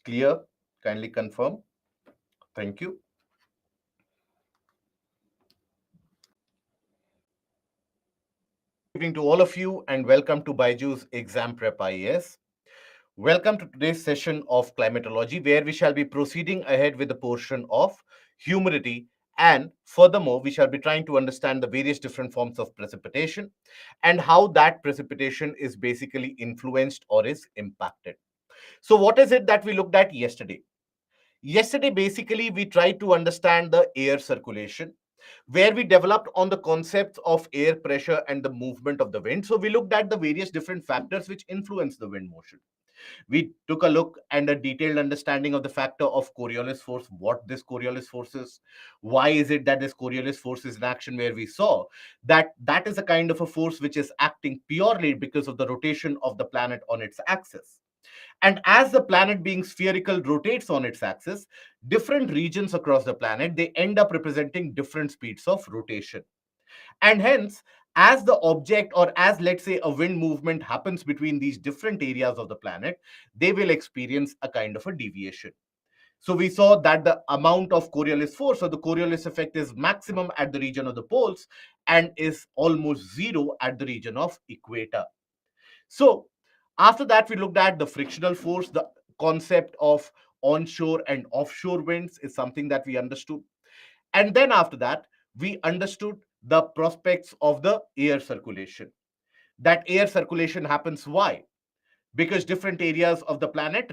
Clear? Kindly confirm. Thank you. Good evening to all of you and welcome to Baiju's Exam Prep IAS. Welcome to today's session of climatology, where we shall be proceeding ahead with the portion of humidity, and furthermore we shall be trying to understand the various different forms of precipitation and how that precipitation is basically influenced or is impacted. So what is it that we looked at yesterday? Yesterday, basically, we tried to understand the air circulation, where we developed on the concepts of air pressure and the movement of the wind. So we looked at the various different factors which influence the wind motion. We took a look and a detailed understanding of the factor of Coriolis force, what this Coriolis force is, why is it that this Coriolis force is in action, where we saw that that is a kind of a force which is acting purely because of the rotation of the planet on its axis. And as the planet being spherical rotates on its axis, different regions across the planet, they end up representing different speeds of rotation. And hence, as the object or as let's say a wind movement happens between these different areas of the planet, they will experience a kind of a deviation. So we saw that the amount of Coriolis force or the Coriolis effect is maximum at the region of the poles and is almost zero at the region of equator. So after that, we looked at the frictional force. The concept of onshore and offshore winds is something that we understood. And then after that, we understood the prospects of the air circulation. That air circulation happens why? Because different areas of the planet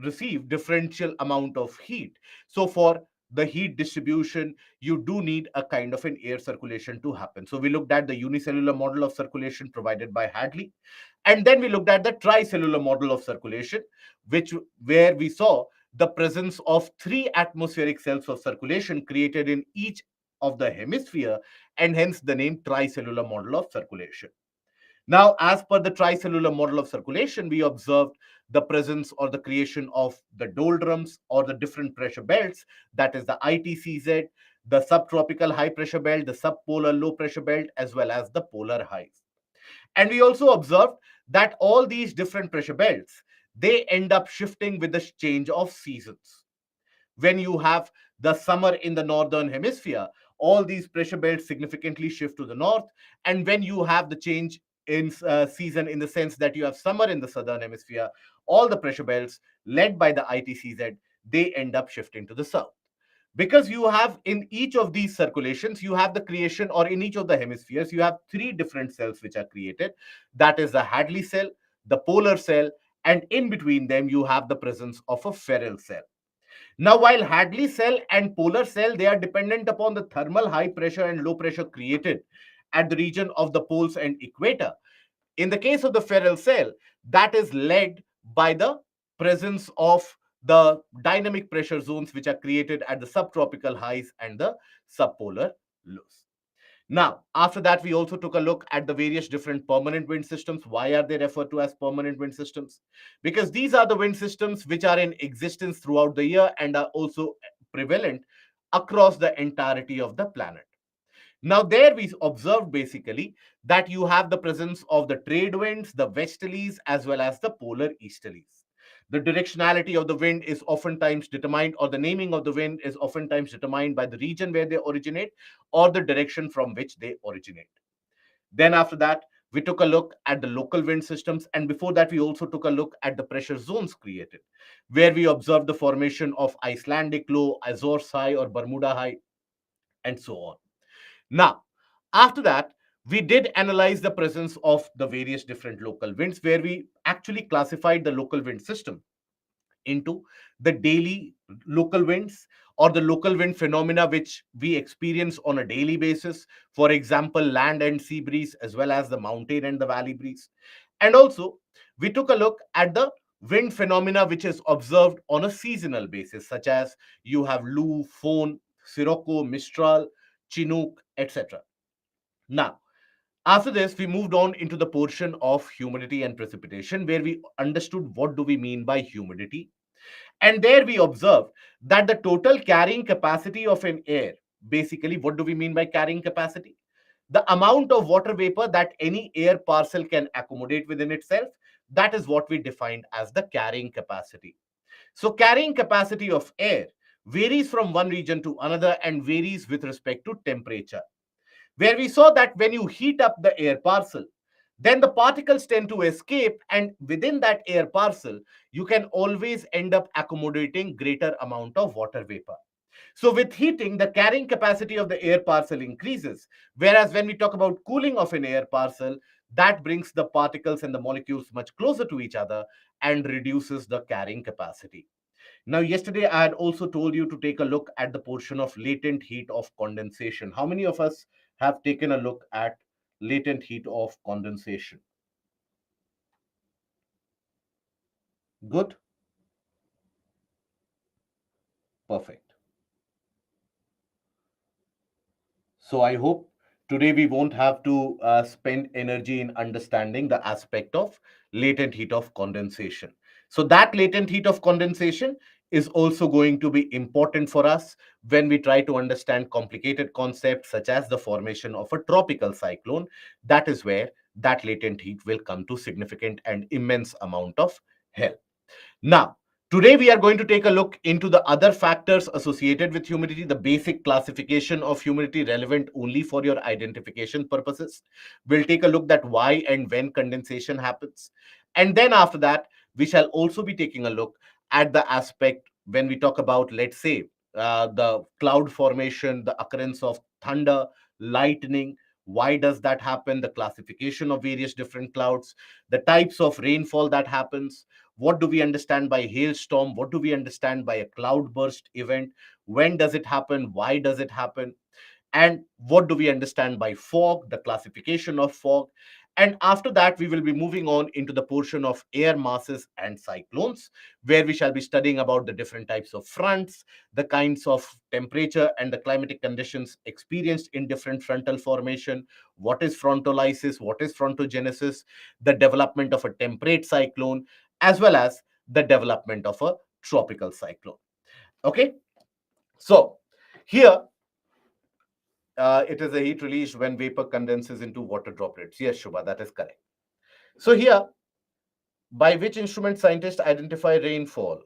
receive differential amount of heat. So for the heat distribution, you do need a kind of an air circulation to happen. So we looked at the unicellular model of circulation provided by Hadley, and then we looked at the tricellular model of circulation, which where we saw the presence of three atmospheric cells of circulation created in each of the hemisphere, and hence the name tricellular model of circulation. Now, as per the tricellular model of circulation, we observed the presence or the creation of the doldrums or the different pressure belts, that is the ITCZ, the subtropical high pressure belt, the subpolar low pressure belt, as well as the polar highs. And we also observed that all these different pressure belts, they end up shifting with the change of seasons. When you have the summer in the northern hemisphere, all these pressure belts significantly shift to the north. And when you have the change in season, in the sense that you have summer in the southern hemisphere, all the pressure belts led by the ITCZ, they end up shifting to the south. Because you have in each of these circulations, you have the creation, or in each of the hemispheres, you have three different cells which are created. That is the Hadley cell, the polar cell, and in between them, you have the presence of a Ferrel cell. Now, while Hadley cell and polar cell, they are dependent upon the thermal high pressure and low pressure created at the region of the poles and equator. In the case of the Ferrel cell, that is led by the presence of the dynamic pressure zones which are created at the subtropical highs and the subpolar lows. Now, after that, we also took a look at the various different permanent wind systems. Why are they referred to as permanent wind systems? Because these are the wind systems which are in existence throughout the year and are also prevalent across the entirety of the planet. Now, there we observed basically that you have the presence of the trade winds, the westerlies, as well as the polar easterlies. The directionality of the wind is oftentimes determined, or the naming of the wind is oftentimes determined by the region where they originate or the direction from which they originate. Then, after that, we took a look at the local wind systems, and before that, we also took a look at the pressure zones created, where we observed the formation of Icelandic low, Azores high, or Bermuda high, and so on. Now, after that, we did analyze the presence of the various different local winds, where we actually classified the local wind system into the daily local winds or the local wind phenomena which we experience on a daily basis. For example, land and sea breeze, as well as the mountain and the valley breeze. And also, we took a look at the wind phenomena which is observed on a seasonal basis, such as you have Lu, Fohn, Sirocco, Mistral, Chinook, etc. Now, after this, we moved on into the portion of humidity and precipitation, where we understood what do we mean by humidity. And there we observed that the total carrying capacity of an air, basically, what do we mean by carrying capacity? The amount of water vapor that any air parcel can accommodate within itself, that is what we defined as the carrying capacity. So carrying capacity of air varies from one region to another and varies with respect to temperature, where we saw that when you heat up the air parcel, then the particles tend to escape, and within that air parcel, you can always end up accommodating greater amount of water vapor. So with heating, the carrying capacity of the air parcel increases, whereas when we talk about cooling of an air parcel, that brings the particles and the molecules much closer to each other and reduces the carrying capacity. Now, yesterday I had also told you to take a look at the portion of latent heat of condensation. How many of us have taken a look at latent heat of condensation? Good? Perfect. So I hope today we won't have to spend energy in understanding the aspect of latent heat of condensation. So that latent heat of condensation is also going to be important for us when we try to understand complicated concepts such as the formation of a tropical cyclone. That is where that latent heat will come to significant and immense amount of help. Now, today we are going to take a look into the other factors associated with humidity, the basic classification of humidity relevant only for your identification purposes. We'll take a look at why and when condensation happens. And then after that, we shall also be taking a look at the aspect when we talk about, let's say, the cloud formation, the occurrence of thunder, lightning. Why does that happen? The classification of various different clouds, the types of rainfall that happens. What do we understand by hailstorm? What do we understand by a cloudburst event? When does it happen? Why does it happen? And what do we understand by fog, the classification of fog? And after that, we will be moving on into the portion of air masses and cyclones, where we shall be studying about the different types of fronts, the kinds of temperature and the climatic conditions experienced in different frontal formation, what is frontolysis, what is frontogenesis, the development of a temperate cyclone, as well as the development of a tropical cyclone. Okay, so here it is a heat released when vapor condenses into water droplets. Yes, Shubha, that is correct. So here, by which instrument scientists identify rainfall?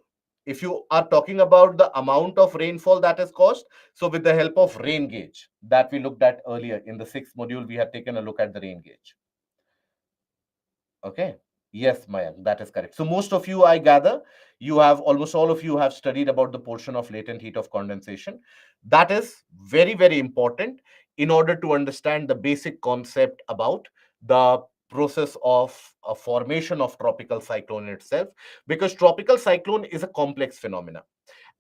If you are talking about the amount of rainfall that is caused, so with the help of rain gauge that we looked at earlier in the sixth module, we have taken a look at the rain gauge. Okay. Yes, Mayank, that is correct. So most of you, I gather, you have almost all of you have studied about the portion of latent heat of condensation. That is very, very important in order to understand the basic concept about the process of a formation of tropical cyclone itself, because tropical cyclone is a complex phenomena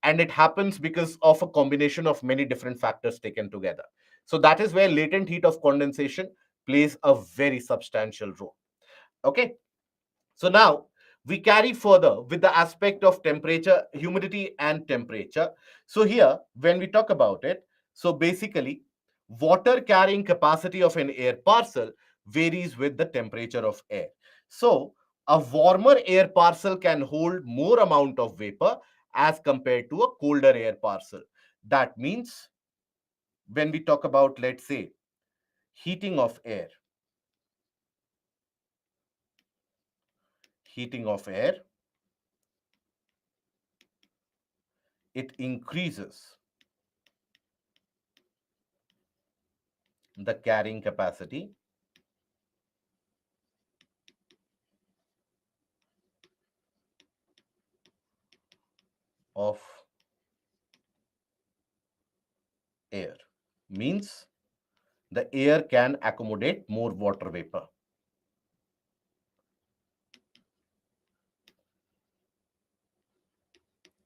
and it happens because of a combination of many different factors taken together. So that is where latent heat of condensation plays a very substantial role. Okay, so now we carry further with the aspect of temperature, humidity, and temperature. So here, when we talk about it, so basically, water carrying capacity of an air parcel varies with the temperature of air. So a warmer air parcel can hold more amount of vapor as compared to a colder air parcel. That means when we talk about, let's say, heating of air, heating of air, it increases the carrying capacity of air. Means the air can accommodate more water vapor.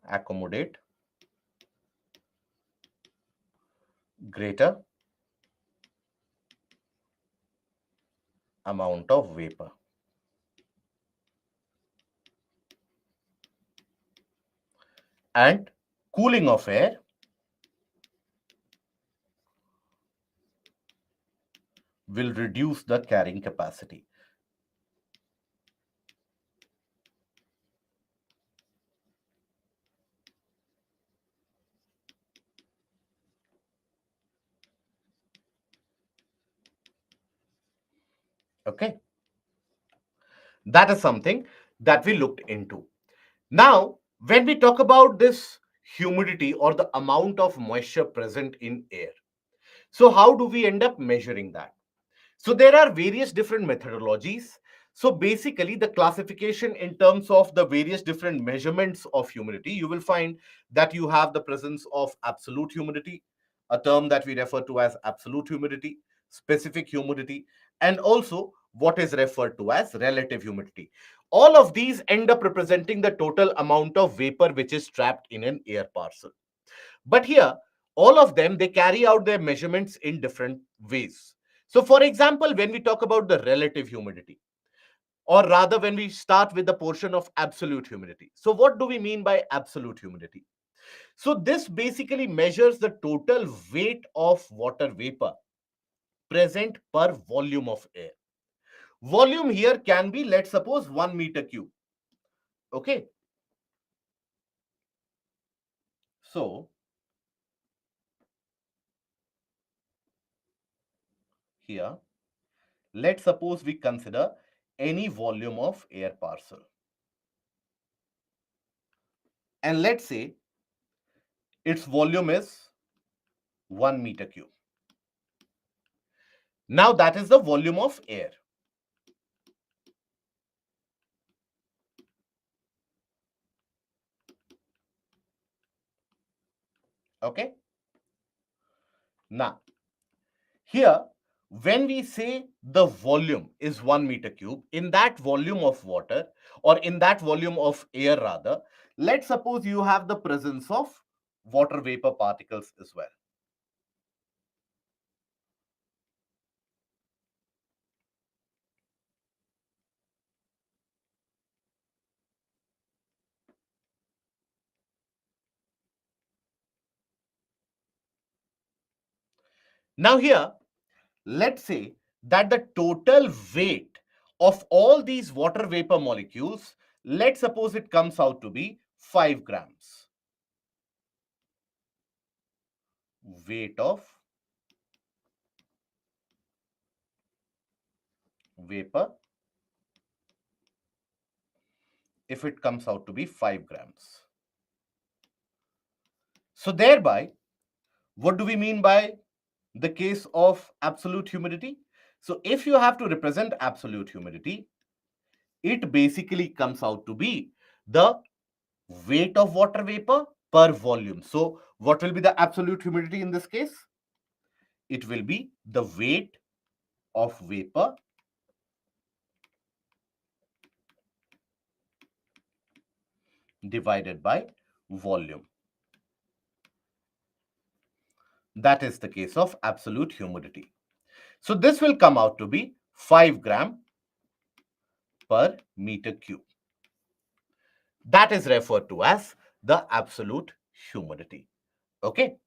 Accommodate greater amount of vapor. And cooling of air will reduce the carrying capacity. Okay, that is something that we looked into. Now, When we talk about this humidity or the amount of moisture present in air, so how do we end up measuring that? So there are various different methodologies. So basically, the classification in terms of the various different measurements of humidity, you will find that you have the presence of absolute humidity, a term that we refer to as absolute humidity, specific humidity, and also what is referred to as relative humidity. All of these end up representing the total amount of vapor which is trapped in an air parcel. But here, all of them, they carry out their measurements in different ways. So, for example, when we talk about the relative humidity, or rather when we start with the portion of absolute humidity. So, what do we mean by absolute humidity? So, this basically measures the total weight of water vapor present per volume of air. Volume here can be, let's suppose, 1 meter cube. Okay. So, here, let's suppose we consider any volume of air parcel. And let's say its volume is 1 meter cube. Now that is the volume of air. Okay. Now, here, when we say the volume is 1 meter cube, in that volume of water or in that volume of air rather, let's suppose you have the presence of water vapor particles as well. Now here, let's say that the total weight of all these water vapor molecules, let's suppose it comes out to be 5 grams. Weight of vapor, if it comes out to be 5 grams. So thereby, what do we mean by the case of absolute humidity? So if you have to represent absolute humidity, it basically comes out to be the weight of water vapor per volume. So what will be the absolute humidity in this case? It will be the weight of vapor divided by volume. That is the case of absolute humidity. So this will come out to be 5 gram per meter cube. That is referred to as the absolute humidity. Okay.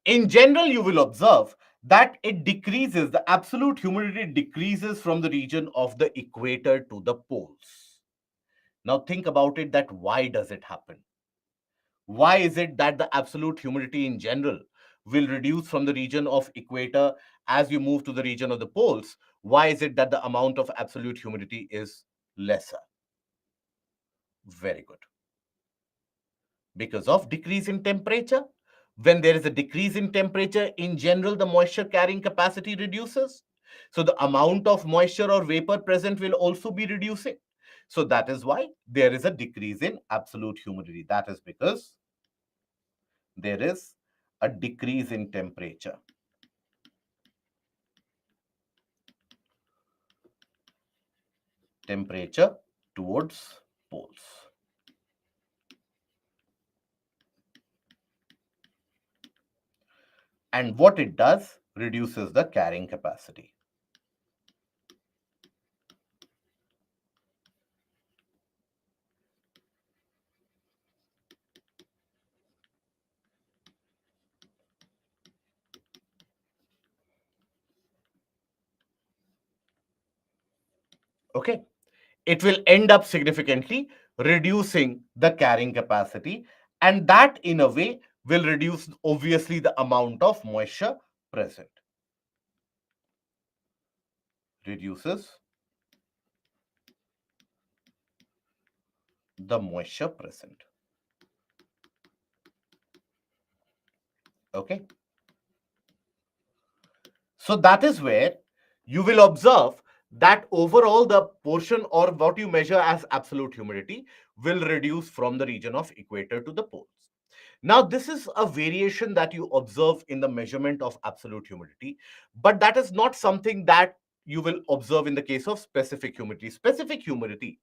In general, you will observe that it decreases, the absolute humidity decreases from the region of the equator to the poles. Now think about it, that why does it happen? Why is it that the absolute humidity in general will reduce from the region of equator as you move to the region of the poles? Why is it that the amount of absolute humidity is lesser? Very good. Because of decrease in temperature. When there is a decrease in temperature, in general, the moisture carrying capacity reduces. So the amount of moisture or vapor present will also be reducing. So that is why there is a decrease in absolute humidity. That is because there is a decrease in temperature. Temperature towards poles. And what it does, reduces the carrying capacity. Okay. It will end up significantly reducing the carrying capacity, and that in a way will reduce obviously the amount of moisture present. Reduces the moisture present. Okay. So that is where you will observe that overall the portion or what you measure as absolute humidity will reduce from the region of equator to the poles. Now, this is a variation that you observe in the measurement of absolute humidity, but that is not something that you will observe in the case of specific humidity. Specific humidity,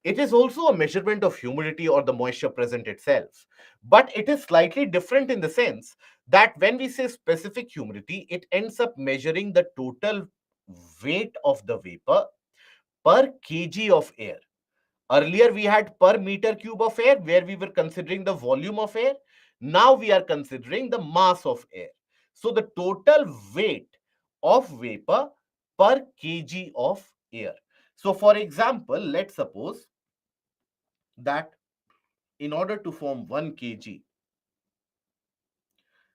it is also a measurement of humidity or the moisture present itself, but it is slightly different in the sense that when we say specific humidity, it ends up measuring the total weight of the vapor per kg of air. Earlier, we had per meter cube of air where we were considering the volume of air. Now we are considering the mass of air. So the total weight of vapor per kg of air. So for example, let's suppose that in order to form 1 kg,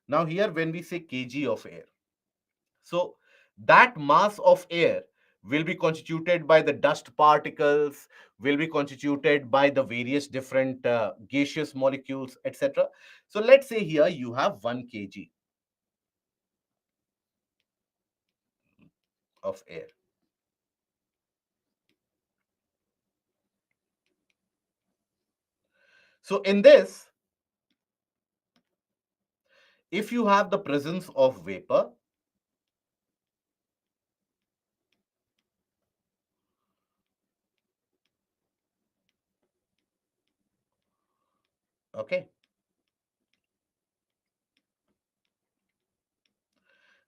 now here when we say kg of air, so that mass of air will be constituted by the dust particles, will be constituted by the various different gaseous molecules, etc. So let's say here you have 1 kg of air. So in this, if you have the presence of vapor, okay.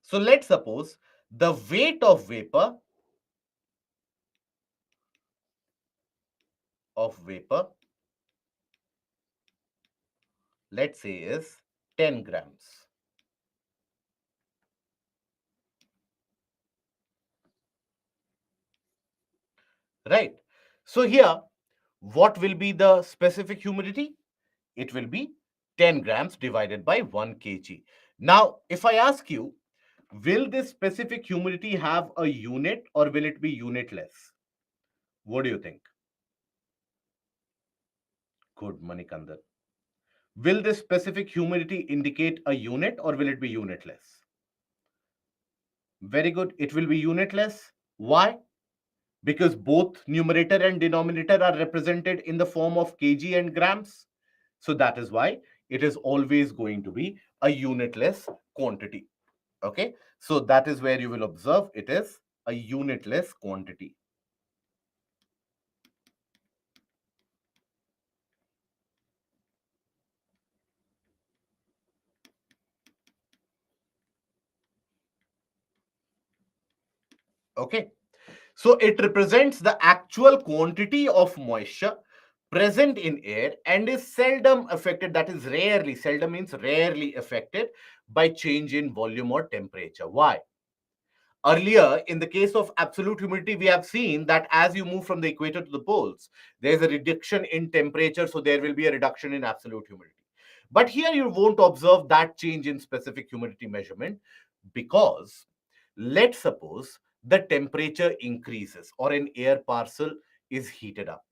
So let's suppose the weight of vapor, let's say is 10 grams. Right. So here, what will be the specific humidity? It will be 10 grams divided by 1 kg. Now, if I ask you, will this specific humidity have a unit or will it be unitless? What do you think? Good, Manikandan. Will this specific humidity indicate a unit or will it be unitless? Very good. It will be unitless. Why? Because both numerator and denominator are represented in the form of kg and grams. So that is why it is always going to be a unitless quantity. Okay, so that is where you will observe it is a unitless quantity. Okay, so it represents the actual quantity of moisture present in air and is seldom affected, that is rarely, seldom means rarely affected by change in volume or temperature. Why? Earlier, in the case of absolute humidity, we have seen that as you move from the equator to the poles, there is a reduction in temperature, so there will be a reduction in absolute humidity. But here you won't observe that change in specific humidity measurement because let's suppose the temperature increases or an air parcel is heated up.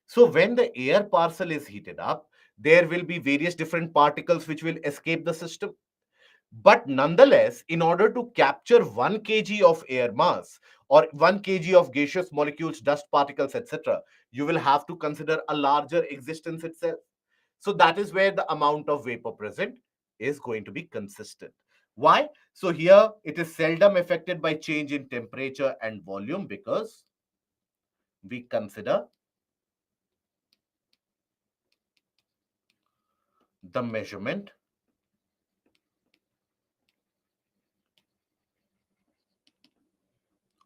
So when the air parcel is heated up, there will be various different particles which will escape the system. But nonetheless, in order to capture 1 kg of air mass or 1 kg of gaseous molecules, dust particles, etc., you will have to consider a larger existence itself. So that is where the amount of vapor present is going to be consistent. Why? So here it is seldom affected by change in temperature and volume because we consider the measurement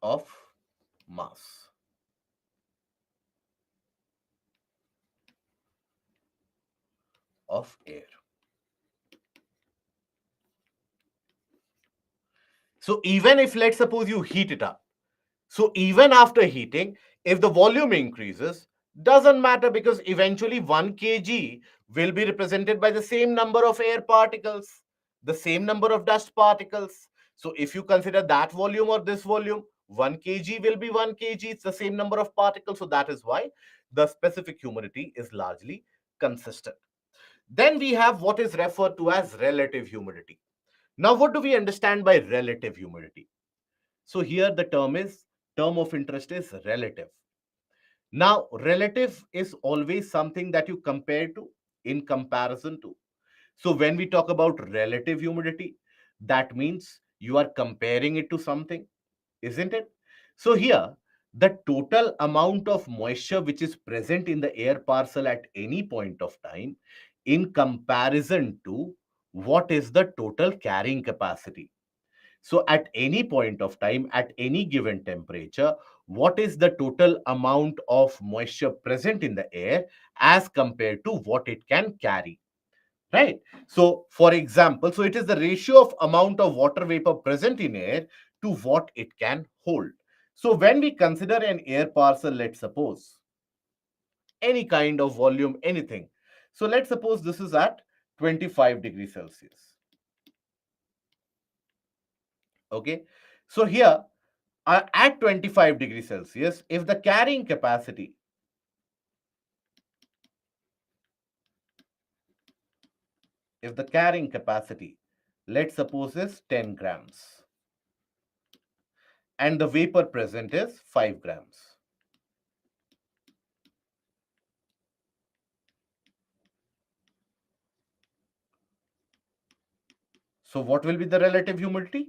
of mass of air. So even if let's suppose you heat it up, so even after heating, if the volume increases, doesn't matter because eventually 1 kg will be represented by the same number of air particles, the same number of dust particles. So if you consider that volume or this volume, 1 kg will be 1 kg. It's the same number of particles. So that is why the specific humidity is largely consistent. Then we have what is referred to as relative humidity. Now, what do we understand by relative humidity? So here the term of interest is relative. Now, relative is always something that you compare to, in comparison to. So when we talk about relative humidity, that means you are comparing it to something, isn't it? So here, the total amount of moisture which is present in the air parcel at any point of time in comparison to what is the total carrying capacity. So at any point of time, at any given temperature, what is the total amount of moisture present in the air as compared to what it can carry? Right. So, for example, so it is the ratio of amount of water vapor present in air to what it can hold. So, when we consider an air parcel, let's suppose any kind of volume, anything. So, let's suppose this is at 25 degrees Celsius. Okay. So, here at 25 degrees Celsius, if the carrying capacity let's suppose is 10 grams and the vapor present is 5 grams. So what will be the relative humidity?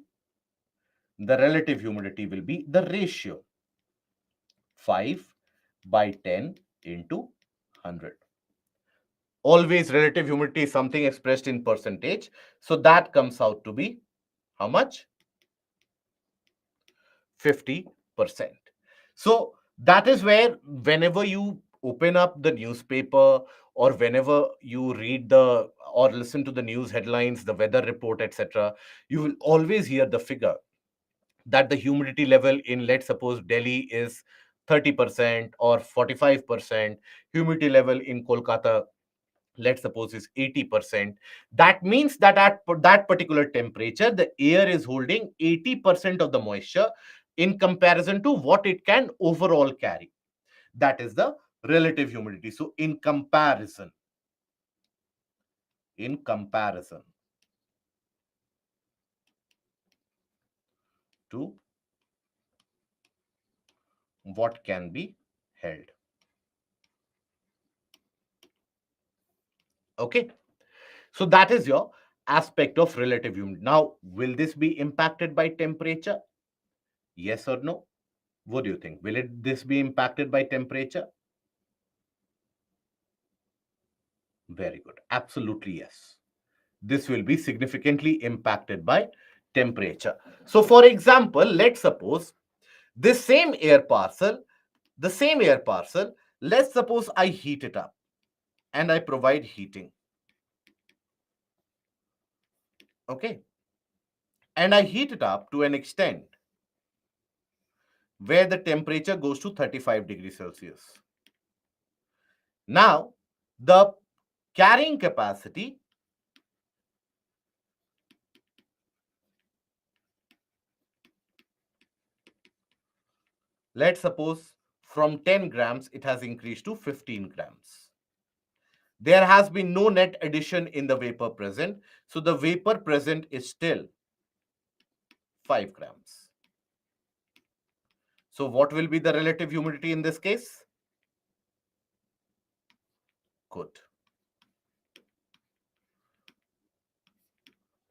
The relative humidity will be the ratio 5 by 10 into 100. Always relative humidity is something expressed in percentage. So that comes out to be how much? 50%. So that is where whenever you open up the newspaper or whenever you read the or listen to the news headlines, the weather report, etc., you will always hear the figure that the humidity level in, let's suppose, Delhi is 30% or 45%. Humidity level in Kolkata, let's suppose, is 80%. That means that at that particular temperature, the air is holding 80% of the moisture in comparison to what it can overall carry. That is the relative humidity. So in comparison to what can be held. Okay. So that is your aspect of relative humidity. Now, will this be impacted by temperature? Yes or no? What do you think? Will this be impacted by temperature? Very good. Absolutely yes. This will be significantly impacted by temperature. So, for example, let's suppose this same air parcel, let's suppose I heat it up and I provide heating. Okay. And I heat it up to an extent where the temperature goes to 35 degrees Celsius. Now, the carrying capacity let's suppose from 10 grams it has increased to 15 grams. There has been no net addition in the vapor present, so the vapor present is still 5 grams. So what will be the relative humidity in this case? Good.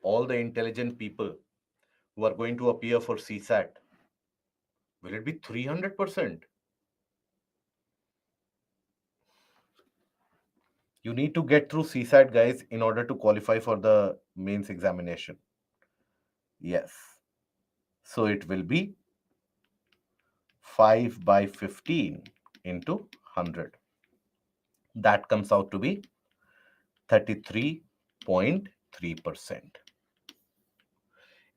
All the intelligent people who are going to appear for CSAT, will it be 300%? You need to get through CSAT, guys, in order to qualify for the mains examination. Yes. So it will be 5 by 15 into 100. That comes out to be 33.3%.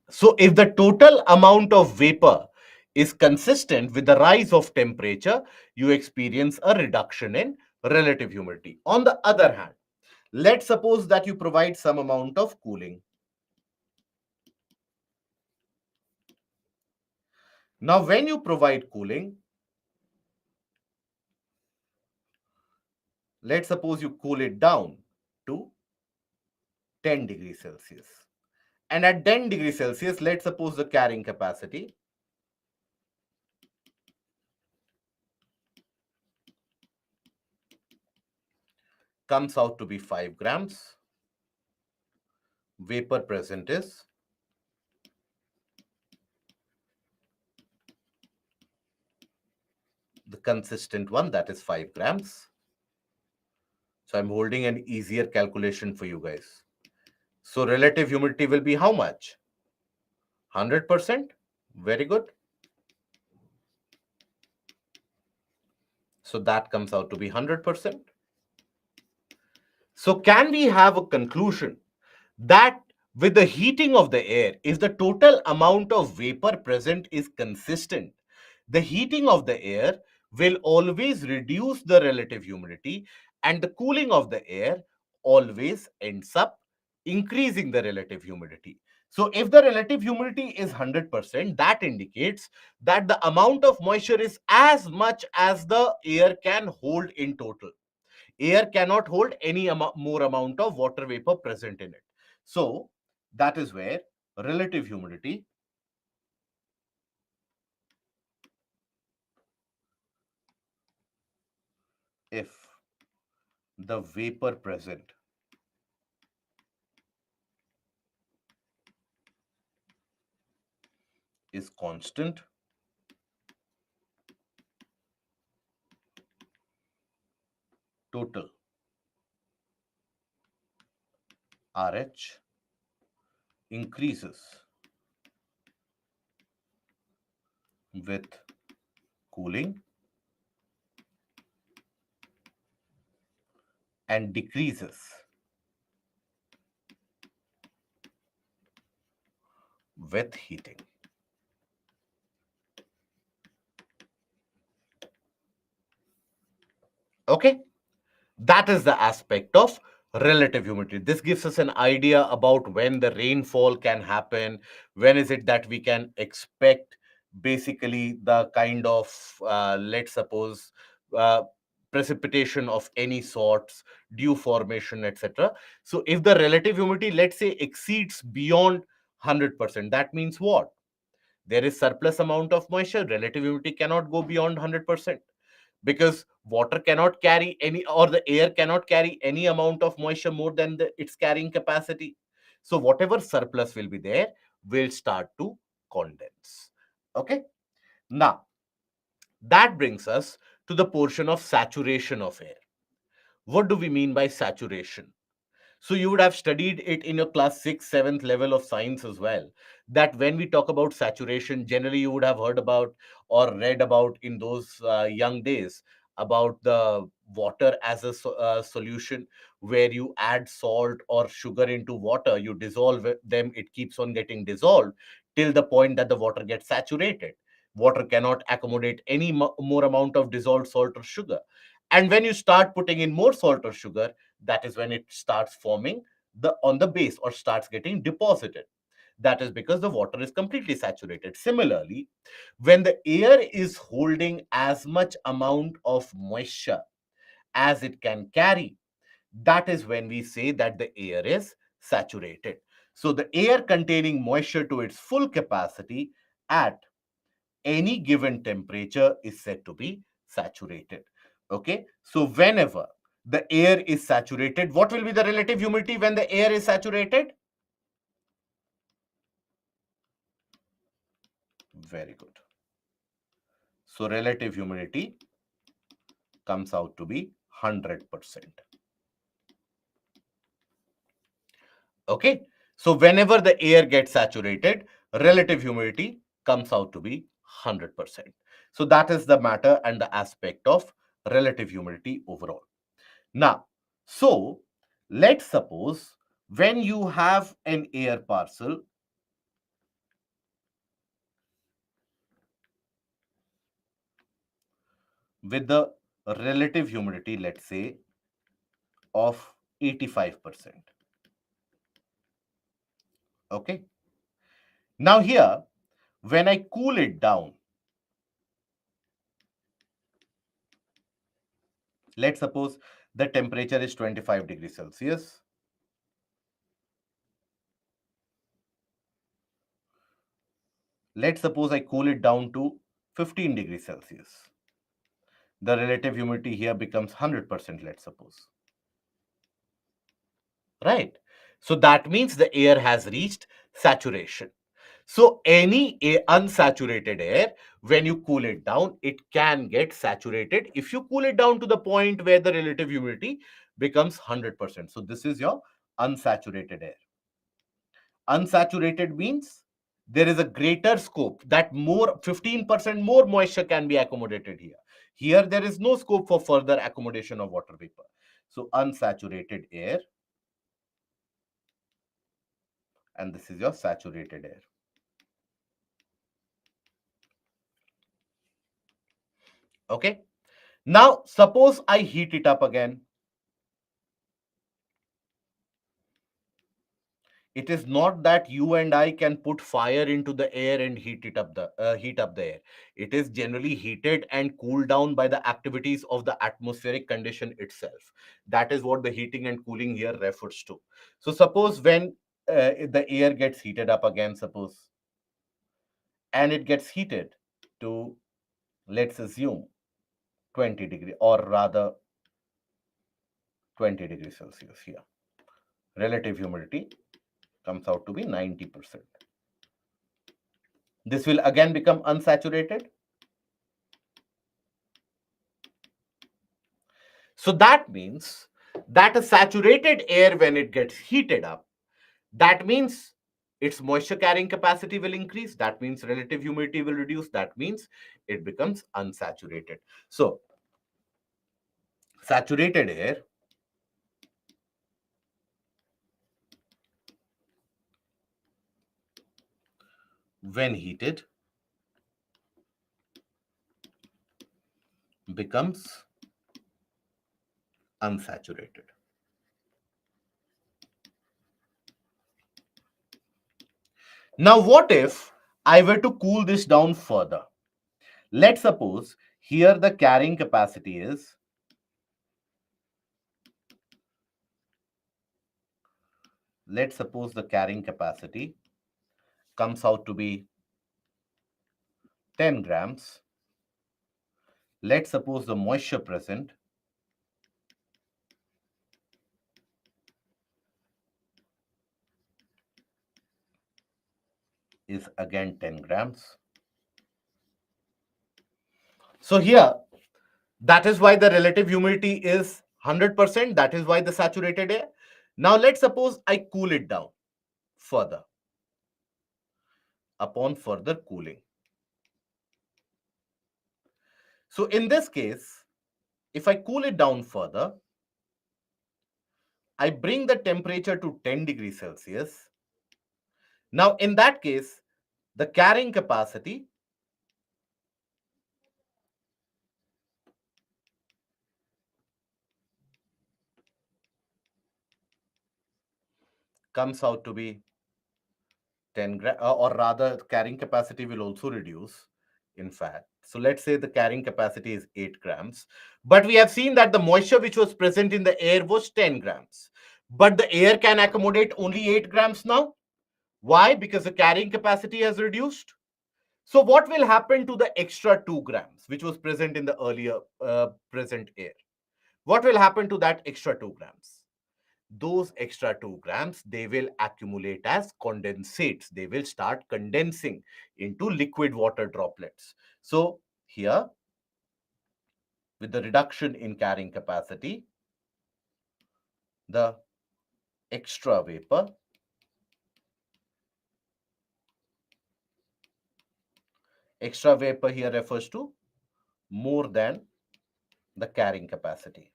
So if the total amount of vapor is consistent with the rise of temperature, you experience a reduction in relative humidity. On the other hand, let's suppose that you provide some amount of cooling. Now, when you provide cooling, let's suppose you cool it down to 10 degrees Celsius. And at 10 degrees Celsius, let's suppose the carrying capacity comes out to be 5 grams. Vapor present is the consistent one, that is 5 grams. So I'm holding an easier calculation for you guys. So relative humidity will be how much? 100%. Very good. So that comes out to be 100%. So can we have a conclusion that with the heating of the air, if the total amount of vapor present is consistent, the heating of the air will always reduce the relative humidity, and the cooling of the air always ends up increasing the relative humidity. So if the relative humidity is 100%, that indicates that the amount of moisture is as much as the air can hold in total. Air cannot hold any more amount of water vapor present in it. So that is where relative humidity if the vapor present is constant, total RH increases with cooling and decreases with heating. Okay, that is the aspect of relative humidity. This gives us an idea about when the rainfall can happen, when is it that we can expect basically the kind of, let's suppose, uh, precipitation of any sorts, dew formation, etc. So if the relative humidity, let's say, exceeds beyond 100%, that means what? There is surplus amount of moisture. Relative humidity cannot go beyond 100%, because water cannot carry any, or the air cannot carry any amount of moisture more than its carrying capacity. So whatever surplus will be there will start to condense. Okay, now that brings us to the portion of saturation of air. What do we mean by saturation? So you would have studied it in your class 6th, 7th level of science as well. That when we talk about saturation, generally you would have heard about or read about in those young days about the water as a solution, where you add salt or sugar into water, you dissolve them, it keeps on getting dissolved till the point that the water gets saturated. Water cannot accommodate any more amount of dissolved salt or sugar. And when you start putting in more salt or sugar, that is when it starts forming the on the base or starts getting deposited. That is because the water is completely saturated. Similarly, when the air is holding as much amount of moisture as it can carry, that is when we say that the air is saturated. So the air containing moisture to its full capacity at any given temperature is said to be saturated. Okay, so whenever the air is saturated, what will be the relative humidity when the air is saturated? Very good. So relative humidity comes out to be 100%. Okay, so whenever the air gets saturated, relative humidity comes out to be 100%. So that is the matter and the aspect of relative humidity overall. Now, so let's suppose when you have an air parcel with the relative humidity, let's say, of 85%. Okay. Now here, when I cool it down, let's suppose the temperature is 25 degrees Celsius. Let's suppose I cool it down to 15 degrees Celsius. The relative humidity here becomes 100%, let's suppose. Right? So that means the air has reached saturation. So any unsaturated air, when you cool it down, it can get saturated if you cool it down to the point where the relative humidity becomes 100%. So this is your unsaturated air. Unsaturated means there is a greater scope that more 15% more moisture can be accommodated here. Here there is no scope for further accommodation of water vapor. So unsaturated air, and this is your saturated air. Okay. Now suppose I heat it up again. It is not that you and I can put fire into the air and heat up the air. It is generally heated and cooled down by the activities of the atmospheric condition itself. That is what the heating and cooling here refers to. So suppose when the air gets heated up again, suppose, and it gets heated to, let's assume, 20 degree, or rather 20 degrees Celsius here. Relative humidity comes out to be 90%. This will again become unsaturated. So that means that a saturated air, when it gets heated up, that means its moisture carrying capacity will increase. That means relative humidity will reduce. That means it becomes unsaturated. So saturated air when heated becomes unsaturated. Now, what if I were to cool this down further? Let's suppose here the carrying capacity is, let's suppose the carrying capacity comes out to be 10 grams. Let's suppose the moisture present is again 10 grams. So here, that is why the relative humidity is 100%. That is why the saturated air. Now let's suppose I cool it down further. Upon further cooling. So in this case, if I cool it down further, I bring the temperature to 10 degrees Celsius. Now in that case, the carrying capacity comes out to be 10 grams, or rather carrying capacity will also reduce, in fact. So let's say the carrying capacity is 8 grams, but we have seen that the moisture which was present in the air was 10 grams, but the air can accommodate only 8 grams now. Why? Because the carrying capacity has reduced. So what will happen to the extra 2 grams which was present in the earlier present air? What will happen to that extra 2 grams? Those extra 2 grams, they will accumulate as condensates. They will start condensing into liquid water droplets. So here, with the reduction in carrying capacity, the extra vapor here refers to more than the carrying capacity.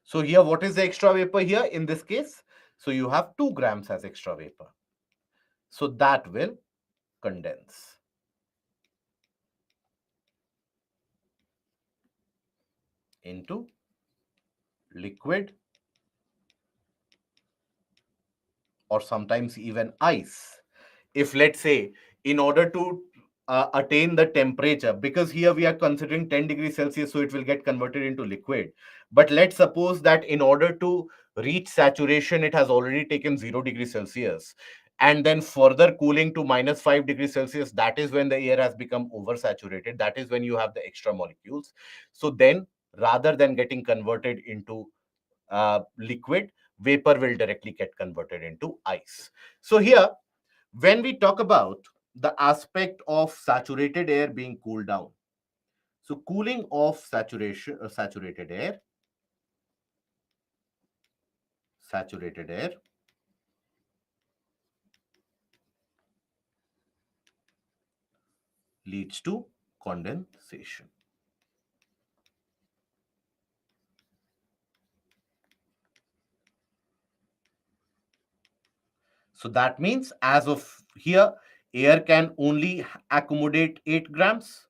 So here, what is the extra vapor here in this case? So you have 2 grams as extra vapor. So that will condense into liquid, or sometimes even ice. If let's say, in order to attain the temperature, because here we are considering 10 degrees Celsius, so it will get converted into liquid. But let's suppose that in order to reach saturation, it has already taken 0 degrees Celsius. And then further cooling to minus 5 degrees Celsius, that is when the air has become oversaturated. That is when you have the extra molecules. So then, rather than getting converted into liquid, vapor will directly get converted into ice. So here, when we talk about the aspect of saturated air being cooled down, so cooling of saturated air leads to condensation. So that means, as of here, air can only accommodate 8 grams.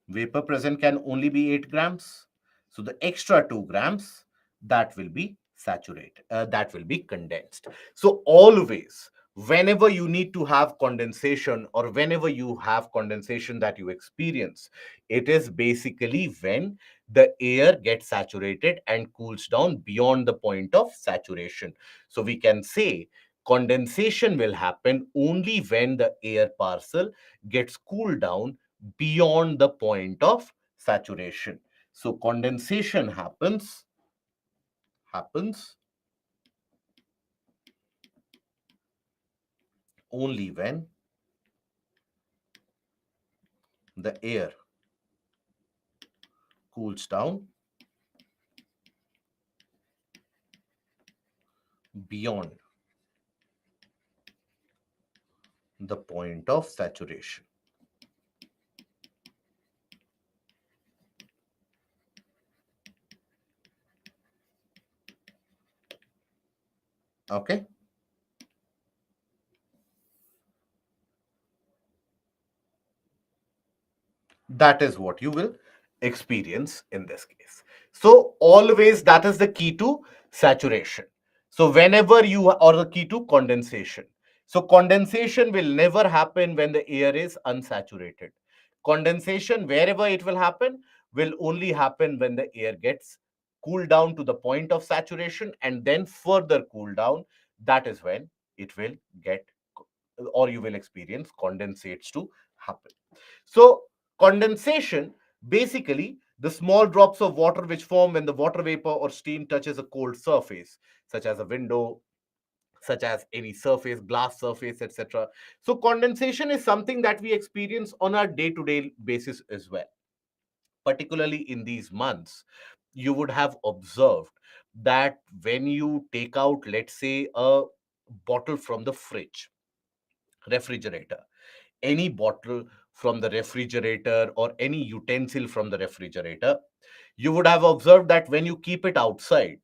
Vapor present can only be 8 grams. So the extra 2 grams, that will be saturated, that will be condensed. So always, whenever you need to have condensation, or whenever you have condensation that you experience, it is basically when the air gets saturated and cools down beyond the point of saturation. So we can say condensation will happen only when the air parcel gets cooled down beyond the point of saturation. So condensation happens only when the air cools down beyond the point of saturation. Okay. That is what you will experience in this case. So always, that is the key to saturation. So whenever you, or the key to condensation. So condensation will never happen when the air is unsaturated. Condensation, wherever it will happen, will only happen when the air gets cooled down to the point of saturation and then further cool down. That is when it will get, or you will experience condensates to happen. So condensation, basically the small drops of water which form when the water vapor or steam touches a cold surface, such as a window, such as any surface, glass surface, etc. So condensation is something that we experience on a day-to-day basis as well. Particularly in these months, you would have observed that when you take out, let's say, a bottle from the fridge, refrigerator, any bottle from the refrigerator or any utensil from the refrigerator, you would have observed that when you keep it outside,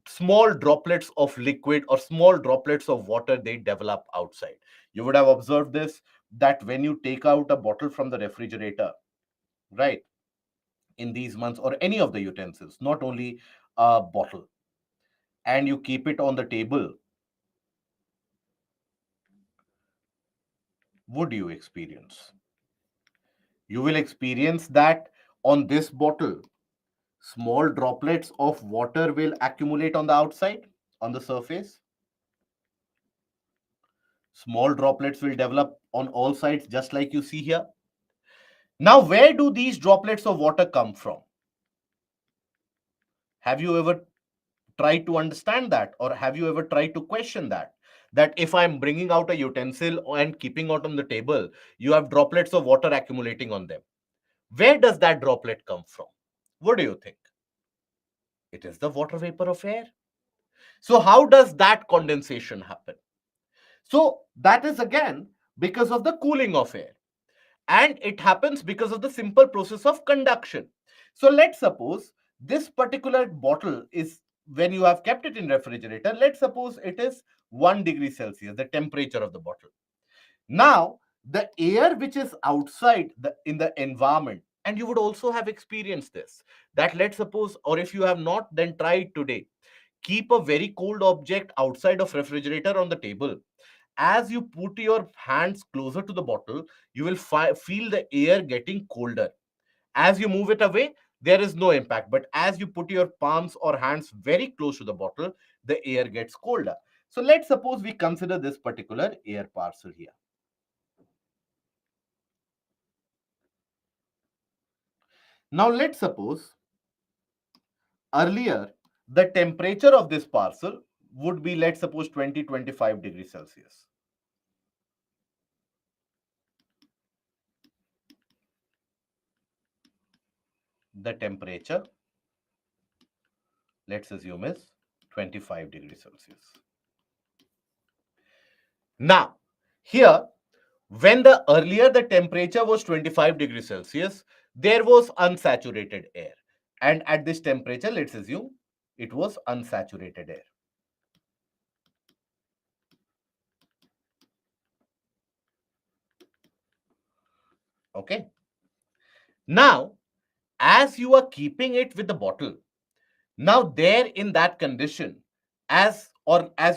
small droplets of liquid or small droplets of water, they develop outside. You would have observed this, that when you take out a bottle from the refrigerator, right, in these months, or any of the utensils, not only a bottle, and you keep it on the table, would you experience? You will experience that on this bottle, small droplets of water will accumulate on the outside, on the surface. Small droplets will develop on all sides, just like you see here. Now, where do these droplets of water come from? Have you ever tried to understand that? Or have you ever tried to question that? That if I'm bringing out a utensil and keeping it on the table, you have droplets of water accumulating on them. Where does that droplet come from? What do you think? It is the water vapor of air. So, how does that condensation happen? So that is again because of the cooling of air. And it happens because of the simple process of conduction. So let's suppose this particular bottle is, when you have kept it in refrigerator, let's suppose it is 1 degree Celsius, the temperature of the bottle. Now, the air which is outside in the environment, and you would also have experienced this, that let's suppose, or if you have not, then try it today. keep a very cold object outside of refrigerator on the table, as you put your hands closer to the bottle, you will feel the air getting colder. As you move it away, there is no impact. But as you put your palms or hands very close to the bottle, the air gets colder. So let's suppose we consider this particular air parcel here. Now let's suppose earlier the temperature of this parcel would be, let's suppose, 20-25 degrees Celsius. The temperature, let's assume, is 25 degrees Celsius. Now, here, when the earlier the temperature was 25 degrees Celsius, there was unsaturated air. And at this temperature, let's assume it was unsaturated air. Okay. Now, as you are keeping it with the bottle, now there in that condition, as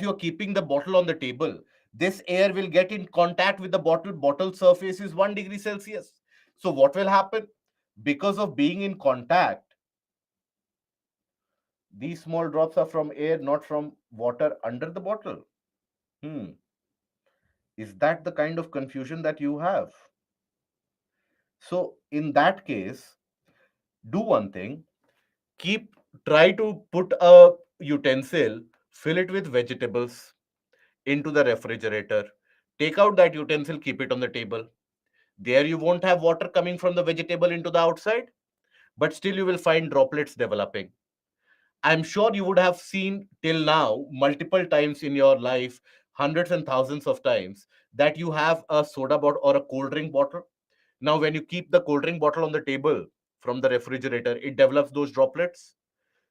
you're keeping the bottle on the table, this air will get in contact with the bottle. Bottle surface is 1 degree Celsius. So what will happen? Because of being in contact, these small drops are from air, not from water under the bottle. Is that the kind of confusion that you have? So in that case, do one thing. Try to put a utensil, fill it with vegetables into the refrigerator. Take out that utensil, keep it on the table. There you won't have water coming from the vegetable into the outside, but still you will find droplets developing. I'm sure you would have seen till now multiple times in your life, hundreds and thousands of times, that you have a soda bottle or a cold drink bottle. Now, when you keep the cold drink bottle on the table from the refrigerator, it develops those droplets.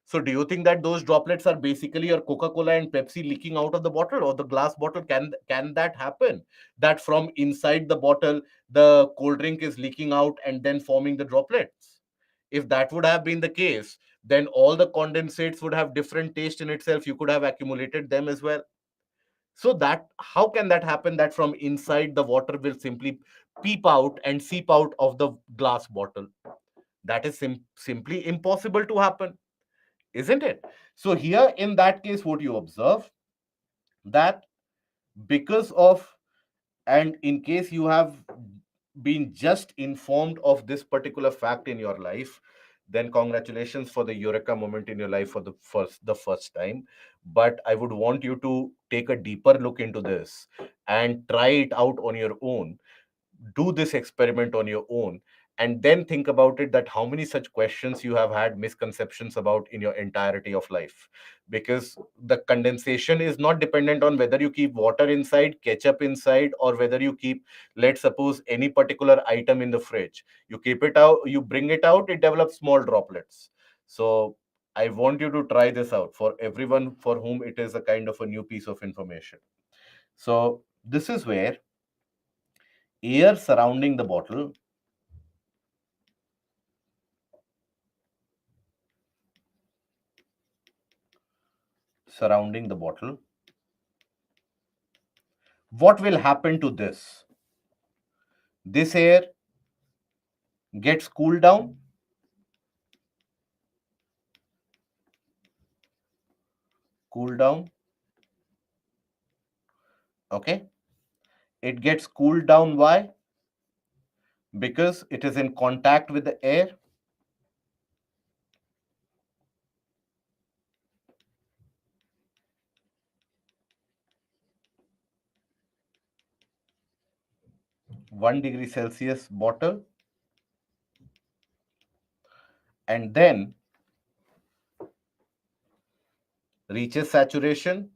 So, do you think that those droplets are basically your Coca-Cola and Pepsi leaking out of the bottle or the glass bottle? Can that happen? That from inside the bottle, the cold drink is leaking out and then forming the droplets? If that would have been the case, then all the condensates would have different taste in itself. You could have accumulated them as well. So that how can that happen that from inside the water will simply peep out and seep out of the glass bottle? That is simply impossible to happen, isn't it? So here in that case, what you observe that because of, and in case you have been just informed of this particular fact in your life, then congratulations for the eureka moment in your life for the first time. But I would want you to take a deeper look into this and try it out on your own. Do this experiment on your own, and then think about it, that how many such questions you have had misconceptions about in your entirety of life. Because the condensation is not dependent on whether you keep water inside, ketchup inside, or whether you keep, let's suppose, any particular item in the fridge. You keep it out, you bring it out, it develops small droplets. So I want you to try this out for everyone for whom it is a kind of a new piece of information. So this is where air surrounding the bottle, what will happen to this air gets cooled down. Okay, it gets cooled down. Why? Because it is in contact with the air. 1 degree Celsius bottle, and then reaches saturation.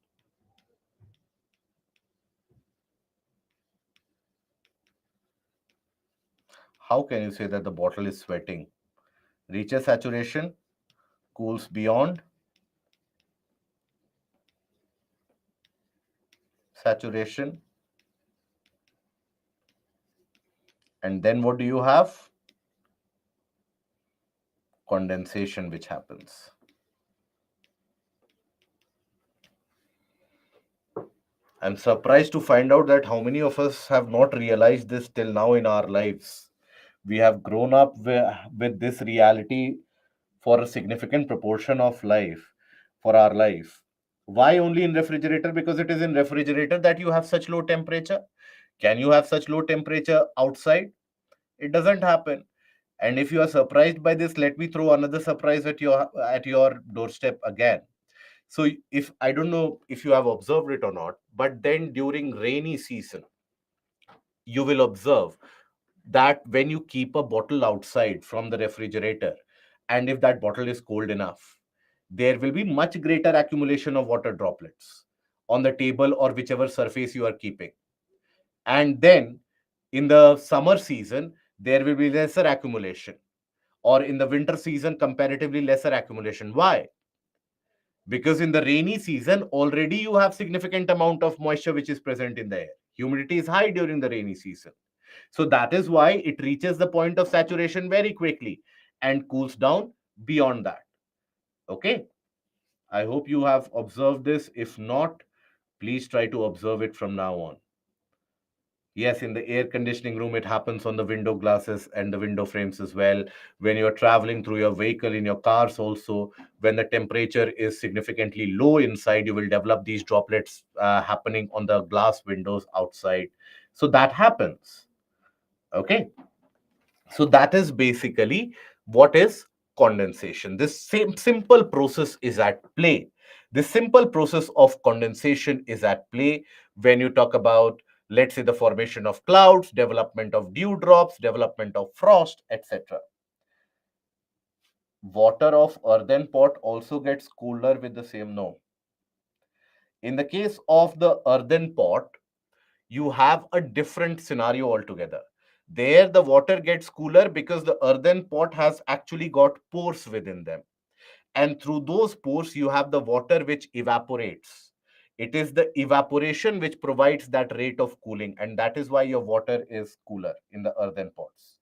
How can you say that the bottle is sweating? Reaches saturation, cools beyond saturation, and then what do you have? Condensation, which happens. I'm surprised to find out that how many of us have not realized this till now in our lives. We have grown up with this reality for a significant proportion of life, for our life. Why only in refrigerator? Because it is in refrigerator that you have such low temperature. Can you have such low temperature outside? It doesn't happen. And if you are surprised by this, let me throw another surprise at your doorstep again. So if I don't know if you have observed it or not, but then during rainy season, you will observe that when you keep a bottle outside from the refrigerator, and if that bottle is cold enough, there will be much greater accumulation of water droplets on the table or whichever surface you are keeping. And then in the summer season, there will be lesser accumulation, or in the winter season, comparatively lesser accumulation. Why? Because in the rainy season already you have significant amount of moisture which is present in the air. Humidity is high during the rainy season, so that is why it reaches the point of saturation very quickly and cools down beyond that. Okay, I hope you have observed this. If not, please try to observe it from now on. Yes, in the air conditioning room, it happens on the window glasses and the window frames as well. When you're traveling through your vehicle, in your cars also, when the temperature is significantly low inside, you will develop these droplets happening on the glass windows outside. So that happens. Okay. So that is basically what is condensation. This same simple process is at play. The simple process of condensation is at play when you talk about, let's say, the formation of clouds, development of dewdrops, development of frost, etc. Water of earthen pot also gets cooler with the same. No. In the case of the earthen pot, you have a different scenario altogether. There, the water gets cooler because the earthen pot has actually got pores within them. And through those pores, you have the water which evaporates. It is the evaporation which provides that rate of cooling. And that is why your water is cooler in the earthen pots.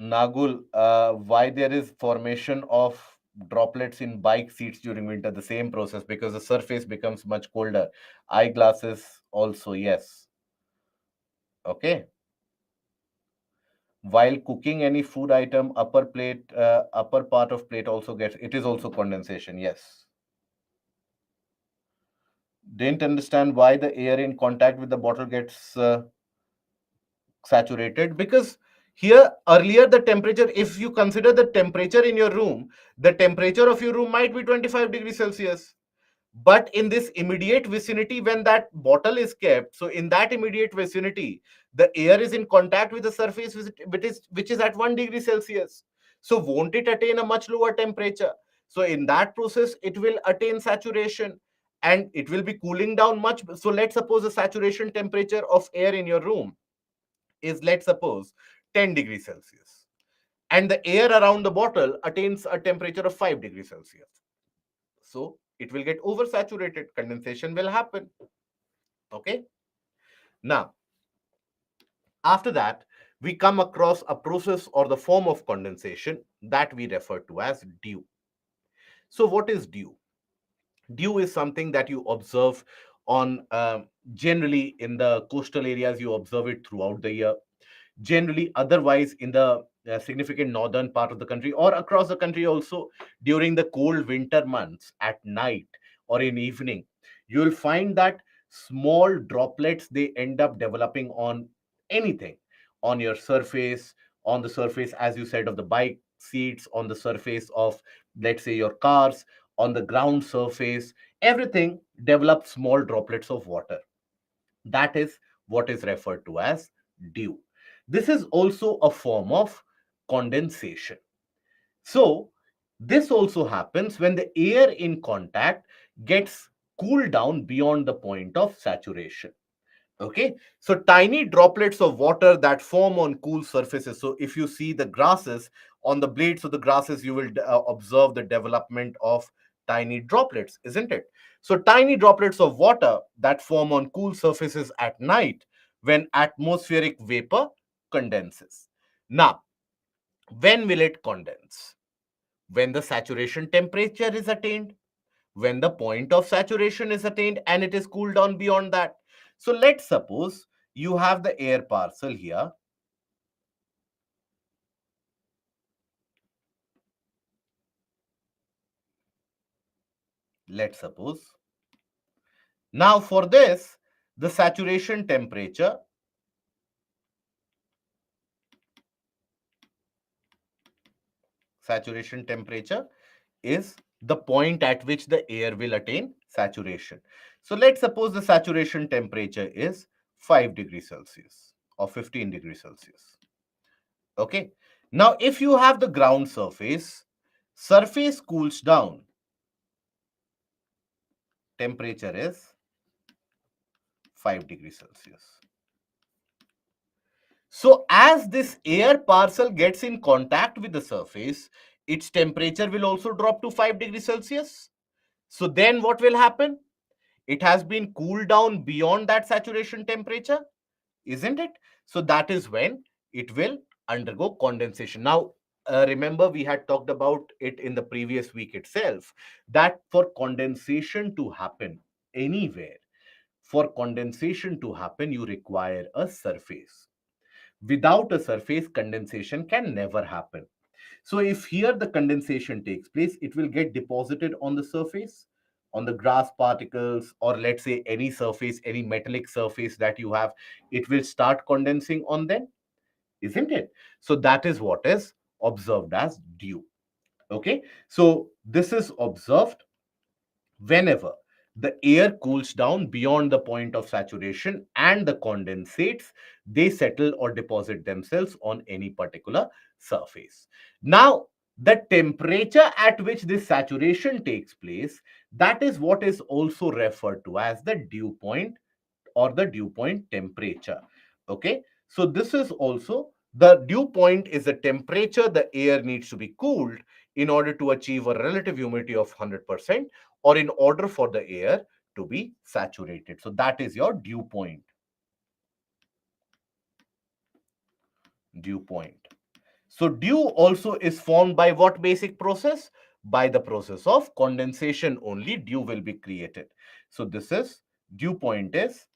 Nagul, why there is formation of droplets in bike seats during winter? The same process, because the surface becomes much colder. Eyeglasses also, yes. Okay. While cooking any food item, upper part of plate also gets, it is also condensation. Yes. Didn't understand why the air in contact with the bottle gets saturated, because here earlier the temperature, if you consider the temperature in your room, the temperature of your room might be 25 degrees Celsius. But in this immediate vicinity, when that bottle is kept, so in that immediate vicinity, the air is in contact with the surface which is at 1 degree Celsius. So won't it attain a much lower temperature? So in that process it will attain saturation, and it will be cooling down much. So let's suppose the saturation temperature of air in your room is, let's suppose, 10 degrees Celsius, and the air around the bottle attains a temperature of 5 degrees Celsius. So it will get oversaturated, condensation will happen. Okay. Now, after that, we come across a process or the form of condensation that we refer to as dew. So what is dew? Dew is something that you observe on, generally in the coastal areas, you observe it throughout the year. Generally, otherwise, in the significant northern part of the country or across the country also, during the cold winter months at night or in evening, you will find that small droplets, they end up developing on anything, on your surface, on the surface, as you said, of the bike seats, on the surface of, let's say, your cars, on the ground surface. Everything develops small droplets of water. That is what is referred to as dew. This is also a form of condensation. So, this also happens when the air in contact gets cooled down beyond the point of saturation. Okay, so tiny droplets of water that form on cool surfaces. So if you see the grasses, on the blades of the grasses, you will observe the development of tiny droplets, isn't it? So tiny droplets of water that form on cool surfaces at night when atmospheric vapor condenses. Now, when will it condense? When the saturation temperature is attained. when the point of saturation is attained and it is cooled down beyond that. So let's suppose you have the air parcel here. Let's suppose. Now for this, the saturation temperature is the point at which the air will attain saturation. So let's suppose the saturation temperature is 5 degrees Celsius or 15 degrees Celsius. Okay. Now, if you have the ground surface cools down, temperature is 5 degrees Celsius. So as this air parcel gets in contact with the surface, its temperature will also drop to 5 degrees Celsius. So then what will happen? It has been cooled down beyond that saturation temperature, isn't it? So that is when it will undergo condensation. Now, remember we had talked about it in the previous week itself, that for condensation to happen anywhere, you require a surface. Without a surface, condensation can never happen. So if here the condensation takes place, it will get deposited on the surface, on the grass particles, or let's say any surface, any metallic surface that you have, it will start condensing on them, isn't it? So that is what is observed as dew. Okay, so this is observed whenever the air cools down beyond the point of saturation and the condensates, they settle or deposit themselves on any particular surface. Now, the temperature at which this saturation takes place, that is what is also referred to as the dew point or the dew point temperature. Okay, so this is also, the dew point is the temperature the air needs to be cooled in order to achieve a relative humidity of 100% or in order for the air to be saturated. So that is your dew point. Dew point. So dew also is formed by what basic process? By the process of condensation only dew will be created. So this is, dew point is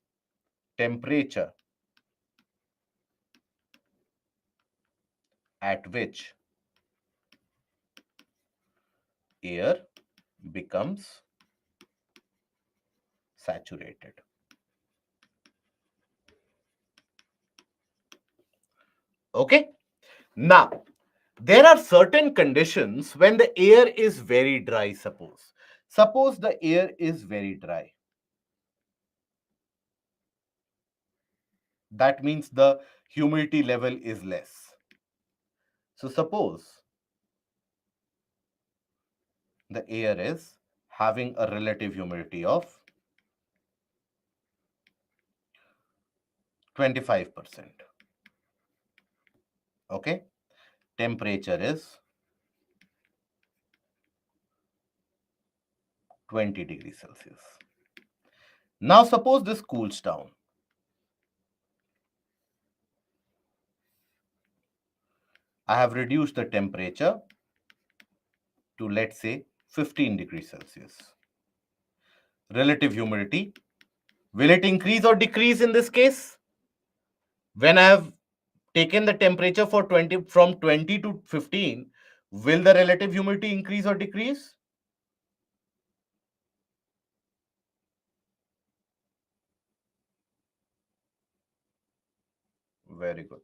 temperature at which air becomes saturated. Okay. Now, there are certain conditions when the air is very dry. Suppose the air is very dry. That means the humidity level is less. So suppose the air is having a relative humidity of 25%. Okay. Temperature is 20 degrees Celsius. Now suppose this cools down. I have reduced the temperature to, let's say, 15 degrees Celsius. Relative humidity, will it increase or decrease in this case? When I have taken the temperature for 20 from 20 to 15, will the relative humidity increase or decrease? Very good.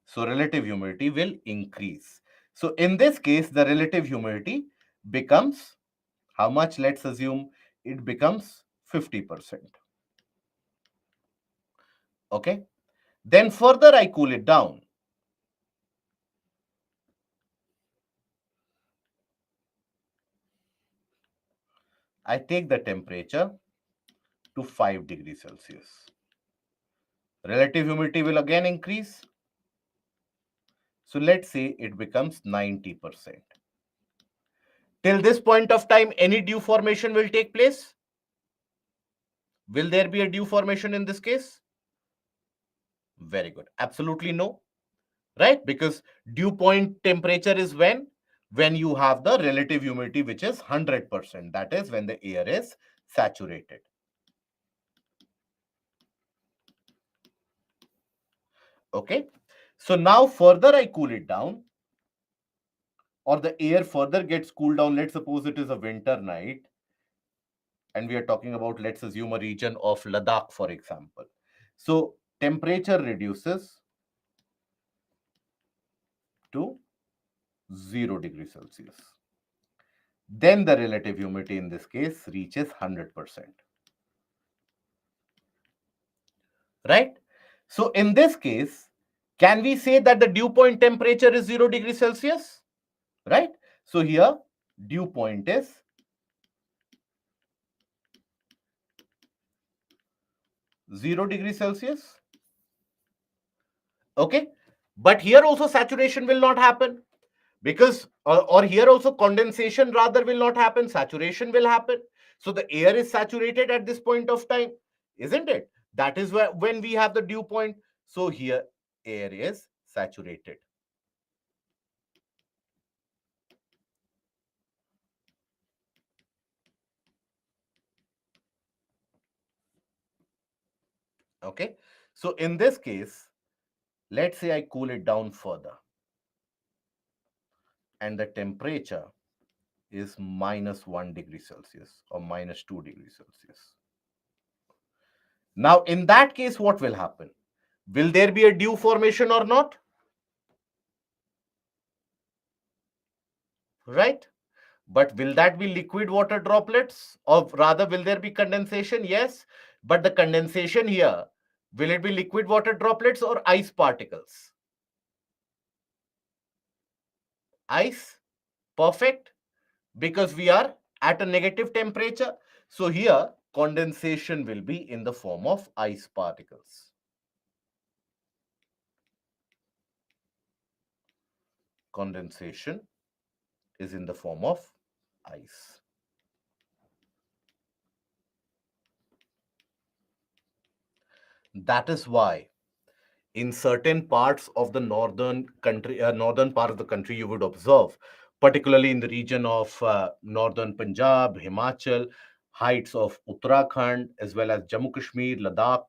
So relative humidity will increase. So in this case, the relative humidity becomes how much? Let's assume it becomes 50%. Okay. Then further I cool it down. I take the temperature to 5 degrees Celsius. Relative humidity will again increase. So let's say it becomes 90%. Till this point of time, any dew formation will take place? Will there be a dew formation in this case? Very good. Absolutely no. Right? Because dew point temperature is when when you have the relative humidity which is 100%. That is when the air is saturated. Okay. So now further I cool it down, or the air further gets cooled down. Let's suppose it is a winter night and we are talking about, let's assume, a region of Ladakh, for example. So temperature reduces to 0 degrees Celsius. Then the relative humidity in this case reaches 100%. Right? So in this case, can we say that the dew point temperature is 0 degrees Celsius? Right? So here, dew point is 0 degrees Celsius. Okay. But here also saturation will not happen, because or here also condensation rather will not happen, saturation will happen. So the air is saturated at this point of time, isn't it? That is where when we have the dew point. So here air is saturated. Okay. So in this case, let's say I cool it down further and the temperature is -1 degree Celsius or -2 degrees Celsius. Now, in that case, what will happen? Will there be a dew formation or not? Right? But will that be liquid water droplets, or rather will there be condensation? Yes. But the condensation here, will it be liquid water droplets or ice particles? Ice. Perfect. Because we are at a negative temperature. So here condensation will be in the form of ice particles. Condensation is in the form of ice. That is why in certain parts of the northern part of the country, you would observe, particularly in the region of northern Punjab, Himachal, heights of Uttarakhand, as well as Jammu Kashmir, Ladakh,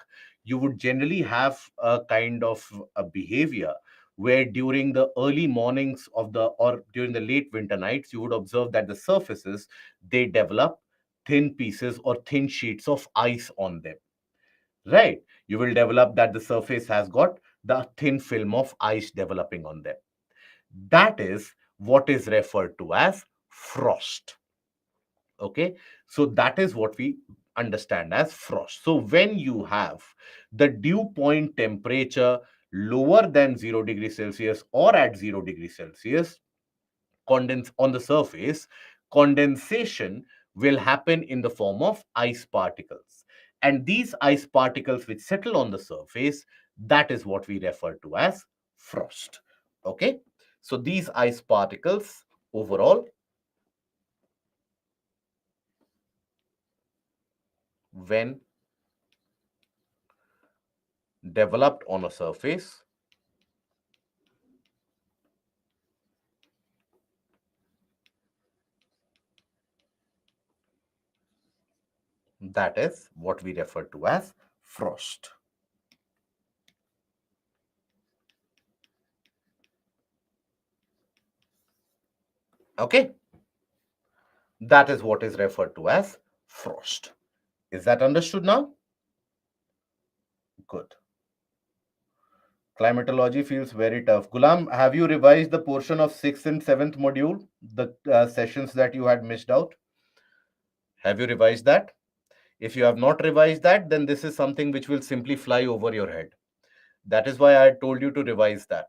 you would generally have a kind of a behavior where during the early mornings of the or during the late winter nights, you would observe that the surfaces, they develop thin pieces or thin sheets of ice on them. Right? You will develop that the surface has got the thin film of ice developing on them. That is what is referred to as frost. Okay, so that is what we understand as frost. So when you have the dew point temperature lower than 0 degrees Celsius or at 0 degrees Celsius, condense on the surface, condensation will happen in the form of ice particles. And these ice particles which settle on the surface, that is what we refer to as frost. Okay. So these ice particles overall, when developed on a surface, that is what we refer to as frost. Okay. That is what is referred to as frost. Is that understood now? Good. Climatology feels very tough. Gulam, have you revised the portion of 6th and 7th module, the sessions that you had missed out? Have you revised that? If you have not revised that, then this is something which will simply fly over your head. That is why I told you to revise that.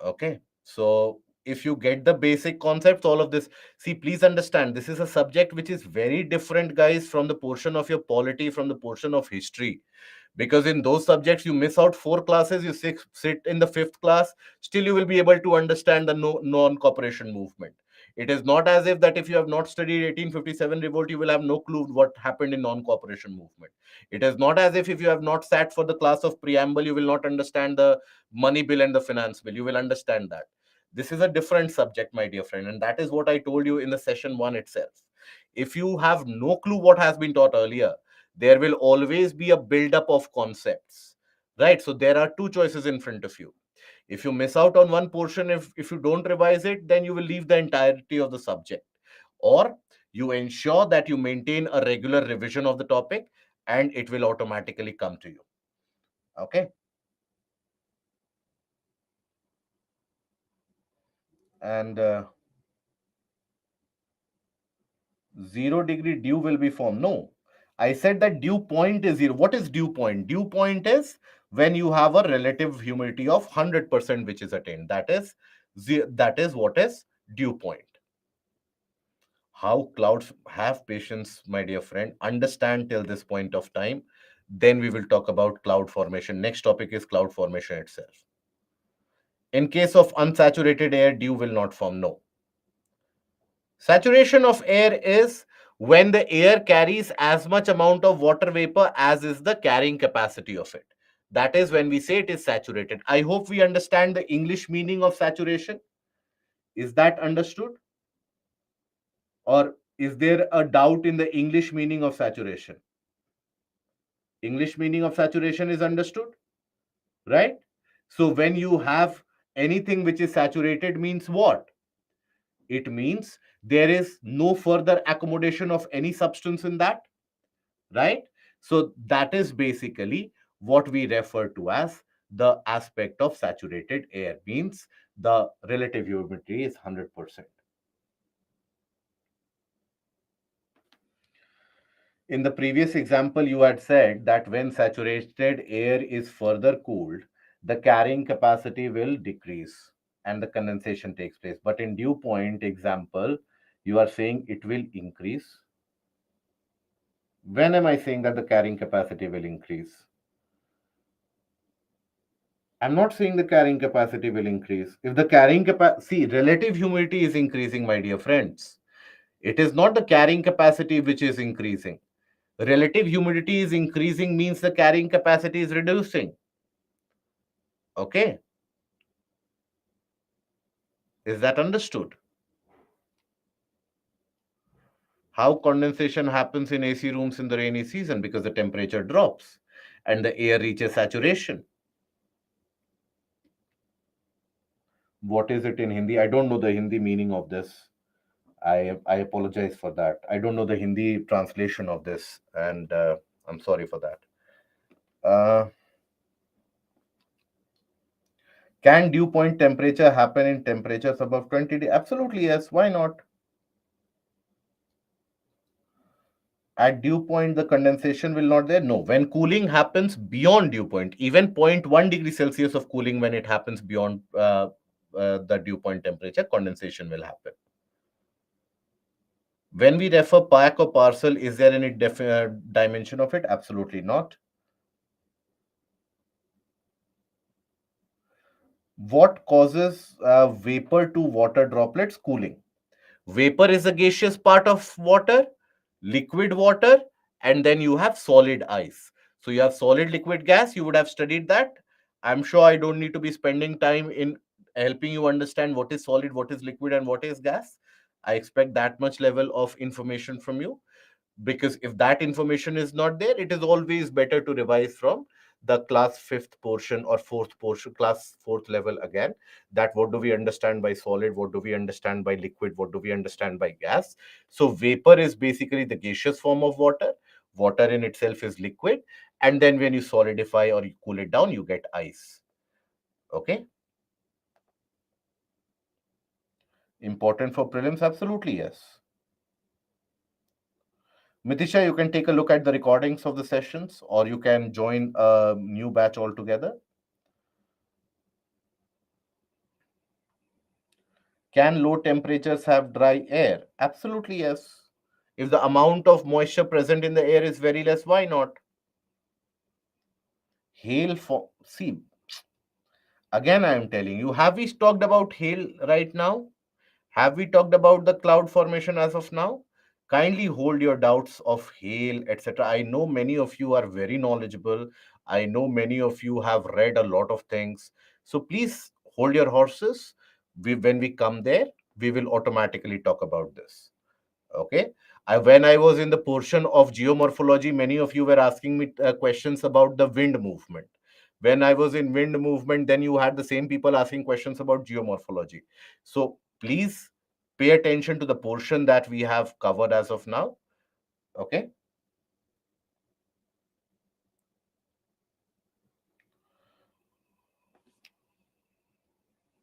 Okay. So if you get the basic concepts, all of this, see, please understand, this is a subject which is very different, guys, from the portion of your polity, from the portion of history. Because in those subjects you miss out 4 classes, you sit in the 5th class, still you will be able to understand the non-cooperation movement. It is not as if that if you have not studied 1857 revolt, you will have no clue what happened in non-cooperation movement. It is not as if you have not sat for the class of preamble, you will not understand the money bill and the finance bill. You will understand that. This is a different subject, my dear friend, and that is what I told you in the session 1 itself. If you have no clue what has been taught earlier, there will always be a build-up of concepts, right? So there are two choices in front of you. If you miss out on one portion, if you don't revise it, then you will leave the entirety of the subject. Or you ensure that you maintain a regular revision of the topic, and it will automatically come to you. Okay. And 0 degree dew will be formed. No, I said that dew point is zero. What is dew point? Dew point is when you have a relative humidity of 100% which is attained. That is what is dew point. How clouds have patience, my dear friend. Understand till this point of time. Then we will talk about cloud formation. Next topic is cloud formation itself. In case of unsaturated air, dew will not form. No. Saturation of air is when the air carries as much amount of water vapor as is the carrying capacity of it. That is when we say it is saturated. I hope we understand the English meaning of saturation. Is that understood? Or is there a doubt in the English meaning of saturation? English meaning of saturation is understood, right? So when you have anything which is saturated means what? It means there is no further accommodation of any substance in that, right? So that is basically what we refer to as the aspect of saturated air, means the relative humidity is 100%. In the previous example, you had said that when saturated air is further cooled, the carrying capacity will decrease and the condensation takes place. But in dew point example, you are saying it will increase. When am I saying that the carrying capacity will increase? I'm not saying the carrying capacity will increase. If the carrying capacity, see, relative humidity is increasing, my dear friends. It is not the carrying capacity which is increasing. Relative humidity is increasing means the carrying capacity is reducing. Okay, is that understood? How condensation happens in AC rooms in the rainy season? Because the temperature drops and the air reaches saturation. What is it in Hindi? I don't know the Hindi meaning of this. I apologize for that. I don't know the Hindi translation of this, and I'm sorry for that. Uh, can dew point temperature happen in temperatures above 20 degrees? Absolutely, yes. Why not? At dew point, the condensation will not there. No, when cooling happens beyond dew point, even zero point 0.1 degree Celsius of cooling, when it happens beyond the dew point temperature, condensation will happen. When we refer pack or parcel, is there any dimension of it? Absolutely not. What causes vapor to water droplets? Cooling. Vapor is a gaseous part of water, liquid water, and then you have solid ice. So you have solid, liquid, gas. You would have studied that. I'm sure I don't need to be spending time in helping you understand what is solid, what is liquid, and what is gas. I expect that much level of information from you, because if that information is not there, it is always better to revise from the class fifth portion or fourth portion, class fourth level again. That what do we understand by solid, what do we understand by liquid, what do we understand by gas. So vapor is basically the gaseous form of water. Water in itself is liquid, and then when you solidify or you cool it down, you get ice. Okay, important for prelims? Absolutely, yes. Mitisha, you can take a look at the recordings of the sessions, or you can join a new batch altogether. Can low temperatures have dry air? Absolutely, yes. If the amount of moisture present in the air is very less, why not? Hail for see, again I am telling you, have we talked about hail right now? Have we talked about the cloud formation as of now? Kindly hold your doubts of hail, etc. I know many of you are very knowledgeable. I know many of you have read a lot of things. So please hold your horses. when we come there, we will automatically talk about this. Okay. When I was in the portion of geomorphology, many of you were asking me questions about the wind movement. When I was in wind movement, then you had the same people asking questions about geomorphology. So please pay attention to the portion that we have covered as of now. Okay.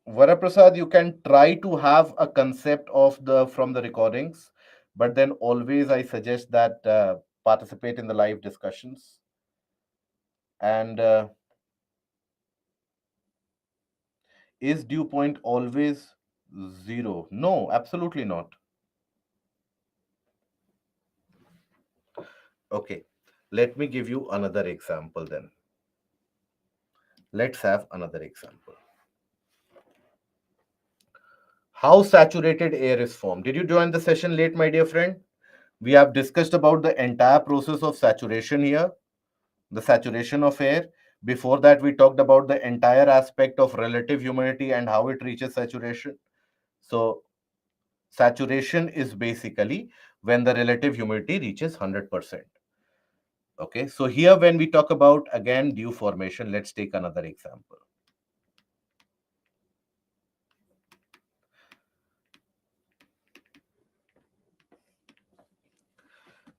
Varaprasad, you can try to have a concept of the from the recordings, but then always I suggest that participate in the live discussions. And is dew point always zero? No, absolutely not. Okay, let me give you another example then. Let's have another example. How saturated air is formed. Did you join the session late, my dear friend? We have discussed about the entire process of saturation here, the saturation of air. Before that, we talked about the entire aspect of relative humidity and how it reaches saturation. So, saturation is basically when the relative humidity reaches 100%. Okay, so here when we talk about again dew formation, let's take another example.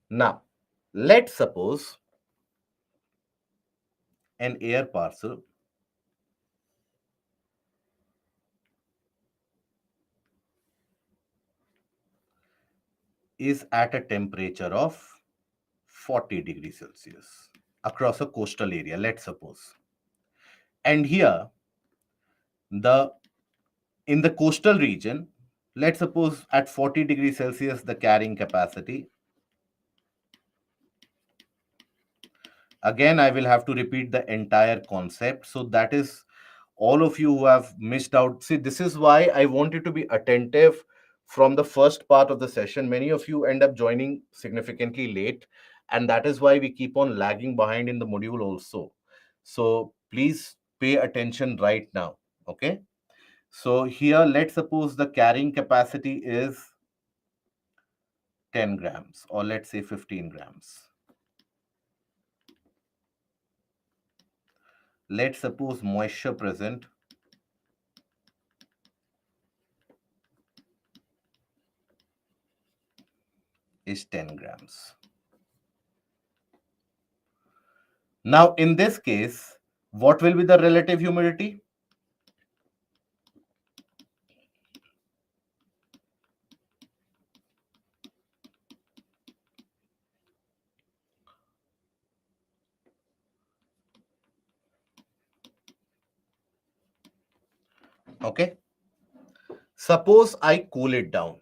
Now, let's suppose an air parcel is at a temperature of 40 degrees Celsius across a coastal area, let's suppose. And here, the in the coastal region, let's suppose at 40 degrees Celsius, the carrying capacity. Again, I will have to repeat the entire concept. So that is all of you who have missed out. See, this is why I want you to be attentive from the first part of the session. Many of you end up joining significantly late, and that is why we keep on lagging behind in the module also. So please pay attention right now. Okay. So here, let's suppose the carrying capacity is 10 grams, or let's say 15 grams. Let's suppose moisture present is 10 grams. Now, in this case, what will be the relative humidity? Okay. Suppose I cool it down.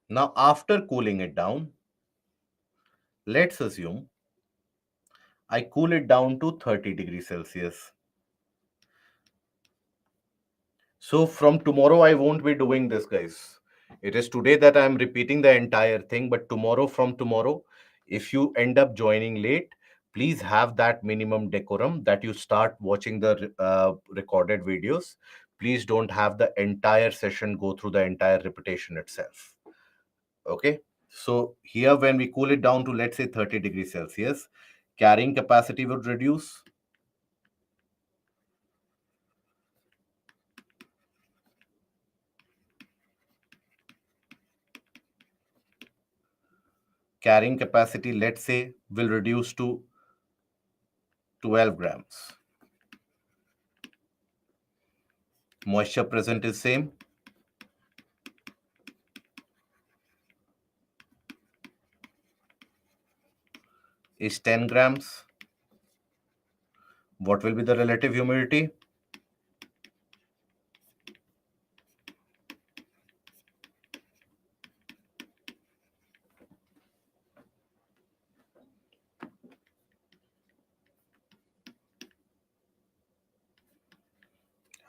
Now, after cooling it down, let's assume I cool it down to 30 degrees Celsius. So from tomorrow, I won't be doing this, guys. It is today that I'm repeating the entire thing, but tomorrow, from tomorrow, if you end up joining late, please have that minimum decorum that you start watching the recorded videos. Please don't have the entire session go through the entire repetition itself. Okay. So here, when we cool it down to, let's say, 30 degrees Celsius, carrying capacity would reduce. Carrying capacity, let's say, will reduce to 12 grams. Moisture present is same. Is 10 grams. What will be the relative humidity?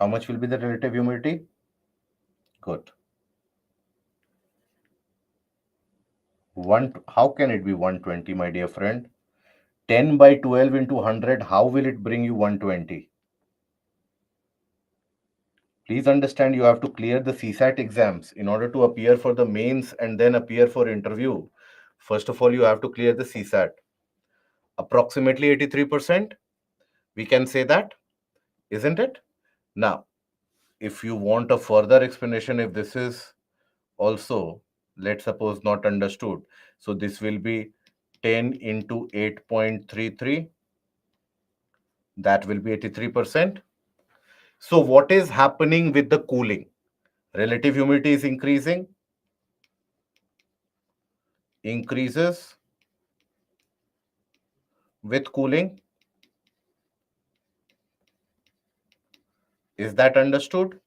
How much will be the relative humidity? Good. How can it be 120, my dear friend? 10 by 12 into 100, how will it bring you 120? Please understand, you have to clear the CSAT exams in order to appear for the mains and then appear for interview. First of all, you have to clear the CSAT. Approximately 83%, we can say that, isn't it? Now, if you want a further explanation, if this is also, let's suppose, not understood, so this will be 10 into 8.33, that will be 83%. So what is happening with the cooling? Relative humidity is increases with cooling. Is that understood?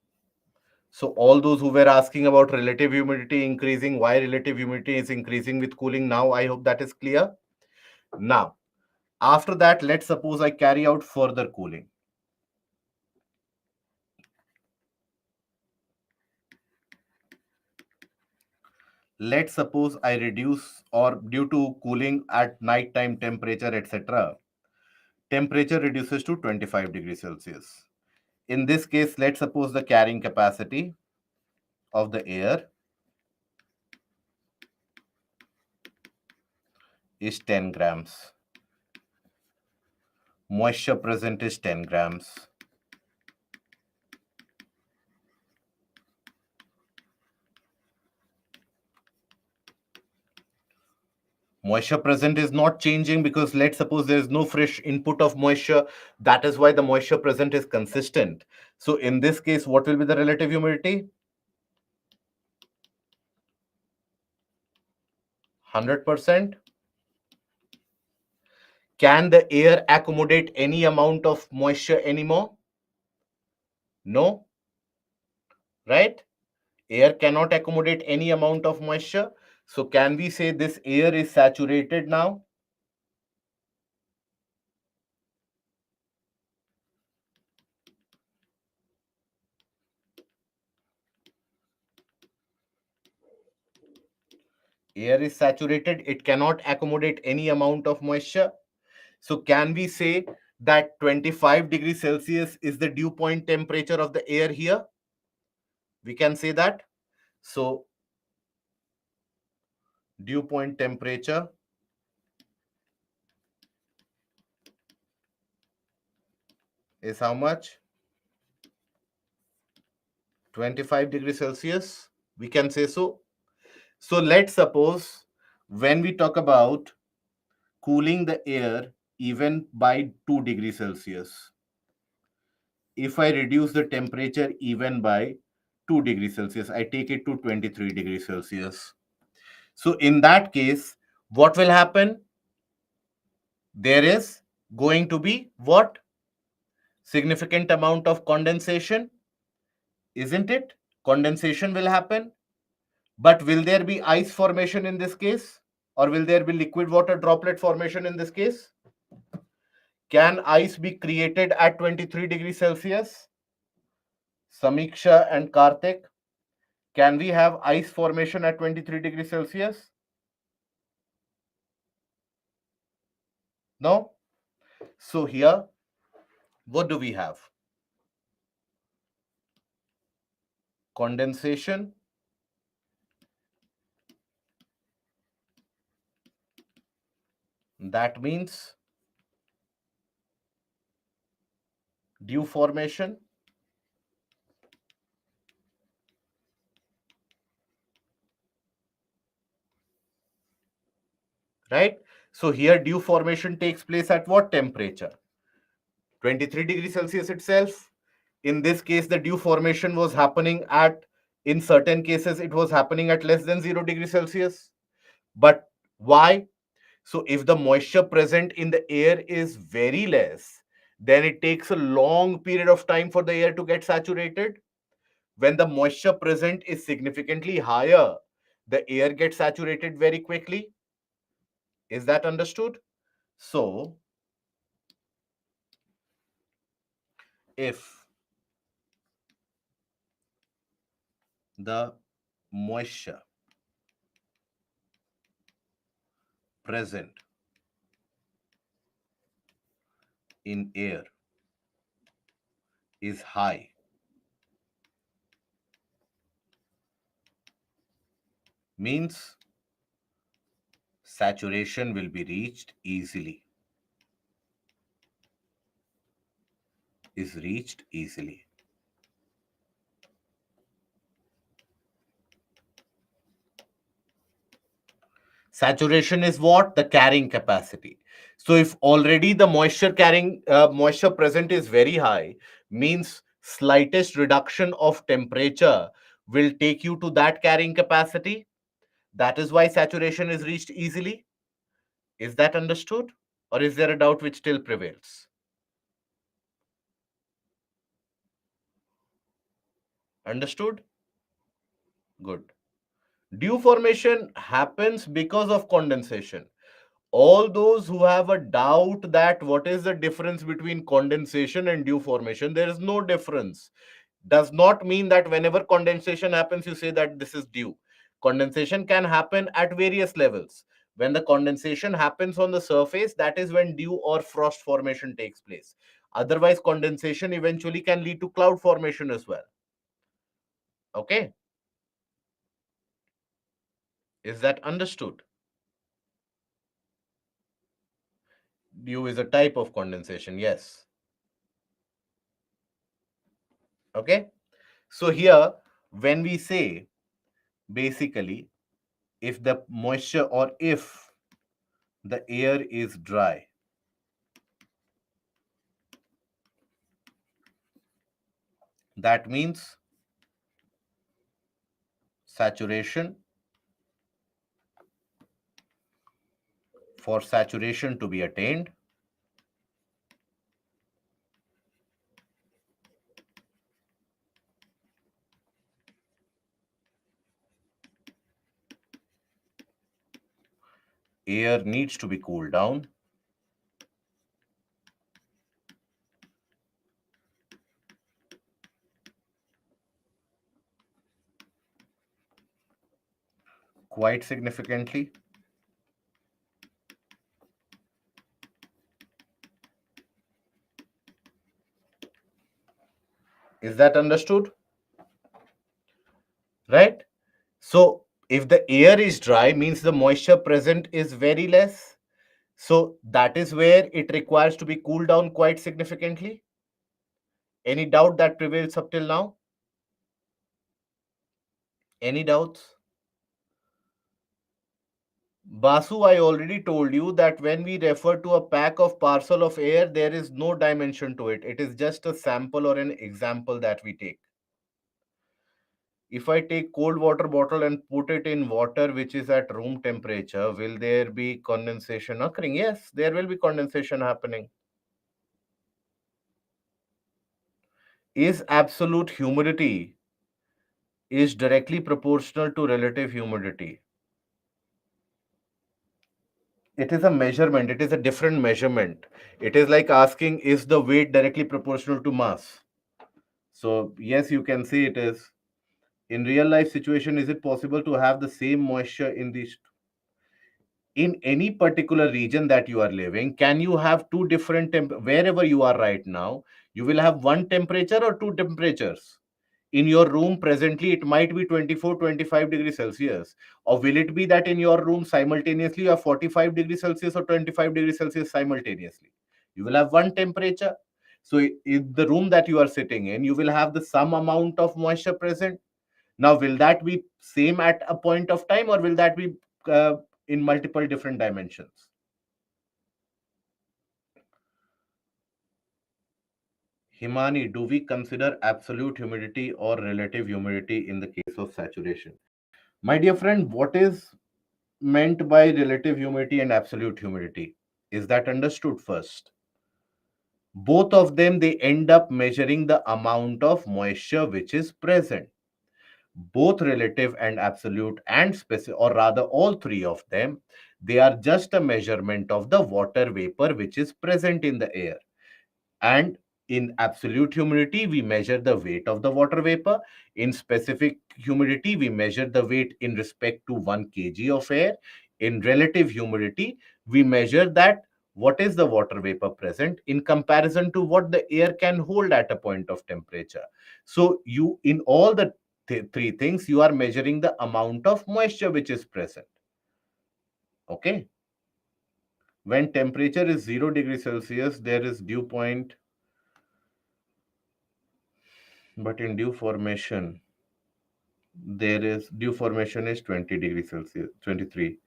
So all those who were asking about relative humidity increasing, why relative humidity is increasing with cooling, now I hope that is clear. Now, after that, let's suppose I carry out further cooling. Let's suppose I reduce, or due to cooling at night time temperature, etc., temperature reduces to 25 degrees Celsius. In this case, let's suppose the carrying capacity of the air is 10 grams. Moisture present is 10 grams. Moisture present is not changing because let's suppose there is no fresh input of moisture. That is why the moisture present is consistent. So in this case, what will be the relative humidity? 100%. Can the air accommodate any amount of moisture anymore? No, right? Air cannot accommodate any amount of moisture. So can we say this air is saturated now? Air is saturated. It cannot accommodate any amount of moisture. So can we say that 25 degrees Celsius is the dew point temperature of the air here? We can say that. So dew point temperature is how much? 25 degrees Celsius. We can say so. So let's suppose when we talk about cooling the air even by 2 degrees Celsius, if I reduce the temperature even by 2 degrees Celsius, I take it to 23 degrees Celsius. So in that case, what will happen? There is going to be what? Significant amount of condensation, isn't it? Condensation will happen. But will there be ice formation in this case? Or will there be liquid water droplet formation in this case? Can ice be created at 23 degrees Celsius? Samiksha and Karthik, can we have ice formation at 23 degrees Celsius? No? So here, what do we have? Condensation. That means dew formation. Right? So here dew formation takes place at what temperature? 23 degrees Celsius itself. In this case, the dew formation was happening at, in certain cases, it was happening at less than 0 degrees Celsius. But why? So if the moisture present in the air is very less, then it takes a long period of time for the air to get saturated. When the moisture present is significantly higher, the air gets saturated very quickly. Is that understood? So if the moisture present in air is high, means saturation will be reached easily, is reached easily. Saturation is what? The carrying capacity. So if already the moisture present is very high, means slightest reduction of temperature will take you to that carrying capacity. That is why saturation is reached easily. Is that understood? Or is there a doubt which still prevails? Understood? Good. Dew formation happens because of condensation. All those who have a doubt that what is the difference between condensation and dew formation, there is no difference. Does not mean that whenever condensation happens, you say that this is dew. Condensation can happen at various levels. When the condensation happens on the surface, that is when dew or frost formation takes place. Otherwise, condensation eventually can lead to cloud formation as well. Okay, is that understood? Dew is a type of condensation, yes. Okay, so here when we say basically if the moisture or if the air is dry, that means saturation. For saturation to be attained, air needs to be cooled down. Quite significantly. Is that understood? Right? So if the air is dry, means the moisture present is very less. So that is where it requires to be cooled down quite significantly. Any doubt that prevails up till now? Any doubts? Basu, I already told you that when we refer to a pack of parcel of air, there is no dimension to it. It is just a sample or an example that we take. If I take cold water bottle and put it in water which is at room temperature, will there be condensation occurring? Yes, there will be condensation happening. Is absolute humidity is directly proportional to relative humidity? It is a measurement. It is a different measurement. It is like asking, is the weight directly proportional to mass? So yes, you can say it is. In real life situation, is it possible to have the same moisture in any particular region that you are living? Can you have two different wherever you are right now, you will have one temperature or two temperatures? In your room presently, it might be 24, 25 degrees Celsius. Or will it be that in your room simultaneously you have 45 degrees Celsius or 25 degrees Celsius simultaneously? You will have one temperature. So in the room that you are sitting in, you will have the some amount of moisture present. Now, will that be same at a point of time, or will that be in multiple different dimensions? Himani, do we consider absolute humidity or relative humidity in the case of saturation? My dear friend, what is meant by relative humidity and absolute humidity? Is that understood first? Both of them, they end up measuring the amount of moisture which is present. Both relative and absolute and specific, or rather all three of them, they are just a measurement of the water vapor which is present in the air. And in absolute humidity, we measure the weight of the water vapor. In specific humidity, we measure the weight in respect to 1 kg of air. In relative humidity, we measure that what is the water vapor present in comparison to what the air can hold at a point of temperature. So you, in all the three things, you are measuring the amount of moisture which is present. Okay. When temperature is 0 degrees Celsius, there is dew point, but in dew formation, there is dew formation is 20 degrees Celsius, 23.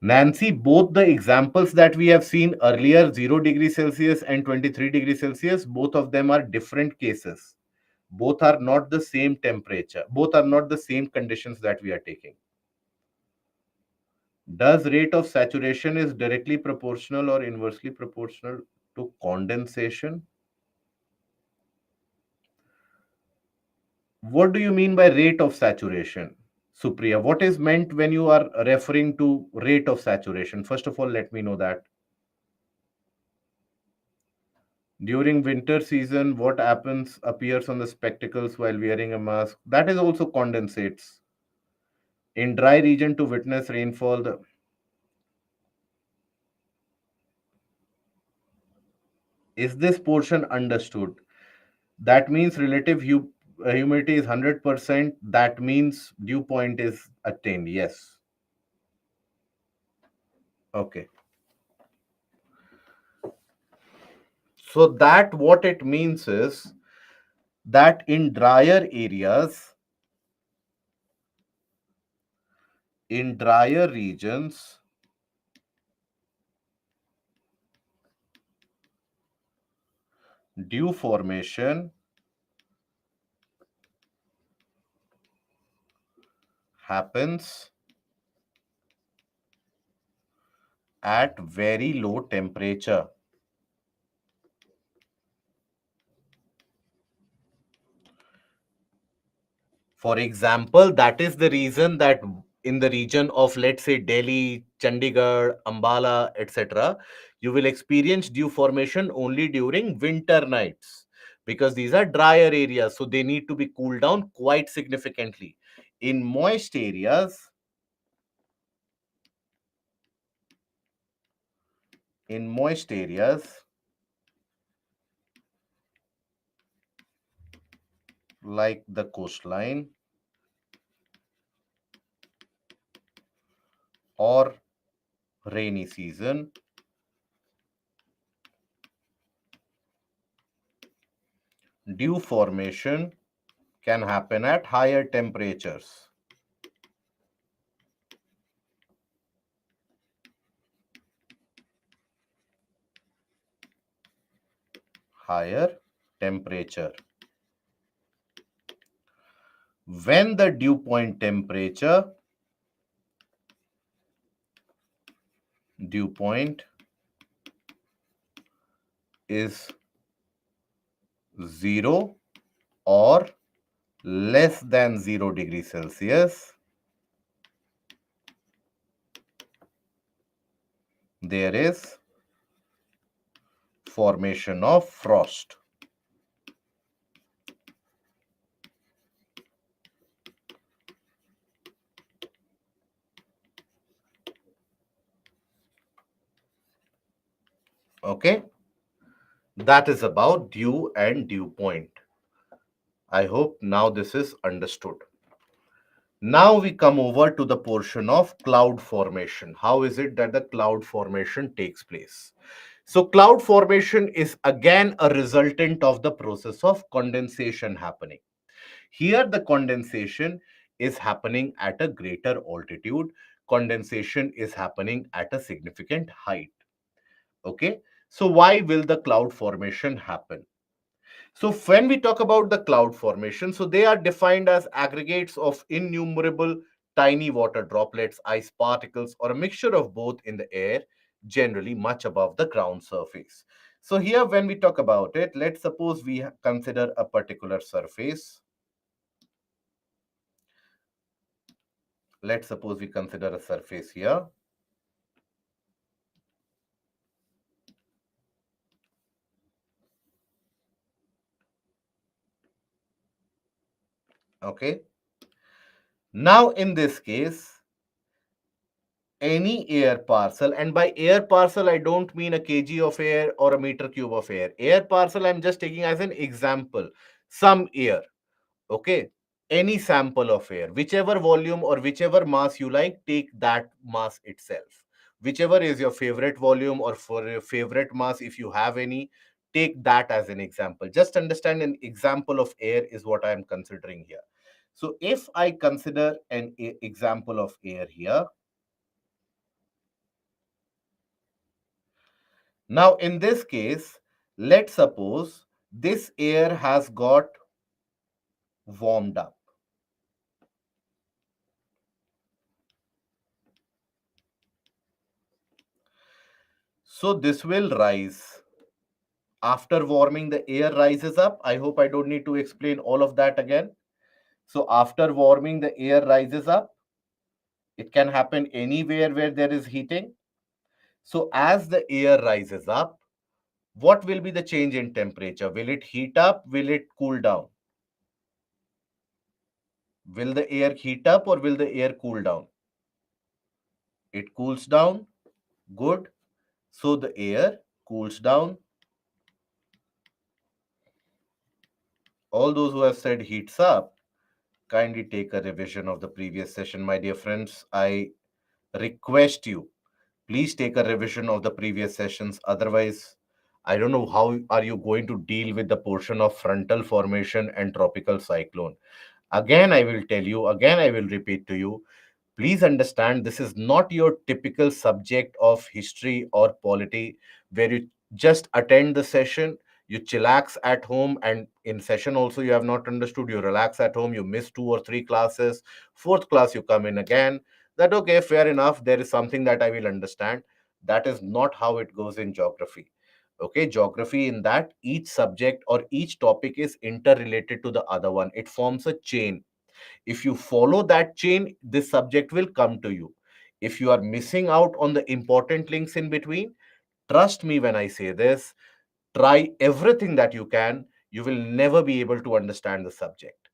Nancy, both the examples that we have seen earlier, 0 degrees Celsius and 23 degrees Celsius, both of them are different cases. Both are not the same temperature. Both are not the same conditions that we are taking. Does rate of saturation is directly proportional or inversely proportional to condensation? What do you mean by rate of saturation, Supriya? What is meant when you are referring to rate of saturation? First of all, let me know that. During winter season, what happens appears on the spectacles while wearing a mask. That is also condensates. In dry region to witness rainfall, is this portion understood? That means relative humidity is 100%. That means dew point is attained. Yes. Okay. So that what it means is that in drier regions, dew formation happens at very low temperature. For example, that is the reason that in the region of, let's say, Delhi, Chandigarh, Ambala, etc., you will experience dew formation only during winter nights because these are drier areas, so they need to be cooled down quite significantly. In moist areas like the coastline or rainy season, dew formation can happen at higher temperatures. Higher temperature. When the dew point temperature, dew point is 0 or less than 0 degrees Celsius, there is formation of frost. Okay, that is about dew and dew point. I hope now this is understood. Now we come over to the portion of cloud formation. How is it that the cloud formation takes place? So cloud formation is again a resultant of the process of condensation happening. Here the condensation is happening at a greater altitude. Condensation is happening at a significant height. Okay. So why will the cloud formation happen? So when we talk about the cloud formation, so they are defined as aggregates of innumerable tiny water droplets, ice particles, or a mixture of both in the air, generally much above the ground surface. So here when we talk about it, let's suppose we consider a particular surface. Let's suppose we consider a surface here. Okay. Now in this case, any air parcel, and by air parcel I don't mean a kg of air or a meter cube of air. Air parcel I'm just taking as an example, some air. Okay, any sample of air, whichever volume or whichever mass you like, take that mass itself. Whichever is your favorite volume or for your favorite mass, if you have any, take that as an example. Just understand, an example of air is what I am considering here. So if I consider an example of air here, now in this case, let's suppose this air has got warmed up. So this will rise. After warming, the air rises up. I hope I don't need to explain all of that again. So after warming, the air rises up. It can happen anywhere where there is heating. So as the air rises up, what will be the change in temperature? Will it heat up? Will it cool down? Will the air heat up or will the air cool down? It cools down. Good. So the air cools down. All those who have said heats up, kindly take a revision of the previous session, my dear friends. I request you, please take a revision of the previous sessions. Otherwise, I don't know how are you going to deal with the portion of frontal formation and tropical cyclone. Again, I will tell you, again, I will repeat to you, please understand, this is not your typical subject of history or polity where you just attend the session, you chillax at home, and in session also you have not understood, you relax at home, you miss 2 or 3 classes, fourth class you come in again, that okay, fair enough, there is something that I will understand. That is not how it goes in geography. Okay, geography, in that each subject or each topic is interrelated to the other one, it forms a chain. If you follow that chain, this subject will come to you. If you are missing out on the important links in between, trust me when I say this, try everything that you can. You will never be able to understand the subject.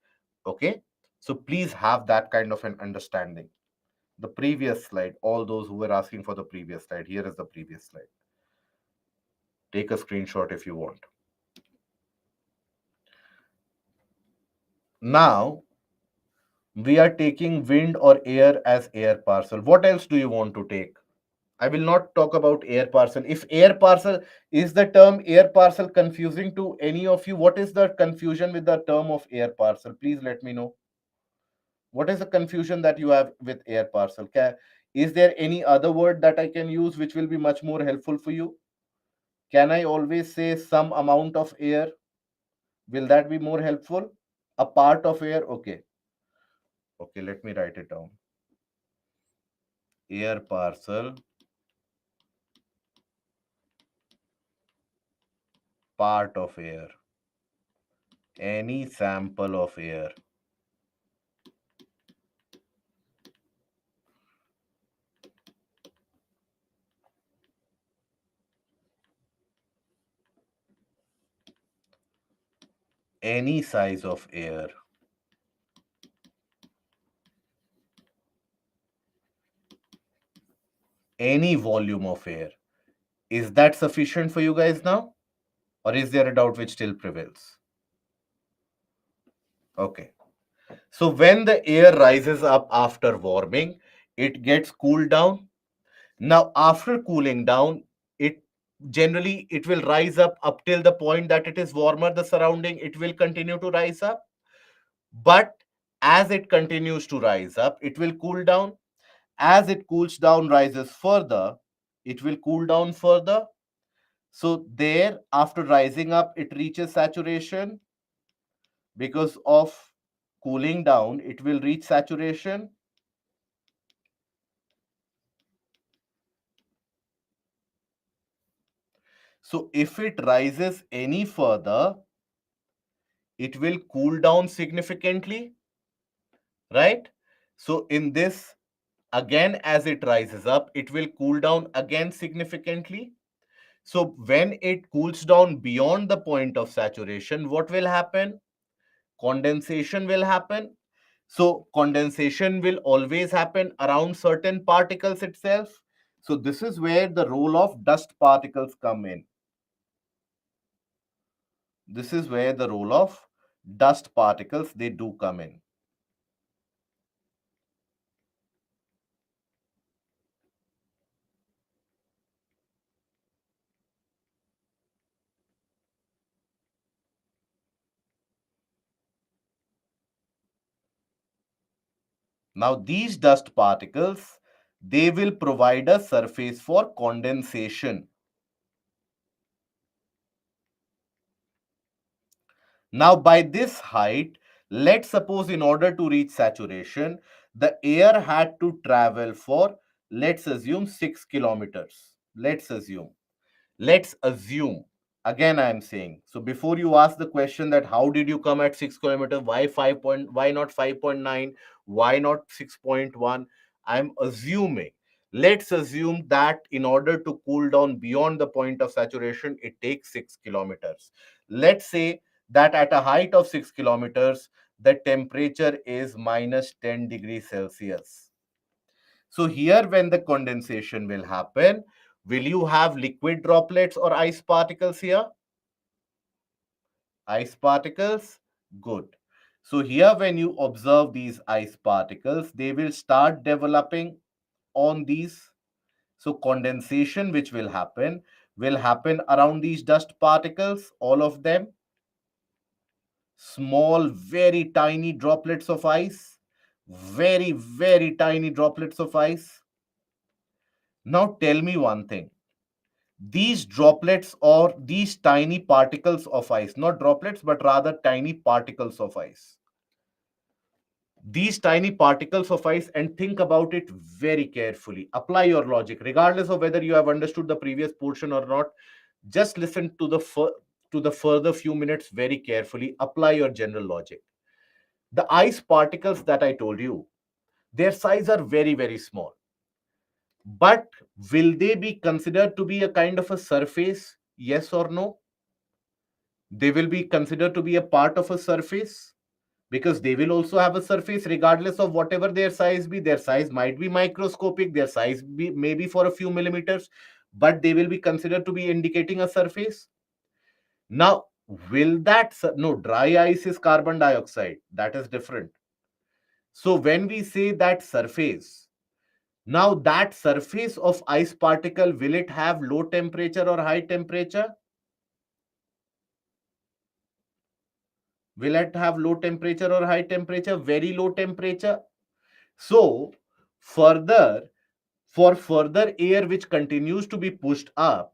Okay? So please have that kind of an understanding. The previous slide, all those who were asking for the previous slide, here is the previous slide. Take a screenshot if you want. Now, we are taking wind or air as air parcel. What else do you want to take? I will not talk about air parcel. If air parcel, is the term air parcel confusing to any of you? What is the confusion with the term of air parcel? Please let me know. What is the confusion that you have with air parcel? Is there any other word that I can use which will be much more helpful for you? Can I always say some amount of air? Will that be more helpful? A part of air? Okay. Okay, let me write it down. Air parcel, part of air, any sample of air. Any size of air. Any volume of air. Is that sufficient for you guys now? Or is there a doubt which still prevails? Okay. So when the air rises up after warming, it gets cooled down. Now, after cooling down, it generally it will rise up till the point that it is warmer, the surrounding, it will continue to rise up. But as it continues to rise up, it will cool down. As it cools down, rises further, it will cool down further. So there, after rising up, it reaches saturation. Because of cooling down, it will reach saturation. So if it rises any further, it will cool down significantly, right? So in this, again, as it rises up, it will cool down again significantly. So when it cools down beyond the point of saturation, what will happen? Condensation will happen. So condensation will always happen around certain particles itself. So this is where the role of dust particles come in. This is where the role of dust particles, they do come in. Now these dust particles, they will provide a surface for condensation. Now by this height, let's suppose in order to reach saturation, the air had to travel for, let's assume 6 kilometers. Let's assume, again I am saying, so before you ask the question that how did you come at 6 kilometers, why 5 point, why not 5.9, why not 6.1, I'm assuming, let's assume that in order to cool down beyond the point of saturation it takes 6 kilometers. Let's say that at a height of 6 kilometers the temperature is minus 10 degrees Celsius. So here when the condensation will happen, will you have liquid droplets or ice particles here? Ice particles? Good. So here when you observe these ice particles, they will start developing on these. So condensation which will happen around these dust particles, all of them. Small, very tiny droplets of ice. Very, very tiny droplets of ice. Now tell me one thing. These droplets or these tiny particles of ice, not droplets, but rather tiny particles of ice. These tiny particles of ice, and think about it very carefully. Apply your logic, regardless of whether you have understood the previous portion or not. Just listen to the further few minutes very carefully. Apply your general logic. The ice particles that I told you, their size are very, very small. But will they be considered to be a kind of a surface? Yes or no? They will be considered to be a part of a surface because they will also have a surface regardless of whatever their size be. Their size might be microscopic, their size be maybe for a few millimeters, but they will be considered to be indicating a surface. Now, will that no, dry ice is carbon dioxide, that is different. So when we say that surface, now that surface of ice particle, will it have low temperature or high temperature? Will it have low temperature or high temperature? Very low temperature. So, further, for further air which continues to be pushed up,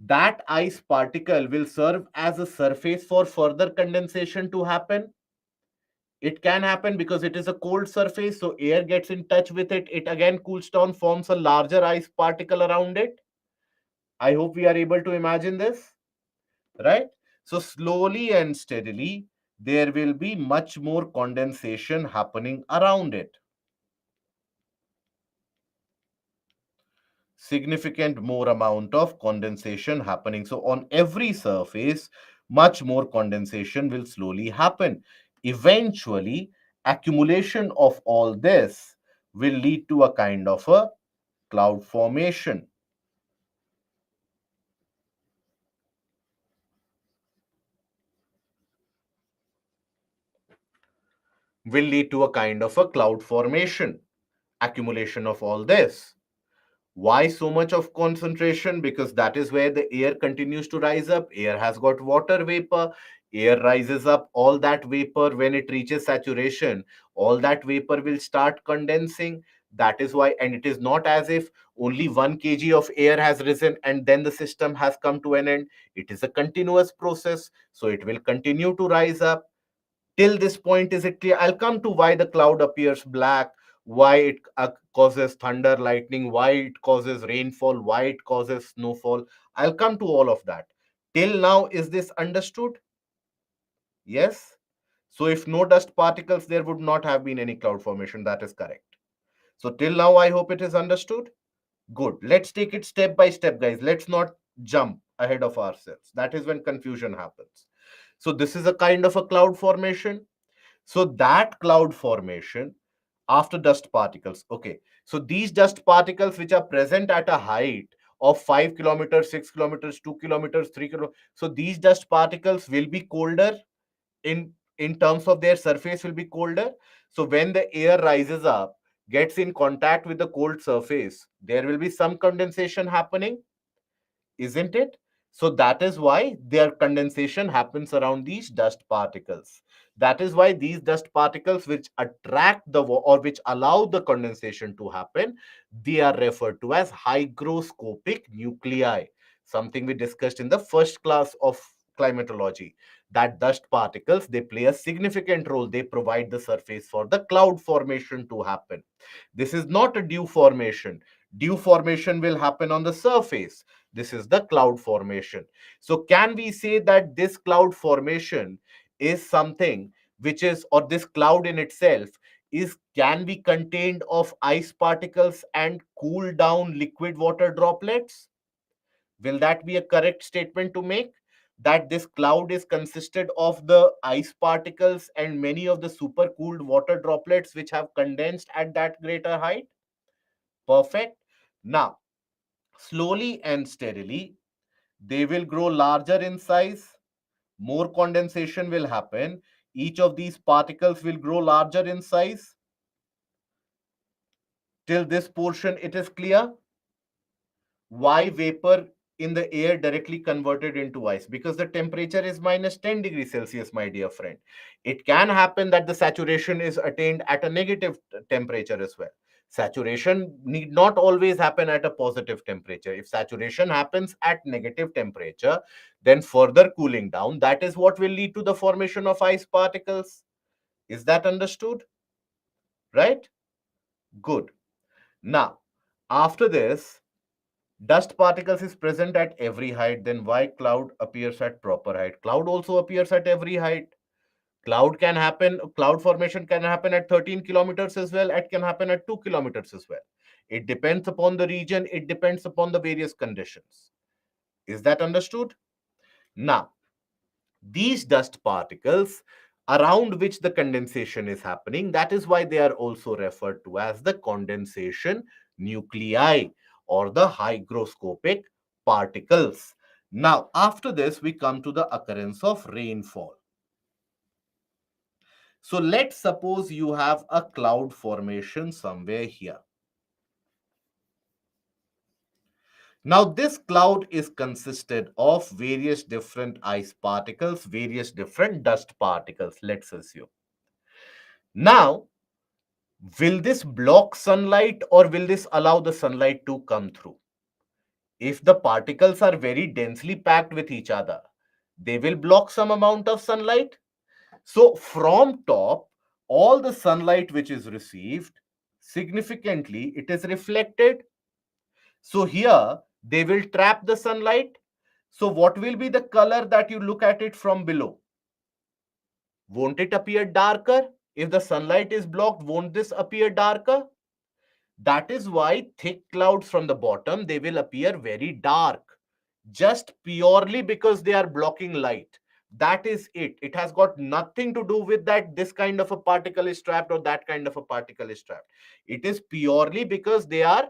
that ice particle will serve as a surface for further condensation to happen. It can happen because it is a cold surface, so air gets in touch with it. It again cools down, forms a larger ice particle around it. I hope we are able to imagine this, right? So, slowly and steadily, there will be much more condensation happening around it. Significant more amount of condensation happening. So on every surface, much more condensation will slowly happen. Eventually, accumulation of all this will lead to a kind of a cloud formation. Will lead to a kind of a cloud formation. Accumulation of all this. Why so much of concentration? Because that is where the air continues to rise up. Air has got water vapor. Air rises up. All that vapor, when it reaches saturation, all that vapor will start condensing. That is why, and it is not as if only 1 kg of air has risen and then the system has come to an end. It is a continuous process. So it will continue to rise up. Till this point, is it clear? I'll come to why the cloud appears black, why it causes thunder, lightning, why it causes rainfall, why it causes snowfall. I'll come to all of that. Till now, is this understood? Yes. So if no dust particles, there would not have been any cloud formation. That is correct. So till now, I hope it is understood. Good. Let's take it step by step, guys. Let's not jump ahead of ourselves. That is when confusion happens. So this is a kind of a cloud formation. So that cloud formation after dust particles. Okay. So these dust particles which are present at a height of 5 kilometers, 6 kilometers, 2 kilometers, 3 kilometers. So these dust particles will be colder in terms of their surface will be colder. So when the air rises up, gets in contact with the cold surface, there will be some condensation happening, isn't it? So that is why their condensation happens around these dust particles. That is why these dust particles which attract or which allow the condensation to happen, they are referred to as hygroscopic nuclei. Something we discussed in the first class of climatology. That dust particles, they play a significant role. They provide the surface for the cloud formation to happen. This is not a dew formation. Dew formation will happen on the surface. This is the cloud formation. So can we say that this cloud formation is something which is, or this cloud in itself is, can be contained of ice particles and cool down liquid water droplets? Will that be a correct statement to make? That this cloud is consisted of the ice particles and many of the super cooled water droplets which have condensed at that greater height? Perfect. Now, slowly and steadily, they will grow larger in size. More condensation will happen. Each of these particles will grow larger in size. Till this portion, it is clear. Why vapor in the air directly converted into ice? Because the temperature is minus 10 degrees Celsius, my dear friend. It can happen that the saturation is attained at a negative temperature as well. Saturation need not always happen at a positive temperature. If saturation happens at negative temperature, then further cooling down, that is what will lead to the formation of ice particles. Is that understood? Right? Good. Now, after this, dust particles is present at every height. Then why cloud appears at proper height? Cloud also appears at every height. Cloud formation can happen at 13 kilometers as well. It can happen at 2 kilometers as well. It depends upon the region. It depends upon the various conditions. Is that understood? Now, these dust particles around which the condensation is happening, that is why they are also referred to as the condensation nuclei or the hygroscopic particles. Now, after this, we come to the occurrence of rainfall. So let's suppose you have a cloud formation somewhere here. Now, this cloud is consisted of various different ice particles, various different dust particles, let's assume. Now, will this block sunlight or will this allow the sunlight to come through? If the particles are very densely packed with each other, they will block some amount of sunlight. So from top, all the sunlight which is received, significantly it is reflected. So here they will trap the sunlight. So what will be the color that you look at it from below? Won't it appear darker? If the sunlight is blocked, won't this appear darker? That is why thick clouds from the bottom, they will appear very dark, just purely because they are blocking light. That is it. It has got nothing to do with that this kind of a particle is trapped or that kind of a particle is trapped. It is purely because they are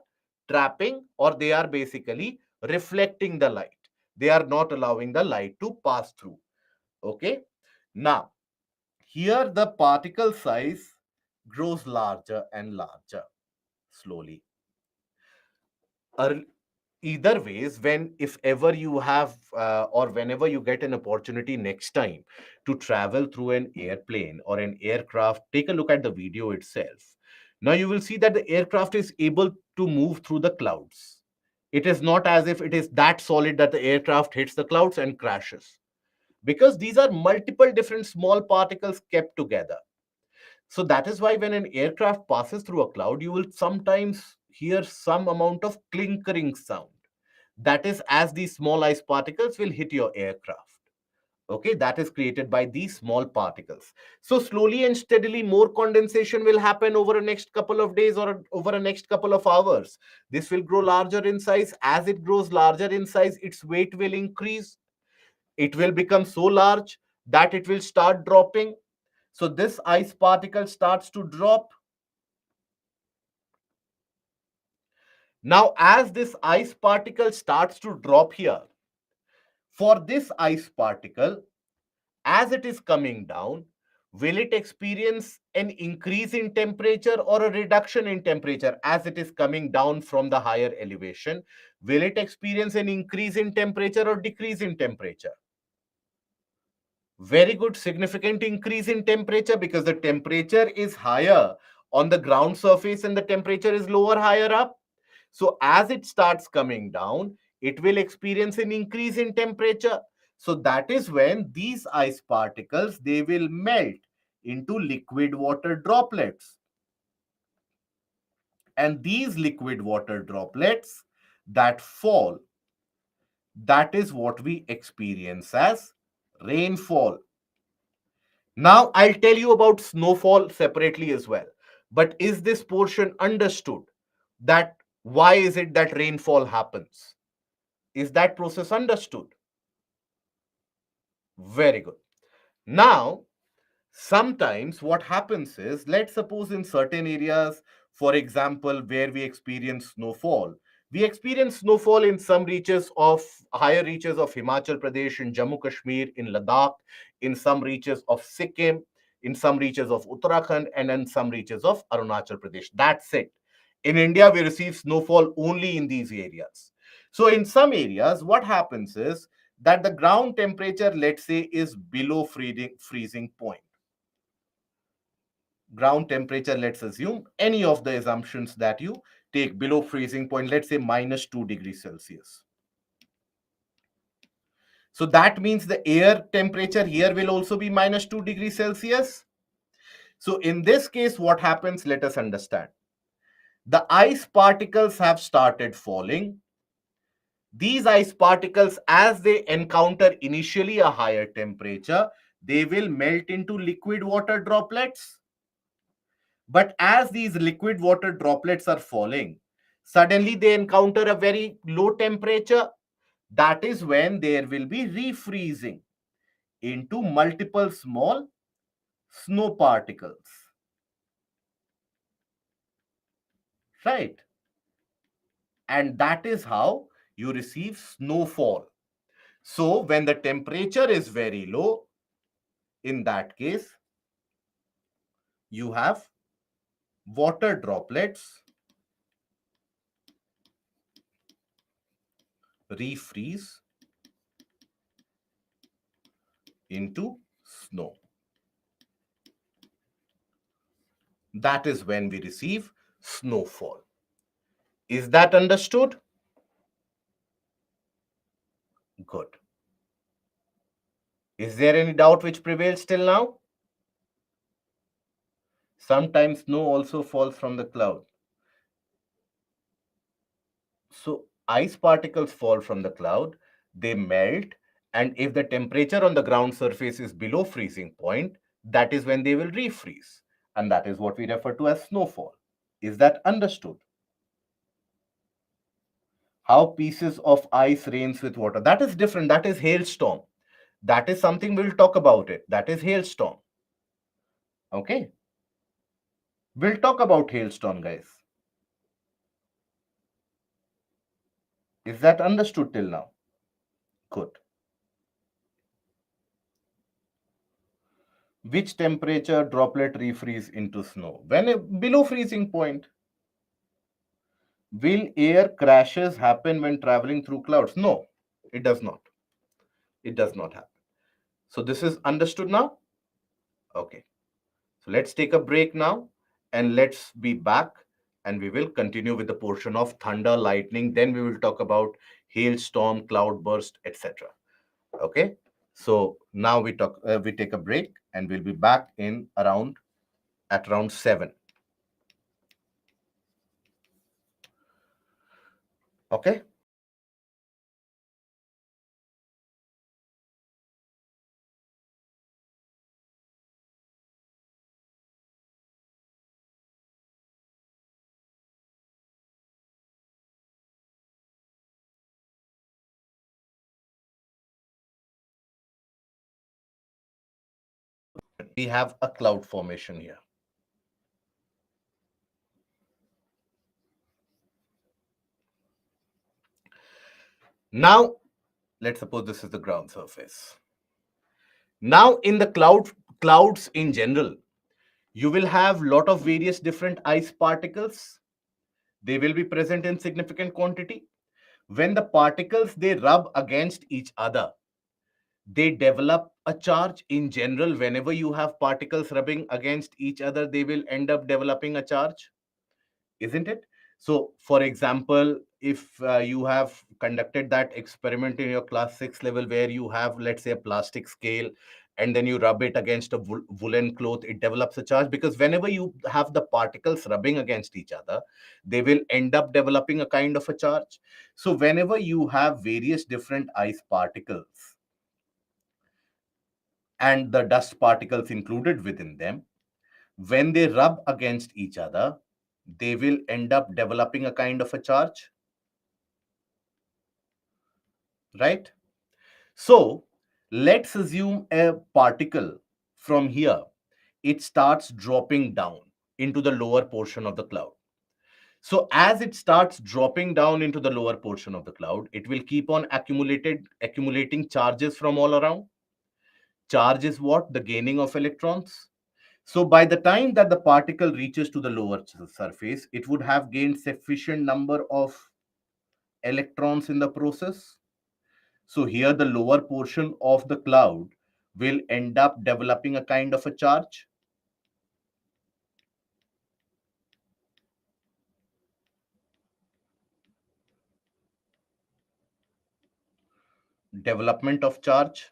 trapping or they are basically reflecting the light. They are not allowing the light to pass through. Okay. Now, here the particle size grows larger and larger slowly. Either ways, when if ever you have or whenever you get an opportunity next time to travel through an airplane or an aircraft, take a look at the video itself. Now you will see that the aircraft is able to move through the clouds. It is not as if it is that solid that the aircraft hits the clouds and crashes, because these are multiple different small particles kept together. So that is why when an aircraft passes through a cloud, you will sometimes hear some amount of clinkering sound. That is as these small ice particles will hit your aircraft. Okay, that is created by these small particles. So slowly and steadily, more condensation will happen over a next couple of days or over a next couple of hours. This will grow larger in size. As it grows larger in size, its weight will increase. It will become so large that it will start dropping. So this ice particle starts to drop. Now, as this ice particle starts to drop here, for this ice particle, as it is coming down, will it experience an increase in temperature or a reduction in temperature as it is coming down from the higher elevation? Will it experience an increase in temperature or decrease in temperature? Very good, significant increase in temperature, because the temperature is higher on the ground surface and the temperature is lower higher up. So as it starts coming down, it will experience an increase in temperature. So that is when these ice particles, they will melt into liquid water droplets. And these liquid water droplets that fall, that is what we experience as rainfall. Now, I'll tell you about snowfall separately as well. But is this portion understood? That why is it that rainfall happens? Is that process understood? Very good. Now, sometimes what happens is, let's suppose in certain areas, for example, where we experience snowfall, we experience snowfall in some reaches of higher reaches of Himachal Pradesh, in Jammu Kashmir, in Ladakh, in some reaches of Sikkim, in some reaches of Uttarakhand, and in some reaches of Arunachal Pradesh. That's it. In India, we receive snowfall only in these areas. So in some areas, what happens is that the ground temperature, let's say, is below freezing point. Ground temperature, let's assume any of the assumptions that you take, below freezing point, let's say -2 degrees Celsius. So that means the air temperature here will also be -2 degrees Celsius. So in this case, what happens, let us understand. The ice particles have started falling. These ice particles, as they encounter initially a higher temperature, they will melt into liquid water droplets. But as these liquid water droplets are falling, suddenly they encounter a very low temperature. That is when there will be refreezing into multiple small snow particles. Right? And that is how you receive snowfall. So when the temperature is very low, in that case, you have water droplets refreeze into snow. That is when we receive snowfall. Is that understood? Good. Is there any doubt which prevails till now? Sometimes snow also falls from the cloud. So ice particles fall from the cloud, they melt, and if the temperature on the ground surface is below freezing point, that is when they will refreeze. And that is what we refer to as snowfall. Is that understood? How pieces of ice rains with water. That is different. That is hailstorm. That is something we'll talk about it. That is hailstorm. Okay. We'll talk about hailstorm, guys. Is that understood till now? Good. Which temperature droplet refreeze into snow? When below freezing point. Will air crashes happen when traveling through clouds? No, it does not. It does not happen. So this is understood now? Okay. So let's take a break now and let's be back, and we will continue with the portion of thunder, lightning. Then we will talk about hailstorm, cloudburst, etc. Okay. So now we take a break and we'll be back in at around 7. Okay. We have a cloud formation here. Now, let's suppose this is the ground surface. Now, in the clouds in general, you will have lot of various different ice particles. They will be present in significant quantity. When the particles they rub against each other, they develop a charge. In general, whenever you have particles rubbing against each other, they will end up developing a charge, isn't it? So, for example, if you have conducted that experiment in your class 6 level where you have, let's say, a plastic scale, and then you rub it against a woolen cloth, it develops a charge, because whenever you have the particles rubbing against each other, they will end up developing a kind of a charge. So whenever you have various different ice particles and the dust particles included within them, when they rub against each other, they will end up developing a kind of a charge, right? So let's assume a particle from here, it starts dropping down into the lower portion of the cloud. So as it starts dropping down into the lower portion of the cloud, it will keep on accumulating charges from all around. Charge is what? The gaining of electrons. So by the time that the particle reaches to the lower surface, it would have gained sufficient number of electrons in the process. So here the lower portion of the cloud will end up developing a kind of a charge. Development of charge.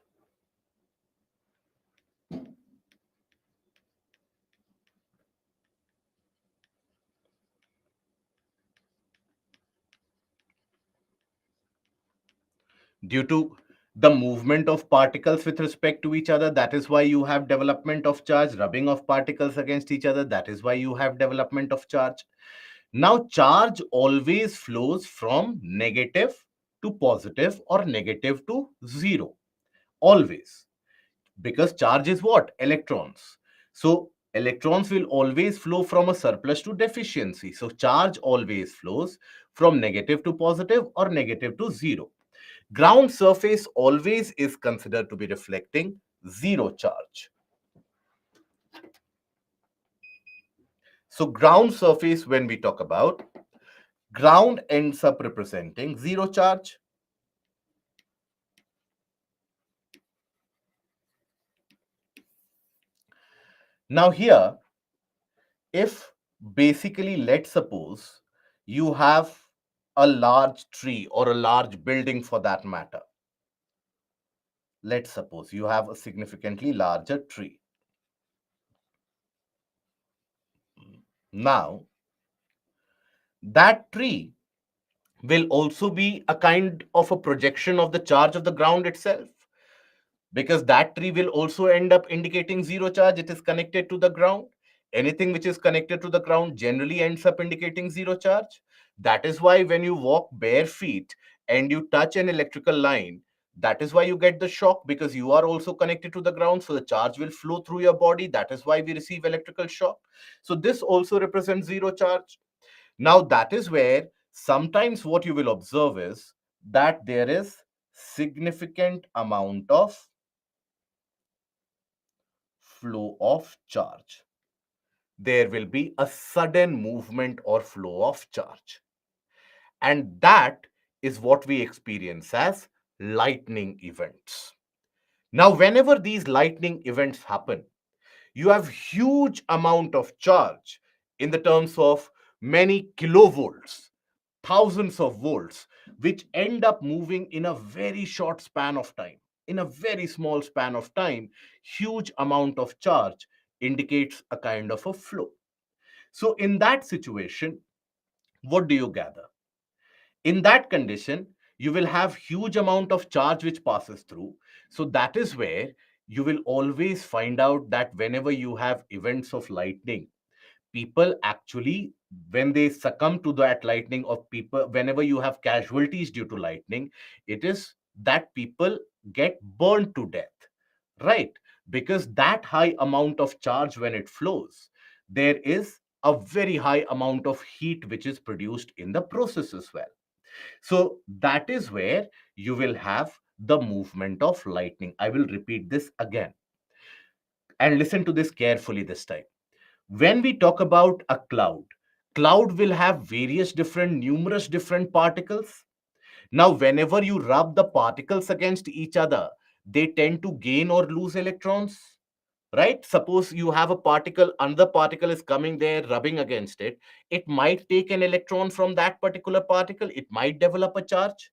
Due to the movement of particles with respect to each other, that is why you have development of charge. Rubbing of particles against each other, that is why you have development of charge. Now charge always flows from negative to positive or negative to zero, always, because charge is what? Electrons. So electrons will always flow from a surplus to deficiency. So charge always flows from negative to positive or negative to zero. Ground surface always is considered to be reflecting zero charge. So ground surface, when we talk about, ground ends up representing zero charge. Now here, if basically, let's suppose you have a large tree or a large building for that matter. Let's suppose you have a significantly larger tree. Now, that tree will also be a kind of a projection of the charge of the ground itself, because that tree will also end up indicating zero charge. It is connected to the ground. Anything which is connected to the ground generally ends up indicating zero charge. That is why when you walk bare feet and you touch an electrical line, that is why you get the shock, because you are also connected to the ground. So the charge will flow through your body. That is why we receive electrical shock. So this also represents zero charge. Now that is where sometimes what you will observe is that there is significant amount of flow of charge. There will be a sudden movement or flow of charge. And that is what we experience as lightning events. Now, whenever these lightning events happen, you have huge amount of charge in the terms of many kilovolts, thousands of volts, which end up moving in a very short span of time. In a very small span of time, huge amount of charge indicates a kind of a flow. So in that situation, what do you gather? In that condition, you will have huge amount of charge which passes through. So that is where you will always find out that whenever you have events of lightning, people actually, when they succumb to that lightning, of people, whenever you have casualties due to lightning, it is that people get burned to death, right? because that high amount of charge, when it flows, there is a very high amount of heat which is produced in the process as well. So that is where you will have the movement of lightning. I will repeat this again and listen to this carefully this time. When we talk about a cloud will have various different, numerous different particles. Now, whenever you rub the particles against each other, they tend to gain or lose electrons, right? Suppose you have a particle, another particle is coming there, rubbing against it. It might take an electron from that particular particle, it might develop a charge.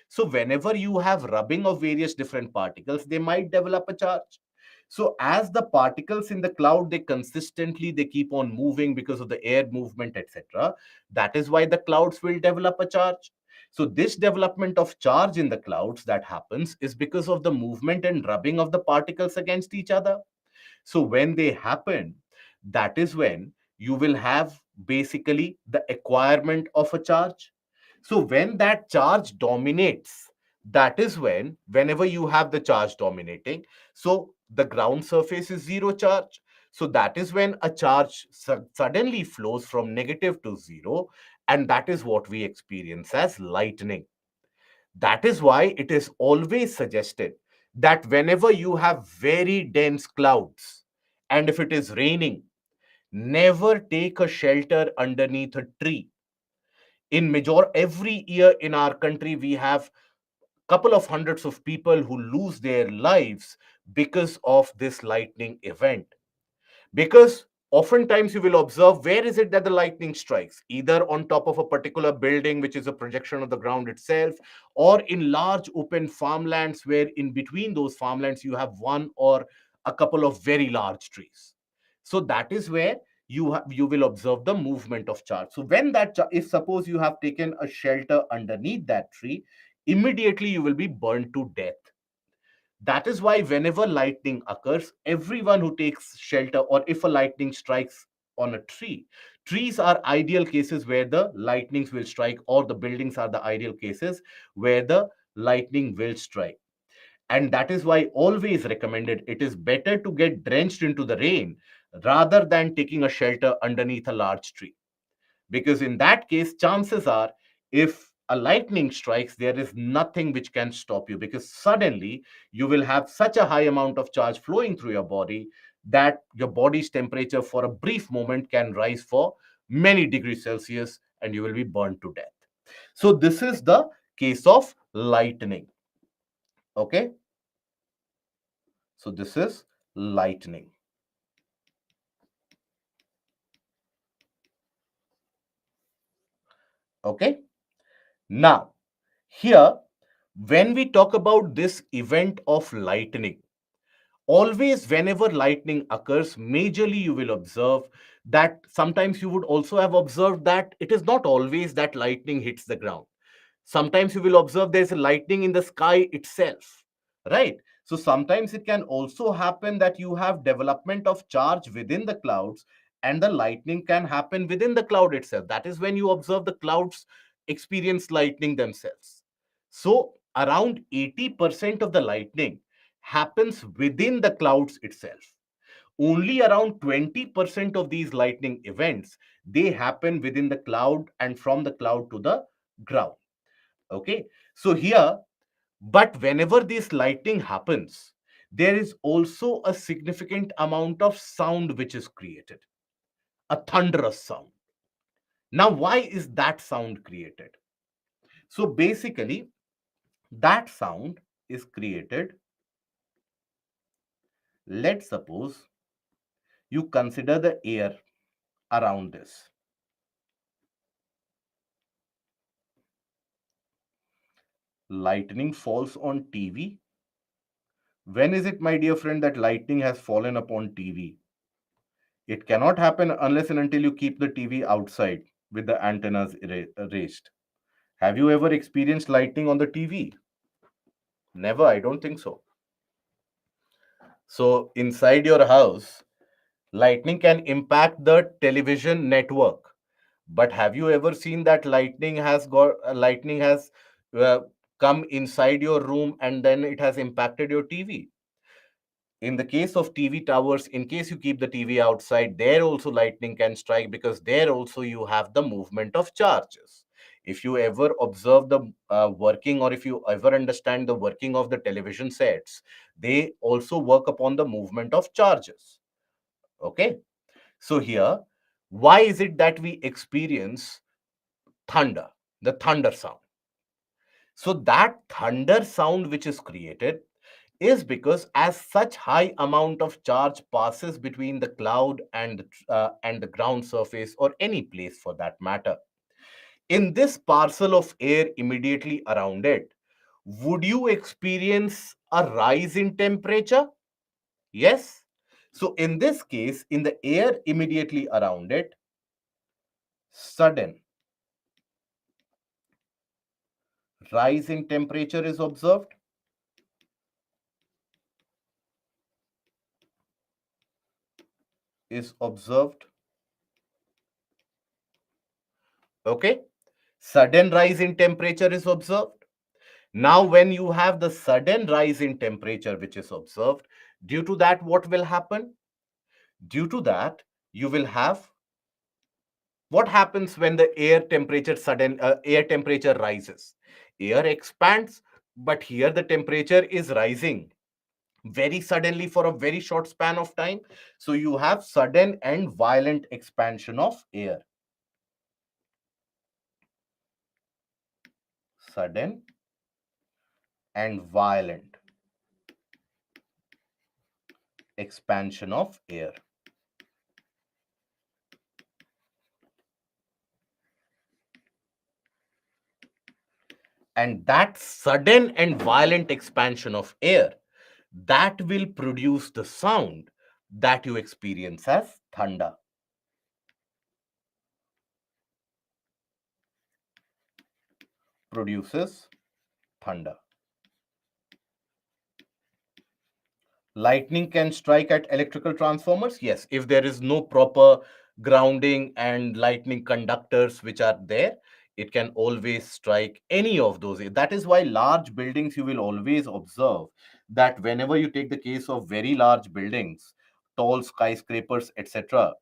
So, whenever you have rubbing of various different particles, they might develop a charge. So, as the particles in the cloud, they keep on moving because of the air movement, etc. That is why the clouds will develop a charge. So, this development of charge in the clouds that happens is because of the movement and rubbing of the particles against each other. So when they happen, that is when you will have basically the acquirement of a charge. So when that charge dominates, that is when, whenever you have the charge dominating, so the ground surface is zero charge. So that is when a charge suddenly flows from negative to zero, and that is what we experience as lightning. That is why it is always suggested that whenever you have very dense clouds and if it is raining, never take a shelter underneath a tree. In major every year in our country, we have couple of hundreds of people who lose their lives because of this lightning event. Because oftentimes you will observe, where is it that the lightning strikes? Either on top of a particular building, which is a projection of the ground itself, or in large open farmlands, where in between those farmlands you have one or a couple of very large trees. So that is where you will observe the movement of charge. So when if suppose you have taken a shelter underneath that tree, immediately you will be burned to death. That is why whenever lightning occurs, everyone who takes shelter, or if a lightning strikes on a tree, trees are ideal cases where the lightnings will strike, or the buildings are the ideal cases where the lightning will strike. And that is why always recommended, it is better to get drenched into the rain rather than taking a shelter underneath a large tree, because in that case chances are, if a lightning strikes, there is nothing which can stop you, because suddenly you will have such a high amount of charge flowing through your body that your body's temperature for a brief moment can rise for many degrees Celsius, and you will be burned to death. So this is the case of lightning. Okay, so this is lightning. Okay, now here, when we talk about this event of lightning, always whenever lightning occurs, majorly you will observe that sometimes you would also have observed that it is not always that lightning hits the ground. Sometimes you will observe there's a lightning in the sky itself, right? So sometimes it can also happen that you have development of charge within the clouds, and the lightning can happen within the cloud itself. That is when you observe the clouds experience lightning themselves. So around 80% of the lightning happens within the clouds itself. Only around 20% of these lightning events, they happen within the cloud and from the cloud to the ground. Okay, so here, but whenever this lightning happens, there is also a significant amount of sound which is created, a thunderous sound. Now, why is that sound created? So basically, that sound is created. Let's suppose you consider the air around this. Lightning falls on TV. When is it, my dear friend, that lightning has fallen upon TV? It cannot happen unless and until you keep the TV outside with the antennas raised. Have you ever experienced lightning on the TV? Never, I don't think so. So, inside your house, lightning can impact the television network. But have you ever seen that lightning has uh, come inside your room and then it has impacted your TV? In the case of TV towers, in case you keep the TV outside, there also lightning can strike, because there also you have the movement of charges. If you ever observe the working, or if you ever understand the working of the television sets, they also work upon the movement of charges. Okay. So here, why is it that we experience thunder, the thunder sound? So that thunder sound which is created is because as such high amount of charge passes between the cloud and the ground surface, or any place for that matter, in this parcel of air immediately around it, would you experience a rise in temperature? Yes. So in this case, in the air immediately around it, sudden rise in temperature is observed. Okay. Sudden rise in temperature is observed. Now, when you have the sudden rise in temperature which is observed, due to that, what will happen? Due to that, you will have what happens when the air temperature rises. Air expands, but here the temperature is rising very suddenly for a very short span of time. So you have sudden and violent expansion of air. Sudden and violent expansion of air. And that sudden and violent expansion of air, that will produce the sound that you experience as thunder. Produces thunder. Lightning can strike at electrical transformers. Yes, if there is no proper grounding and lightning conductors which are there, it can always strike any of those. That is why large buildings, you will always observe that whenever you take the case of very large buildings, tall skyscrapers, etc.,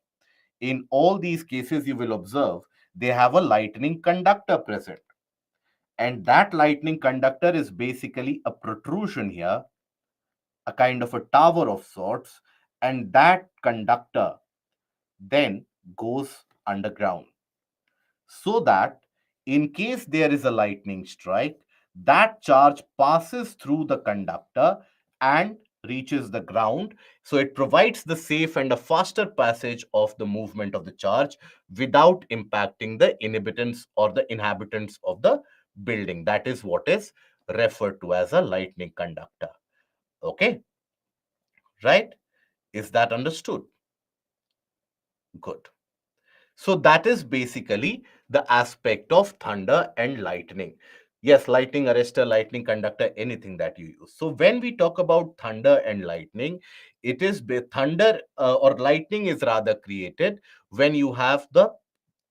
in all these cases, you will observe they have a lightning conductor present. And that lightning conductor is basically a protrusion here, a kind of a tower of sorts, and that conductor then goes underground, so that in case there is a lightning strike, that charge passes through the conductor and reaches the ground. So it provides the safe and a faster passage of the movement of the charge without impacting the inhabitants or the inhabitants of the building. That is what is referred to as a lightning conductor. Okay, right? Is that understood? Good. So that is basically the aspect of thunder and lightning. Yes, lightning arrestor, lightning conductor, anything that you use. So when we talk about thunder and lightning, it is thunder or lightning is rather created when you have the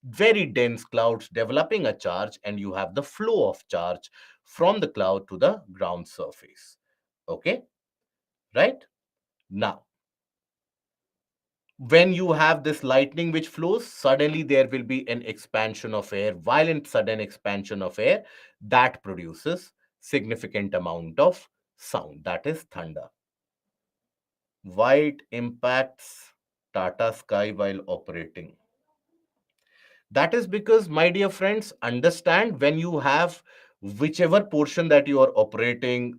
very dense clouds developing a charge and you have the flow of charge from the cloud to the ground surface. Okay, right? Now, when you have this lightning which flows, suddenly there will be an expansion of air, violent sudden expansion of air, that produces significant amount of sound, that is thunder. Why it impacts Tata Sky while operating? That is because, my dear friends, understand, when you have whichever portion that you are operating,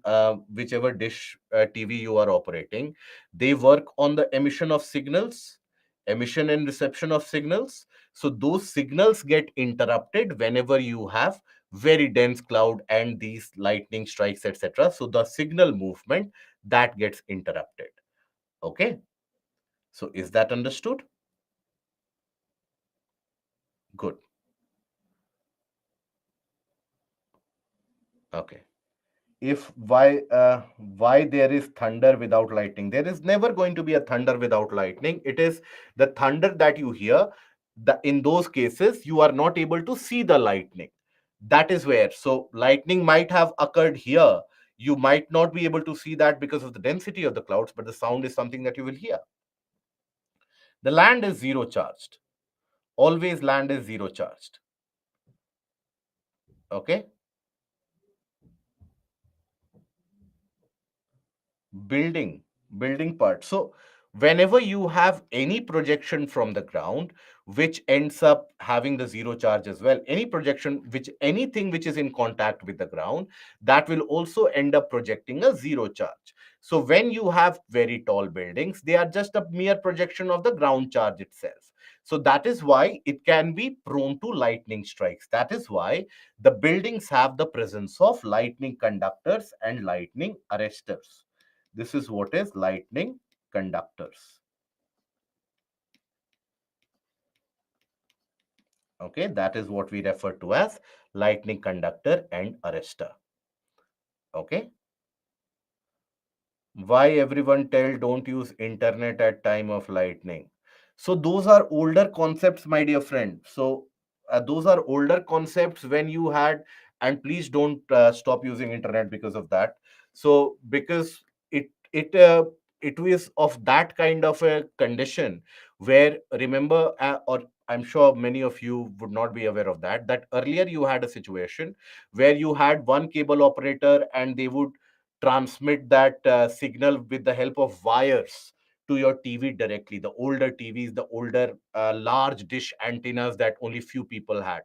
whichever dish TV you are operating, they work on the emission of signals, emission and reception of signals. So those signals get interrupted whenever you have very dense cloud and these lightning strikes, etc. So the signal movement that gets interrupted. Okay. So is that understood? Good. Okay. If why there is thunder without lightning, there is never going to be a thunder without lightning. It is the thunder that you hear, in those cases you are not able to see the lightning. That is where, so lightning might have occurred here You might not be able to see that because of the density of the clouds, but the sound is something that you will hear. The land is zero charged. Always land is zero charged. Okay. building building part. So whenever you have any projection from the ground which ends up having the zero charge as well, any projection which anything which is in contact with the ground, that will also end up projecting a zero charge. So when you have very tall buildings, they are just a mere projection of the ground charge itself. So that is why it can be prone to lightning strikes. That is why the buildings have the presence of lightning conductors and lightning arresters. This is what is lightning conductors. Okay, that is what we refer to as lightning conductor and arrestor. Okay. Why everyone tell don't use internet at time of lightning? So those are older concepts, my dear friend. So those are older concepts when you had, and please don't stop using internet because of that. So because it was of that kind of a condition where, remember, or I'm sure many of you would not be aware of that, that earlier you had a situation where you had one cable operator and they would transmit that signal with the help of wires to your TV directly. The older TVs, the older large dish antennas that only few people had,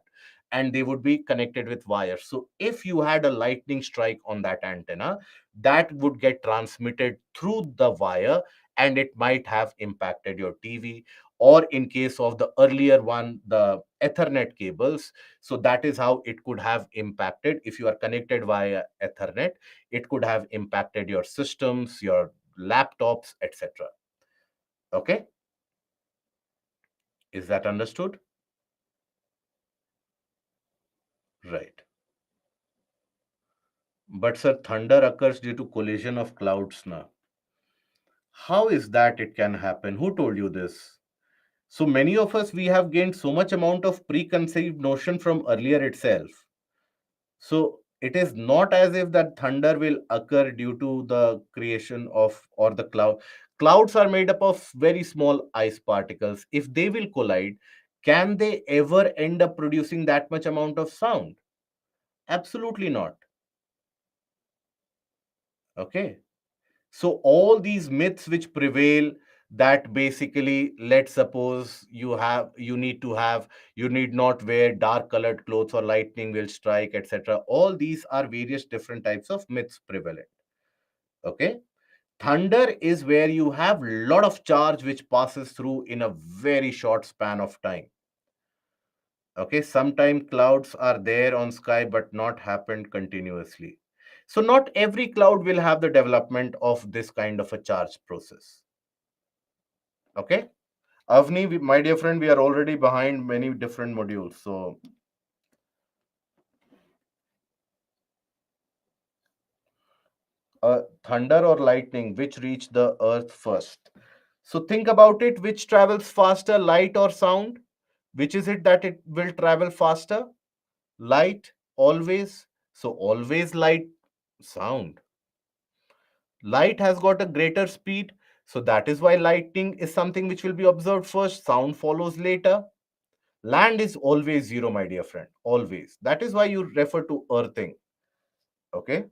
and they would be connected with wires. So if you had a lightning strike on that antenna, that would get transmitted through the wire, and it might have impacted your TV. Or in case of the earlier one, the Ethernet cables, so that is how it could have impacted. If you are connected via Ethernet, it could have impacted your systems, your laptops, etc. Okay, is that understood? Right. But sir, thunder occurs due to collision of clouds now. How is that it can happen? Who told you this? So many of us, we have gained so much amount of preconceived notion from earlier itself. So it is not as if that thunder will occur due to the creation of or the cloud. Clouds are made up of very small ice particles. If they will collide, can they ever end up producing that much amount of sound? Absolutely not. Okay. So all these myths which prevail, that basically, let's suppose you need not wear dark colored clothes or lightning will strike, etc. All these are various different types of myths prevalent. Okay. Thunder is where you have lot of charge which passes through in a very short span of time. Okay, sometimes clouds are there on sky but not happened continuously. So not every cloud will have the development of this kind of a charge process. Okay. Avni, my dear friend, we are already behind many different modules. So thunder or lightning, which reach the earth first? So think about it, which travels faster, light or sound? Which is it that it will travel faster? Light, always. So always light, sound. Light has got a greater speed. So that is why lightning is something which will be observed first, sound follows later. Land is always zero, my dear friend. Always. That is why you refer to earthing. Okay.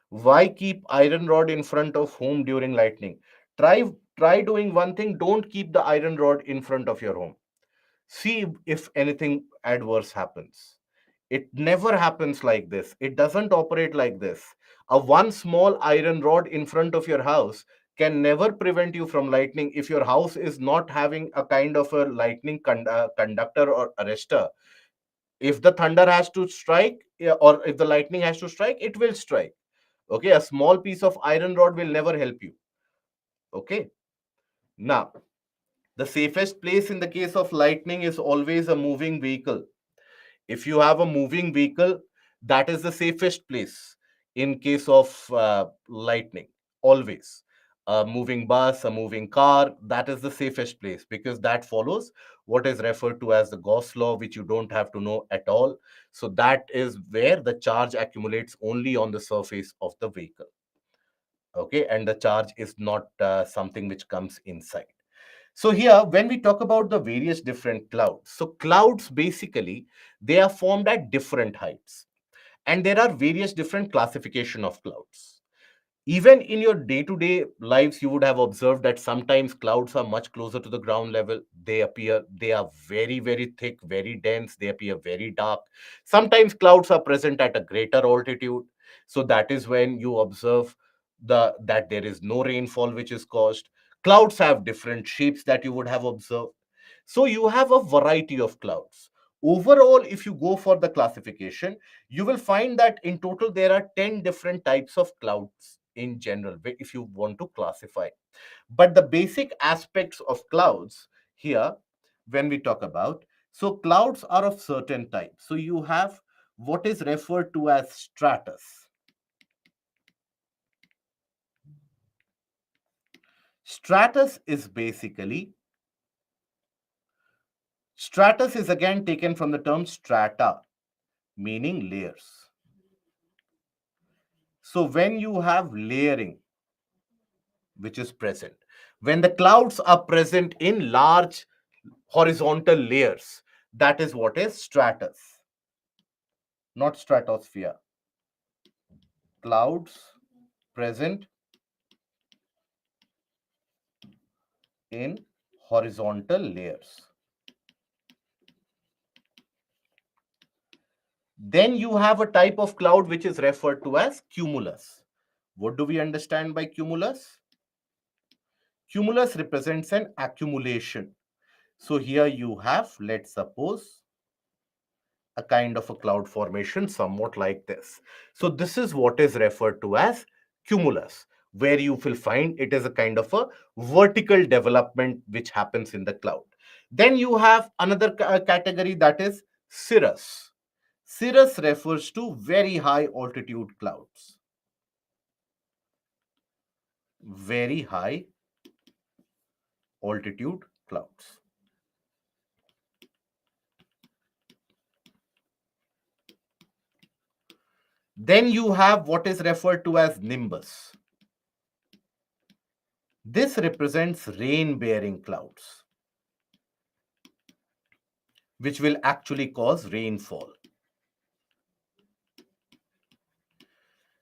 Why keep iron rod in front of home during lightning? Try doing one thing. Don't keep the iron rod in front of your home. See if anything adverse happens. It never happens like this. It doesn't operate like this. A one small iron rod in front of your house can never prevent you from lightning if your house is not having a kind of a lightning conductor or arrestor. If the thunder has to strike, yeah, or if the lightning has to strike, it will strike. Okay, a small piece of iron rod will never help you. Okay, now the safest place in the case of lightning is always a moving vehicle. If you have a moving vehicle, that is the safest place in case of lightning, always. a moving bus, a moving car, that is the safest place because that follows what is referred to as the Gauss law, which you don't have to know at all. So that is where the charge accumulates only on the surface of the vehicle. Okay, and the charge is not something which comes inside. So here, when we talk about the various different clouds, so clouds basically, they are formed at different heights. And there are various different classification of clouds. Even in your day-to-day lives, you would have observed that sometimes clouds are much closer to the ground level. They are very, very thick, very dense. They appear very dark. Sometimes clouds are present at a greater altitude. So that is when you observe that there is no rainfall which is caused. Clouds have different shapes that you would have observed. So you have a variety of clouds. Overall, if you go for the classification, you will find that in total there are 10 different types of clouds in general, if you want to classify. But the basic aspects of clouds here, when we talk about, so clouds are of certain types. So you have what is referred to as stratus. Stratus is basically, stratus is again taken from the term strata, meaning layers. So when you have layering, which is present, when the clouds are present in large horizontal layers, that is what is stratus, not stratosphere. Clouds present in horizontal layers. Then you have a type of cloud which is referred to as cumulus. What do we understand by cumulus? Cumulus represents an accumulation. So here you have, let's suppose, a kind of a cloud formation somewhat like this. So this is what is referred to as cumulus, where you will find it is a kind of a vertical development which happens in the cloud. Then you have another category, that is cirrus. Cirrus refers to very high altitude clouds. Very high altitude clouds. Then you have what is referred to as nimbus. This represents rain-bearing clouds, which will actually cause rainfall.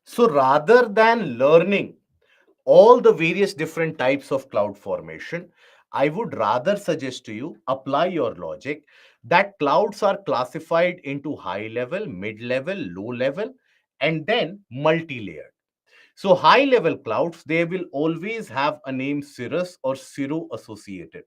So rather than learning all the various different types of cloud formation, I would rather suggest to you apply your logic that clouds are classified into high level, mid level, low level, and then multi-layered. So high level clouds, they will always have a name cirrus or cirro associated.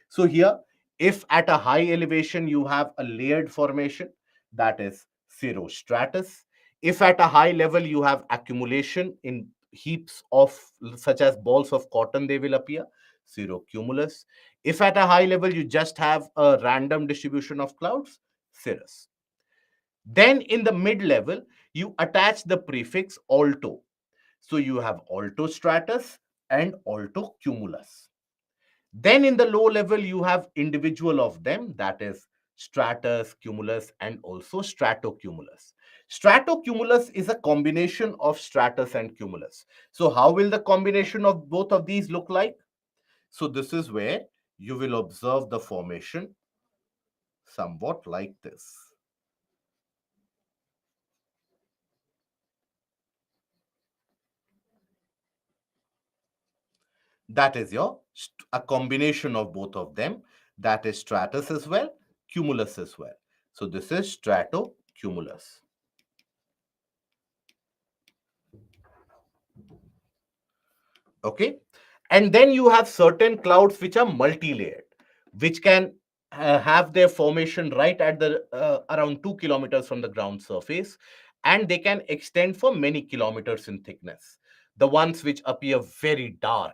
So here, if at a high elevation you have a layered formation, that is cirrostratus. If at a high level you have accumulation in heaps of such as balls of cotton, they will appear cirrocumulus. If at a high level you just have a random distribution of clouds, cirrus. Then in the mid level, you attach the prefix alto. So you have altostratus and altocumulus. Then in the low level, you have individual of them, that is stratus, cumulus, and also stratocumulus. Stratocumulus is a combination of stratus and cumulus. So how will the combination of both of these look like? So this is where you will observe the formation somewhat like this. That is a combination of both of them. That is stratus as well, cumulus as well. So this is stratocumulus. Okay. And then you have certain clouds which are multi-layered, which can have their formation right at the around 2 kilometers from the ground surface, and they can extend for many kilometers in thickness. The ones which appear very dark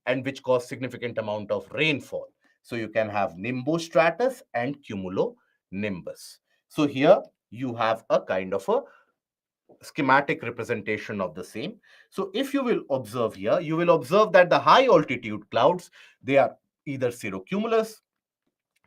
and which cause significant amount of rainfall. So you can have nimbostratus and cumulonimbus. So here you have a kind of a schematic representation of the same. So if you will observe here, you will observe that the high altitude clouds, they are either cirrocumulus,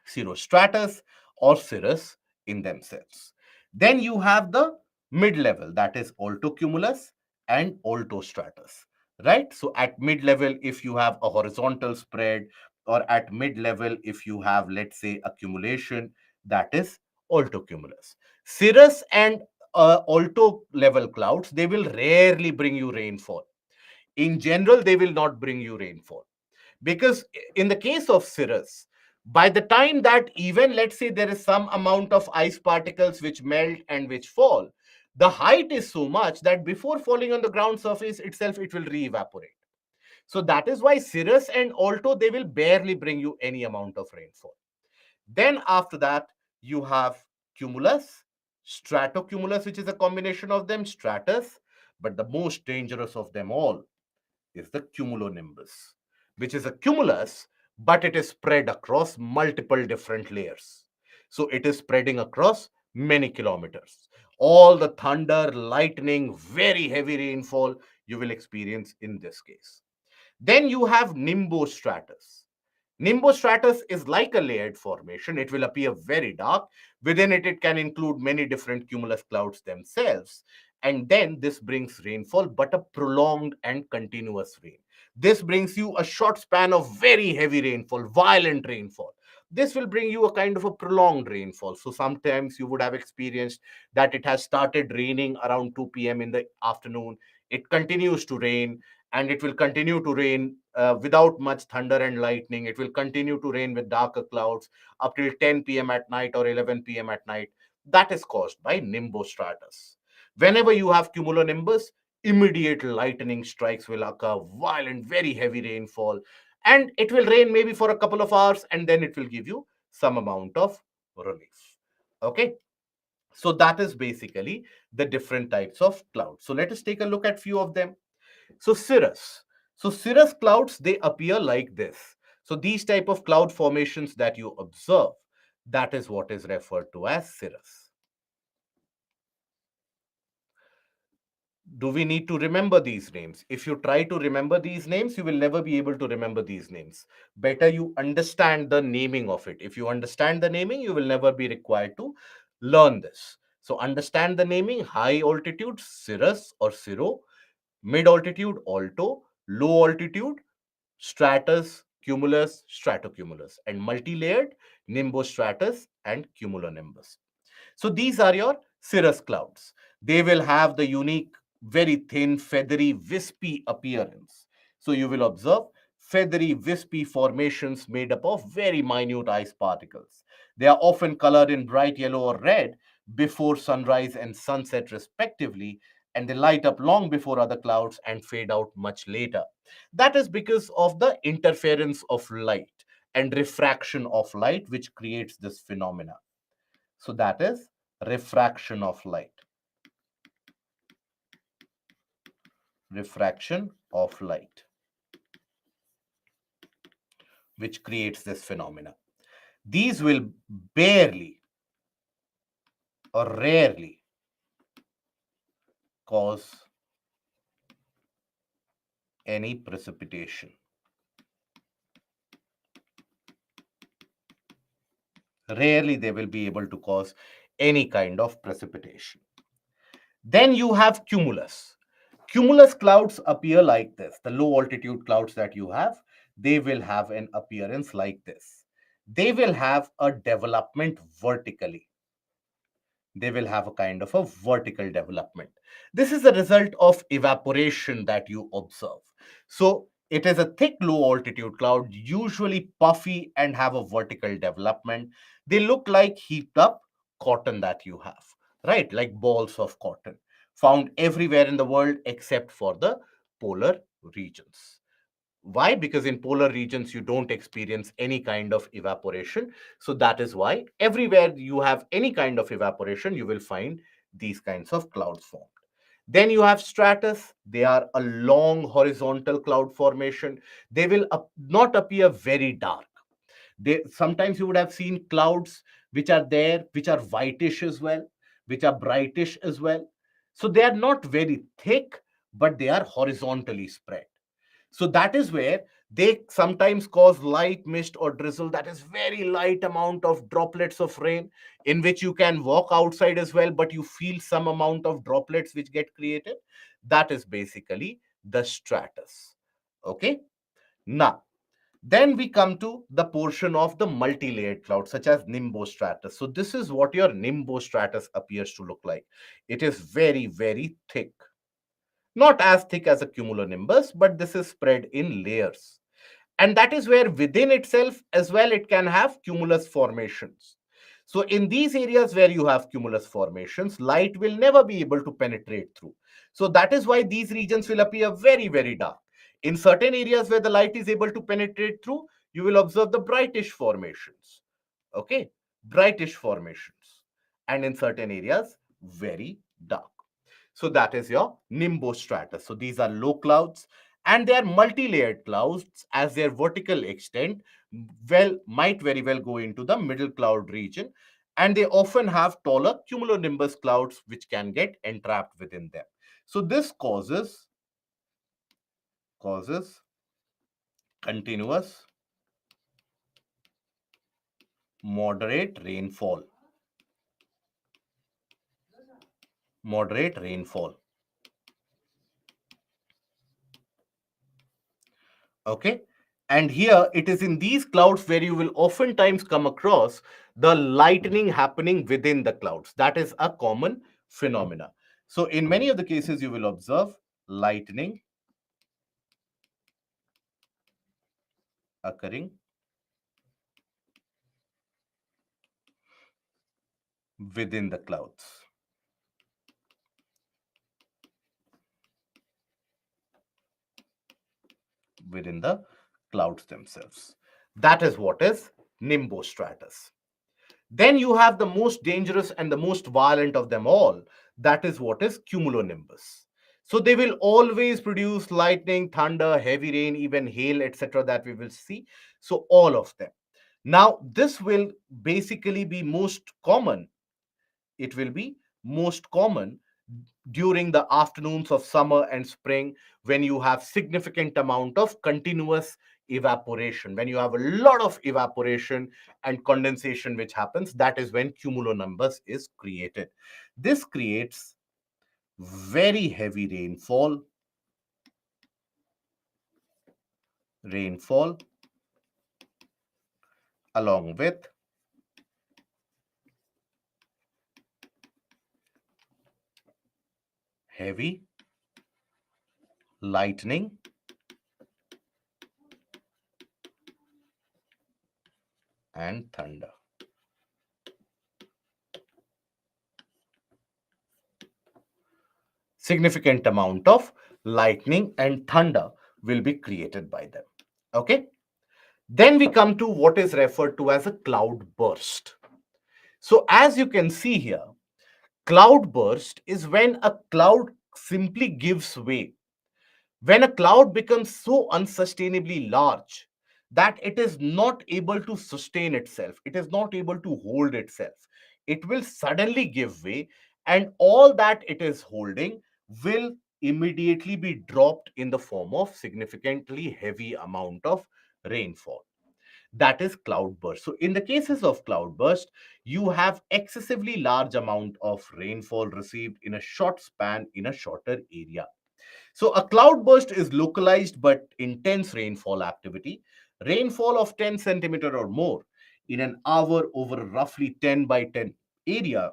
cirrostratus, or cirrus in themselves. Then you have the mid level, that is altocumulus and altostratus, right? So at mid level, if you have a horizontal spread, or at mid level, if you have, let's say, accumulation, that is altocumulus. Cirrus and alto level clouds, they will rarely bring you rainfall. In general, they will not bring you rainfall, because in the case of cirrus, by the time that even, let's say, there is some amount of ice particles which melt and which fall, the height is so much that before falling on the ground surface itself, it will re-evaporate. So that is why cirrus and alto, they will barely bring you any amount of rainfall. Then after that, you have cumulus, stratocumulus, which is a combination of them, stratus, but the most dangerous of them all is the cumulonimbus, which is a cumulus, but it is spread across multiple different layers. So it is spreading across many kilometers. All the thunder, lightning, very heavy rainfall you will experience in this case. Then you have nimbostratus. Nimbostratus is like a layered formation. It will appear very dark. Within it, it can include many different cumulus clouds themselves. And then this brings rainfall, but a prolonged and continuous rain. This brings you a short span of very heavy rainfall, violent rainfall. This will bring you a kind of a prolonged rainfall. So sometimes you would have experienced that it has started raining around 2 p.m. in the afternoon. It continues to rain, and it will continue to rain without much thunder and lightning. It will continue to rain with darker clouds up till 10 p.m. at night or 11 p.m. at night. That is caused by nimbostratus. Whenever you have cumulonimbus, immediate lightning strikes will occur, violent, very heavy rainfall, and it will rain maybe for a couple of hours, and then it will give you some amount of relief. Okay, so that is basically the different types of clouds. So let us take a look at few of them. So cirrus. So cirrus clouds, they appear like this. So these type of cloud formations that you observe, that is what is referred to as cirrus. Do we need to remember these names? If you try to remember these names, you will never be able to remember these names. Better you understand the naming of it. If you understand the naming, you will never be required to learn this. So understand the naming: high altitude, cirrus or cirro; mid altitude, alto; low altitude, stratus, cumulus, stratocumulus; and multi-layered, nimbostratus and cumulonimbus. So these are your cirrus clouds. They will have the unique, very thin, feathery, wispy appearance. So you will observe feathery, wispy formations made up of very minute ice particles. They are often colored in bright yellow or red before sunrise and sunset, respectively, and they light up long before other clouds and fade out much later. That is because of the interference of light and refraction of light, which creates this phenomena. So that is refraction of light. Refraction of light, which creates this phenomena. These will barely or rarely cause any precipitation. Rarely they will be able to cause any kind of precipitation. Then you have cumulus. Cumulus clouds appear like this. The low altitude clouds that you have, they will have an appearance like this. They will have a development vertically. They will have a kind of a vertical development. This is a result of evaporation that you observe. So it is a thick low altitude cloud, usually puffy and have a vertical development. They look like heaped up cotton that you have, right? Like balls of cotton, found everywhere in the world except for the polar regions. Why? Because in polar regions, you don't experience any kind of evaporation. So that is why everywhere you have any kind of evaporation, you will find these kinds of clouds formed. Then you have stratus. They are a long horizontal cloud formation. They will not appear very dark. They sometimes you would have seen clouds which are there, which are whitish as well, which are brightish as well. So they are not very thick, but they are horizontally spread. So that is where they sometimes cause light mist or drizzle, that is very light amount of droplets of rain, in which you can walk outside as well, but you feel some amount of droplets which get created. That is basically the stratus. Okay. Now, then we come to the portion of the multi-layered cloud, such as nimbostratus. So this is what your nimbostratus appears to look like. It is very, very thick. Not as thick as a cumulonimbus, but this is spread in layers. And that is where within itself as well it can have cumulus formations. So in these areas where you have cumulus formations, light will never be able to penetrate through. So that is why these regions will appear very, very dark. In certain areas where the light is able to penetrate through, you will observe the brightish formations. Okay, brightish formations. And in certain areas, very dark. So that is your nimbostratus. So these are low clouds, and they are multi-layered clouds as their vertical extent might very well go into the middle cloud region, and they often have taller cumulonimbus clouds which can get entrapped within them. So this causes continuous moderate rainfall. Moderate rainfall. Okay. And here it is in these clouds where you will oftentimes come across the lightning happening within the clouds. That is a common phenomena. So in many of the cases, you will observe lightning occurring within the clouds. Within the clouds themselves. That is what is nimbostratus. Then you have the most dangerous and the most violent of them all. That is what is cumulonimbus. So they will always produce lightning, thunder, heavy rain, even hail, etc. that we will see. So all of them. Now, this will basically be most common. It will be most common during the afternoons of summer and spring, when you have significant amount of continuous evaporation. When you have a lot of evaporation and condensation which happens, that is when cumulonimbus is created. This creates very heavy rainfall along with heavy lightning and thunder. Significant amount of lightning and thunder will be created by them. Okay. Then we come to what is referred to as a cloud burst. So as you can see here, cloud burst is when a cloud simply gives way. When a cloud becomes so unsustainably large that it is not able to sustain itself, it is not able to hold itself, it will suddenly give way, and all that it is holding will immediately be dropped in the form of significantly heavy amount of rainfall. That is cloudburst. So in the cases of cloudburst, you have excessively large amount of rainfall received in a short span in a shorter area. So a cloudburst is localized but intense rainfall activity. Rainfall of 10 centimeter or more in an hour over a roughly 10 by 10 area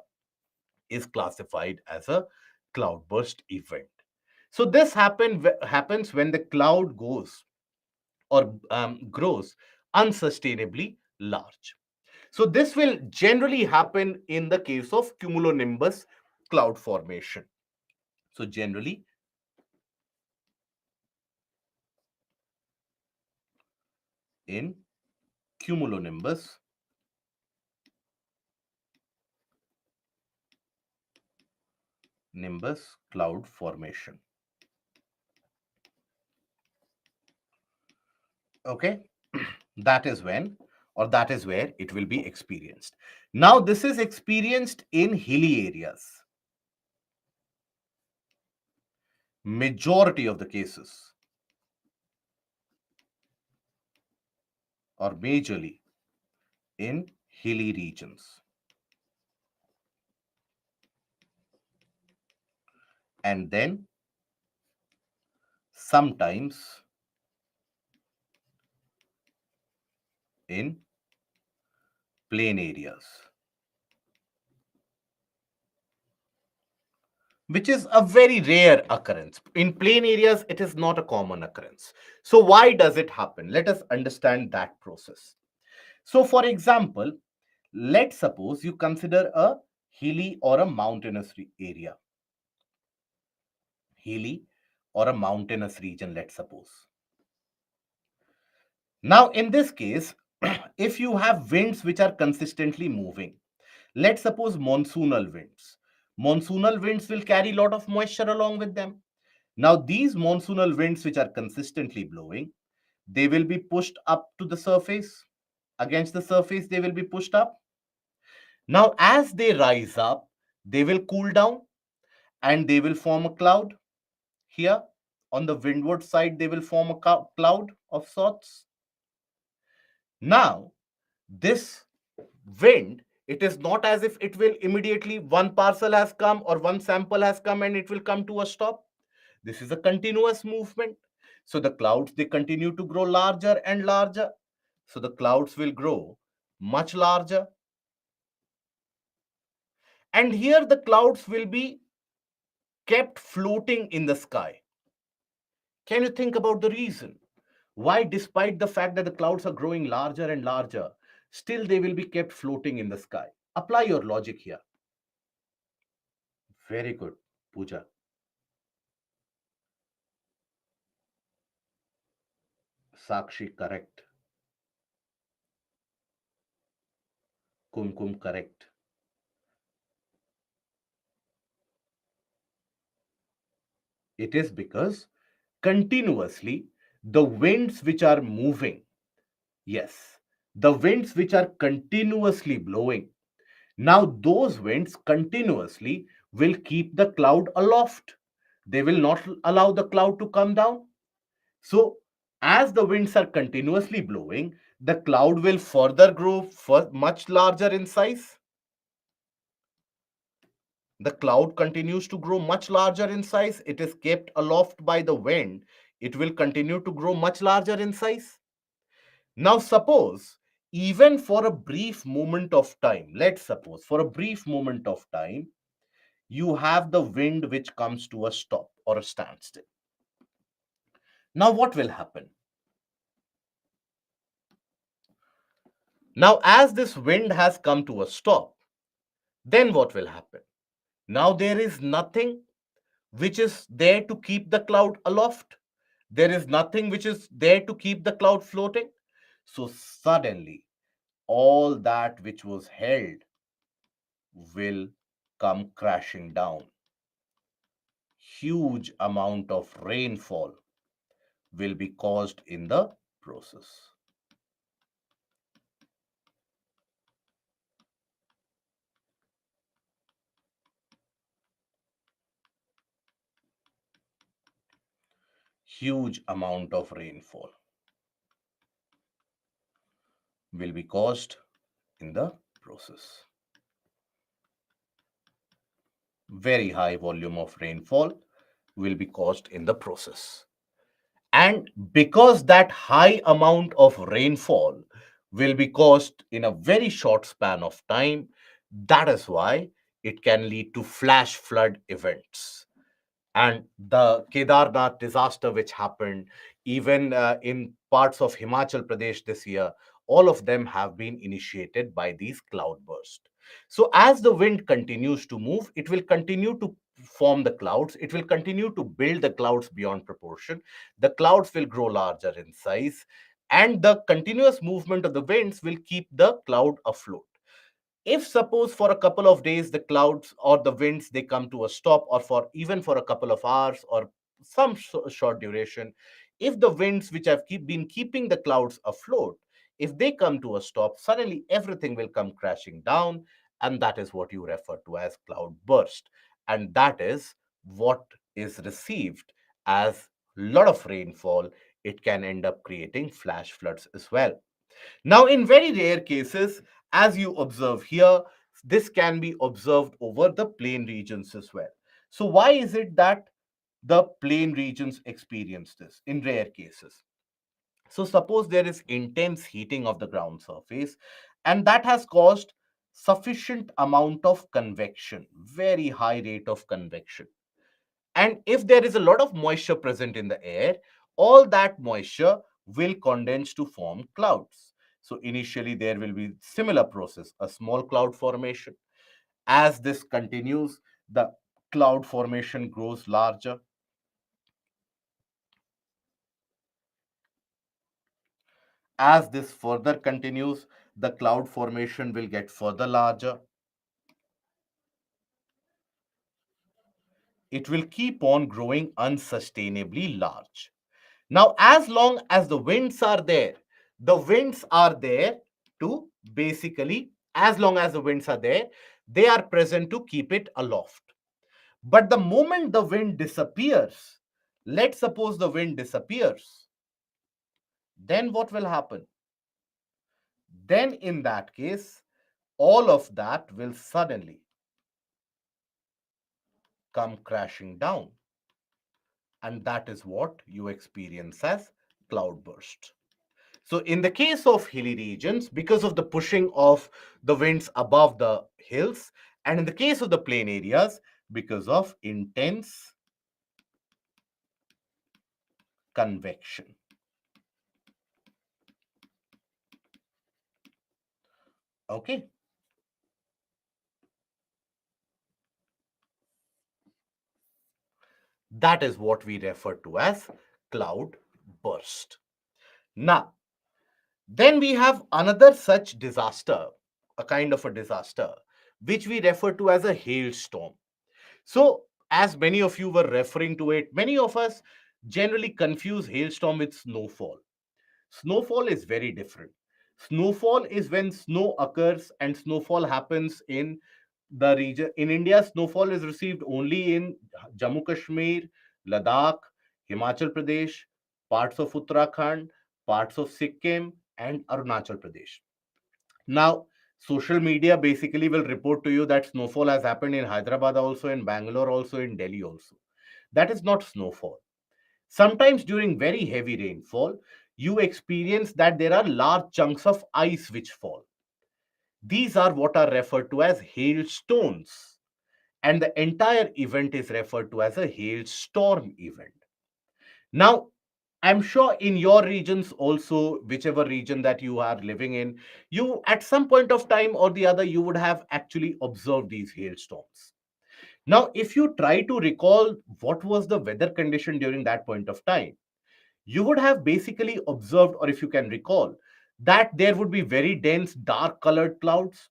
is classified as a cloudburst event. So this happens when the cloud goes or grows unsustainably large. So this will generally happen in the case of cumulonimbus cloud formation. So generally in cumulonimbus cloud formation. Okay, that is when, or that is where it will be experienced. Now this is experienced in hilly areas. majority of the cases, or majorly in hilly regions, and then sometimes in plain areas, which is a very rare occurrence. In plain areas, it is not a common occurrence. So, why does it happen? Let us understand that process. So, for example, let's suppose you consider a hilly or a mountainous area, hilly or a mountainous region, let's suppose. Now, in this case, if you have winds which are consistently moving, let's suppose monsoonal winds. Monsoonal winds will carry a lot of moisture along with them. Now, these monsoonal winds which are consistently blowing, they will be pushed up to the surface. Against the surface, they will be pushed up. Now, as they rise up, they will cool down and they will form a cloud. Here on the windward side, they will form a cloud of sorts. Now, this wind, it is not as if it will immediately, one parcel has come or one sample has come and it will come to a stop. This is a continuous movement. So the clouds, they continue to grow larger and larger. So the clouds will grow much larger. And here the clouds will be kept floating in the sky. Can you think about the reason? Why, despite the fact that the clouds are growing larger and larger, still they will be kept floating in the sky? Apply your logic here. Very good, Pooja. Sakshi, correct. Kumkum, correct. It is because continuously the winds which are moving, yes, the winds which are continuously blowing, now those winds continuously will keep the cloud aloft. They will not allow the cloud to come down. So, as the winds are continuously blowing, the cloud will further grow much larger in size. The cloud continues to grow much larger in size. It is kept aloft by the wind. It will continue to grow much larger in size. Now, suppose even for a brief moment of time, let's suppose for a brief moment of time, you have the wind which comes to a stop or a standstill. Now, what will happen? Now, as this wind has come to a stop, then what will happen? Now, there is nothing which is there to keep the cloud aloft. There is nothing which is there to keep the cloud floating. So, suddenly, all that which was held will come crashing down. Huge amount of rainfall will be caused in the process. Huge amount of rainfall will be caused in the process. Very high volume of rainfall will be caused in the process. And because that high amount of rainfall will be caused in a very short span of time, that is why it can lead to flash flood events. And the Kedarnath disaster, which happened even in parts of Himachal Pradesh this year, all of them have been initiated by these cloudbursts. So, as the wind continues to move, it will continue to form the clouds, it will continue to build the clouds beyond proportion. The clouds will grow larger in size, and the continuous movement of the winds will keep the cloud afloat. If suppose for a couple of days the clouds or the winds they come to a stop, or for even for a couple of hours or some short duration, if the winds which have been keeping the clouds afloat, if they come to a stop, suddenly everything will come crashing down, and that is what you refer to as cloud burst, and that is what is received as a lot of rainfall, it can end up creating flash floods as well. Now, in very rare cases, as you observe here, this can be observed over the plain regions as well. So, why is it that the plain regions experience this in rare cases? So, suppose there is intense heating of the ground surface, and that has caused sufficient amount of convection, very high rate of convection. And if there is a lot of moisture present in the air, all that moisture will condense to form clouds. So initially there will be similar process, a small cloud formation. As this continues, the cloud formation grows larger. As this further continues, the cloud formation will get further larger. It will keep on growing unsustainably large. Now, as long as the winds are there, the winds are there to basically, as long as the winds are there, they are present to keep it aloft. But the moment the wind disappears, let's suppose the wind disappears, then what will happen? Then, in that case, all of that will suddenly come crashing down. And that is what you experience as cloudburst. So in the case of hilly regions, because of the pushing of the winds above the hills, and in the case of the plain areas, because of intense convection. Okay. That is what we refer to as cloud burst. Now, then we have another such disaster, a kind of a disaster, which we refer to as a hailstorm. So, as many of you were referring to it, many of us generally confuse hailstorm with snowfall. Snowfall is very different. Snowfall is when snow occurs, and snowfall happens in the region. In India, snowfall is received only in Jammu Kashmir, Ladakh, Himachal Pradesh, parts of Uttarakhand, parts of Sikkim, and Arunachal Pradesh. Now, social media basically will report to you that snowfall has happened in Hyderabad also, in Bangalore also, in Delhi also. That is not snowfall. Sometimes during very heavy rainfall, you experience that there are large chunks of ice which fall. These are what are referred to as hailstones, and the entire event is referred to as a hailstorm event. Now, I'm sure in your regions also, whichever region that you are living in, you at some point of time or the other, you would have actually observed these hailstorms. Now, if you try to recall what was the weather condition during that point of time, you would have basically observed, or if you can recall, that there would be very dense, dark colored clouds,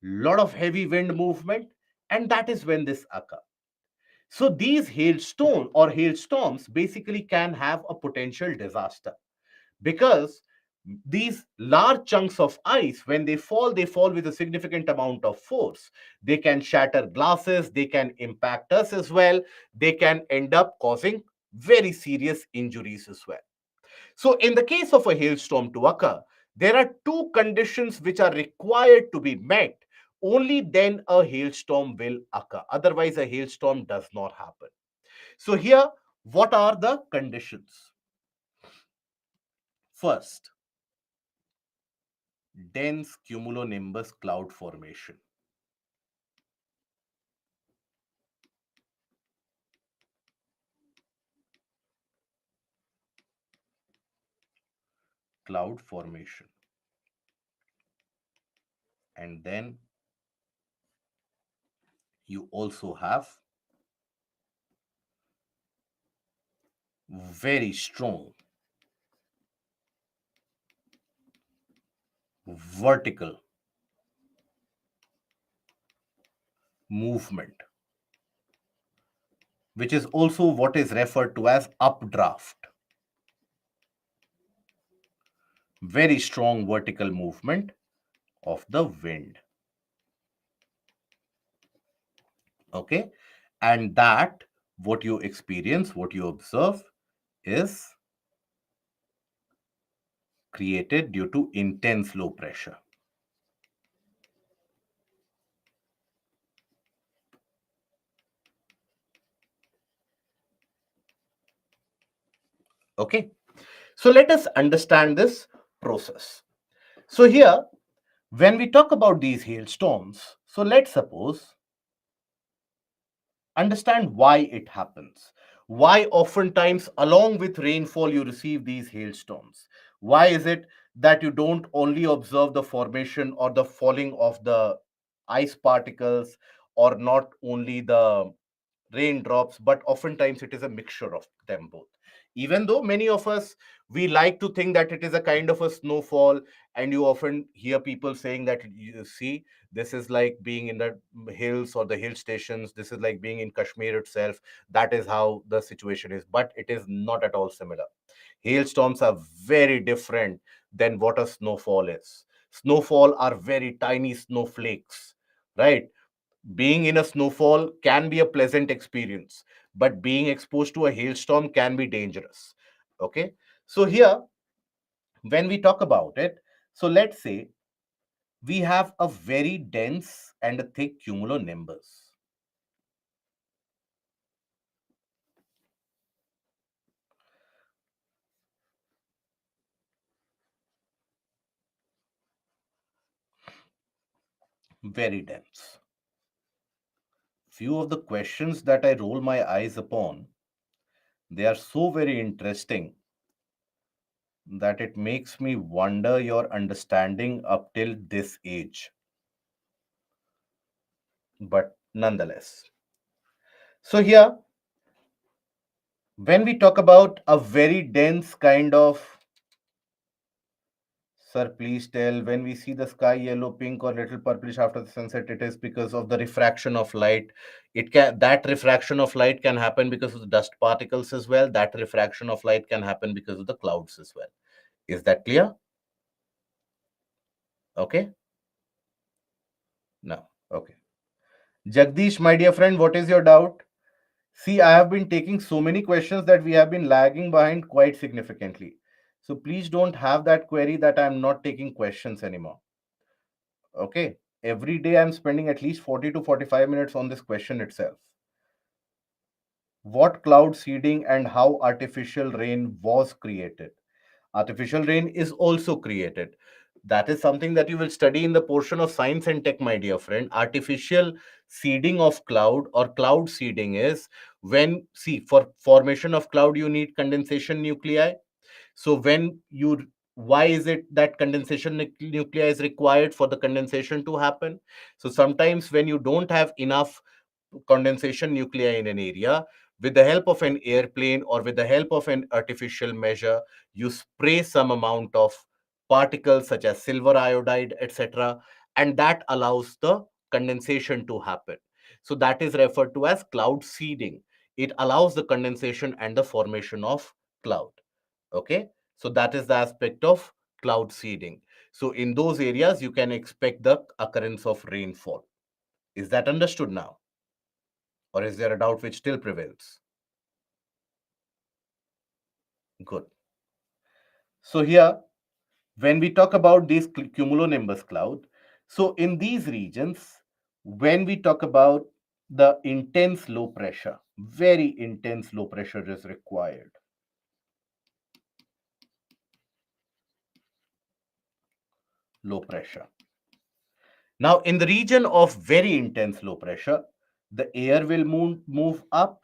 lot of heavy wind movement, and that is when this occurs. So these hailstone or hailstorms basically can have a potential disaster because these large chunks of ice, when they fall with a significant amount of force. They can shatter glasses, they can impact us as well, they can end up causing very serious injuries as well. So, in the case of a hailstorm to occur, there are two conditions which are required to be met. Only then a hailstorm will occur. Otherwise, a hailstorm does not happen. So, here, what are the conditions? First, dense cumulonimbus cloud formation. Cloud formation. And then you also have very strong vertical movement, which is also what is referred to as updraft. Very strong vertical movement of the wind. Okay, and that what you experience, what you observe is created due to intense low pressure. Okay, so let us understand this process. So, here, when we talk about these hailstorms, so let's suppose understand why it happens. Why oftentimes along with rainfall you receive these hailstorms? Why is it that you don't only observe the formation or the falling of the ice particles, or not only the raindrops, but oftentimes it is a mixture of them both? Even though many of us, we like to think that it is a kind of a snowfall, and you often hear people saying that, you see, this is like being in the hills or the hill stations, this is like being in Kashmir itself. That is how the situation is, but it is not at all similar. Hailstorms are very different than what a snowfall is. Snowfall are very tiny snowflakes, right? Being in a snowfall can be a pleasant experience, but being exposed to a hailstorm can be dangerous. Okay, so here, when we talk about it, so let's say we have a very dense and a thick cumulonimbus. Very dense. Few of the questions that I roll my eyes upon, they are so very interesting that it makes me wonder your understanding up till this age. But nonetheless, so here, when we talk about a very dense kind of, sir, please tell, when we see the sky yellow, pink, or little purplish after the sunset, it is because of the refraction of light. It can, that refraction of light can happen because of the dust particles as well. That refraction of light can happen because of the clouds as well. Is that clear? Okay. No. Okay. Jagdish, my dear friend, what is your doubt? See, I have been taking so many questions that we have been lagging behind quite significantly. So please don't have that query that I'm not taking questions anymore. Okay. Every day I'm spending at least 40 to 45 minutes on this question itself. What cloud seeding and how artificial rain was created? Artificial rain is also created. That is something that you will study in the portion of science and tech, my dear friend. Artificial seeding of cloud or cloud seeding is when, see, for formation of cloud, you need condensation nuclei. So when you, why is it that condensation nuclei is required for the condensation to happen? So sometimes when you don't have enough condensation nuclei in an area, with the help of an airplane or with the help of an artificial measure, you spray some amount of particles such as silver iodide, etc., and that allows the condensation to happen. So that is referred to as cloud seeding. It allows the condensation and the formation of cloud. Okay, so that is the aspect of cloud seeding. So in those areas, you can expect the occurrence of rainfall. Is that understood now? Or is there a doubt which still prevails? Good. So here, when we talk about these cumulonimbus cloud, so in these regions, when we talk about the intense low pressure, very intense low pressure is required. Low pressure. Now, in the region of very intense low pressure, the air will move up,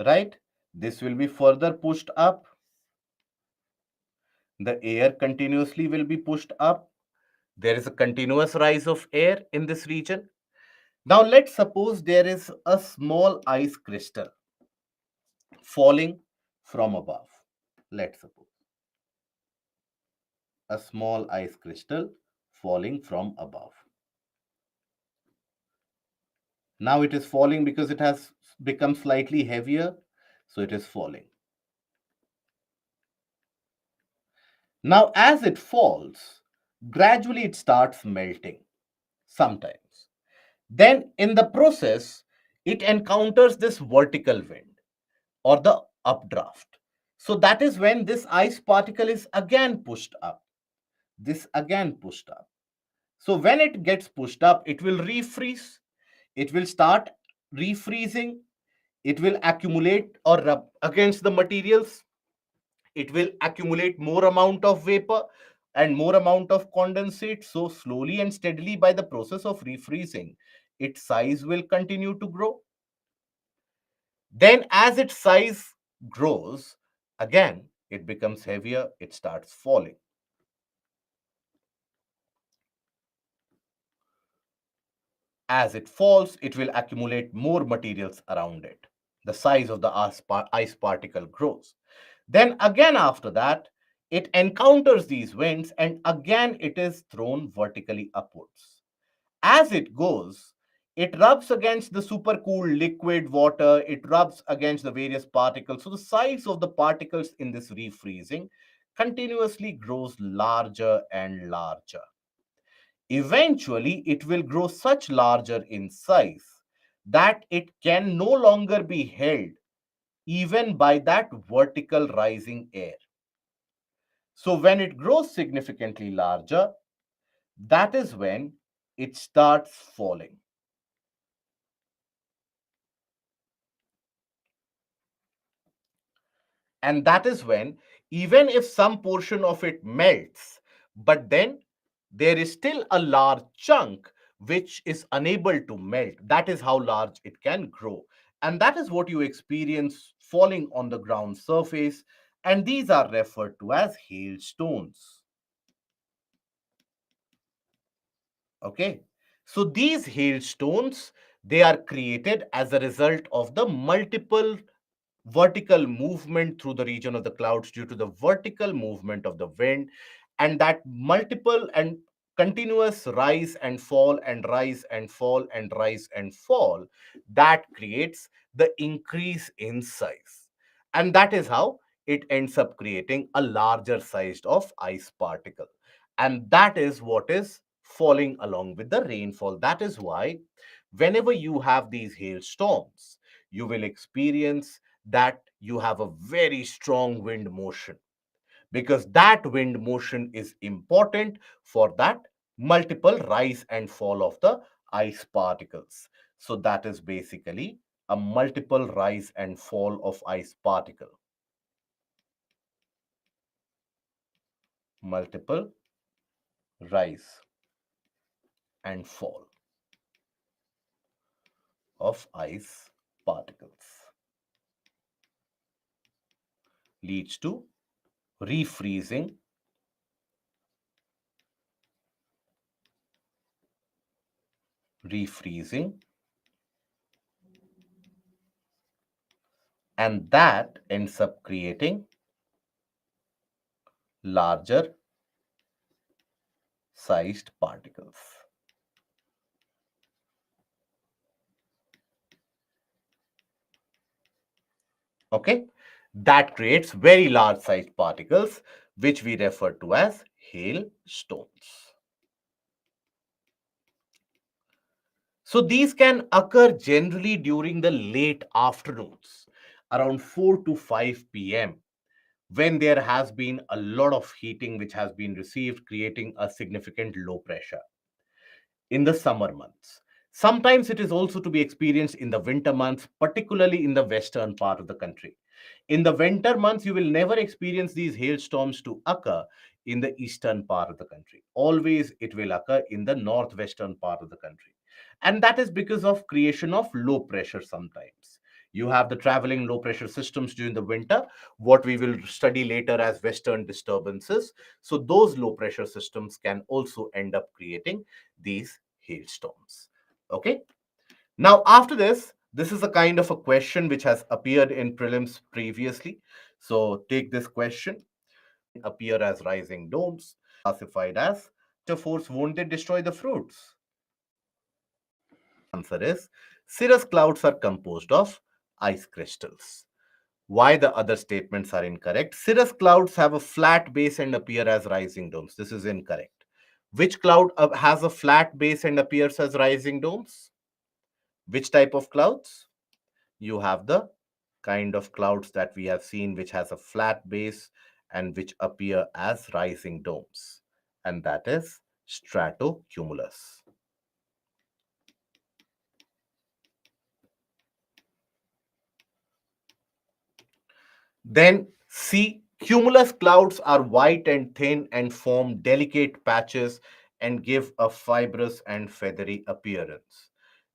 right? This will be further pushed up. The air continuously will be pushed up. There is a continuous rise of air in this region. Now, let's suppose there is a small ice crystal falling from above. Let's suppose a small ice crystal falling from above. Now it is falling because it has become slightly heavier, so it is falling. Now, as it falls, gradually it starts melting sometimes. Then, in the process, it encounters this vertical wind or the updraft. So that is when this ice particle is again pushed up. This again pushed up. So when it gets pushed up, it will refreeze. It will start refreezing. It will accumulate or rub against the materials. It will accumulate more amount of vapor and more amount of condensate. So slowly and steadily by the process of refreezing, its size will continue to grow. Then as its size grows, again, it becomes heavier, it starts falling. As it falls, it will accumulate more materials around it. The size of the ice particle grows. Then again after that, it encounters these winds and again it is thrown vertically upwards. As it goes, it rubs against the supercooled liquid water, it rubs against the various particles. So the size of the particles in this refreezing continuously grows larger and larger. Eventually, it will grow such larger in size that it can no longer be held even by that vertical rising air. So when it grows significantly larger, that is when it starts falling. And that is when, even if some portion of it melts, but then there is still a large chunk which is unable to melt. That is how large it can grow. And that is what you experience falling on the ground surface. And these are referred to as hailstones. Okay. So these hailstones, they are created as a result of the multiple vertical movement through the region of the clouds due to the vertical movement of the wind, and that multiple and continuous rise and fall and rise and fall and rise and fall, that creates the increase in size, and that is how it ends up creating a larger sized of ice particle, and that is what is falling along with the rainfall. That is why whenever you have these hailstorms, you will experience that you have a very strong wind motion, because that wind motion is important for that multiple rise and fall of the ice particles. So that is basically a multiple rise and fall of ice particle. Multiple rise and fall of ice particles leads to refreezing, refreezing, and that ends up creating larger sized particles. Okay, that creates very large sized particles, which we refer to as hailstones. So these can occur generally during the late afternoons, around 4 to 5 p.m., when there has been a lot of heating which has been received, creating a significant low pressure in the summer months. Sometimes it is also to be experienced in the winter months, particularly in the western part of the country. In the winter months, you will never experience these hailstorms to occur in the eastern part of the country. Always it will occur in the northwestern part of the country. And that is because of creation of low pressure sometimes. You have the traveling low pressure systems during the winter, what we will study later as western disturbances. So those low pressure systems can also end up creating these hailstorms. Okay. Now, after this is a kind of a question which has appeared in prelims previously. So take this question. Appear as rising domes, classified as the force, won't they destroy the fruits? Answer is cirrus clouds are composed of ice crystals. Why the other statements are incorrect? Cirrus clouds have a flat base and appear as rising domes. This is incorrect. Which cloud has a flat base and appears as rising domes? Which type of clouds? You have the kind of clouds that we have seen which has a flat base and which appear as rising domes, and that is stratocumulus. Then C, cumulus clouds are white and thin and form delicate patches and give a fibrous and feathery appearance.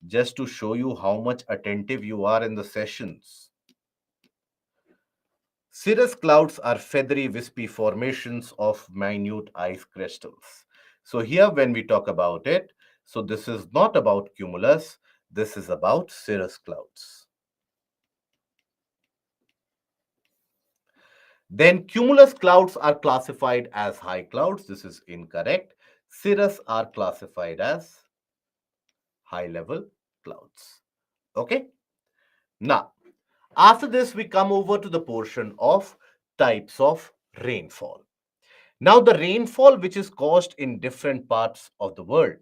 Just to show you how much attentive you are in the sessions. Cirrus clouds are feathery, wispy formations of minute ice crystals. So, here when we talk about it, so this is not about cumulus, this is about cirrus clouds. Then cumulus clouds are classified as high clouds. This is incorrect. Cirrus are classified as high level clouds. Okay. Now, after this, we come over to the portion of types of rainfall. Now, the rainfall which is caused in different parts of the world,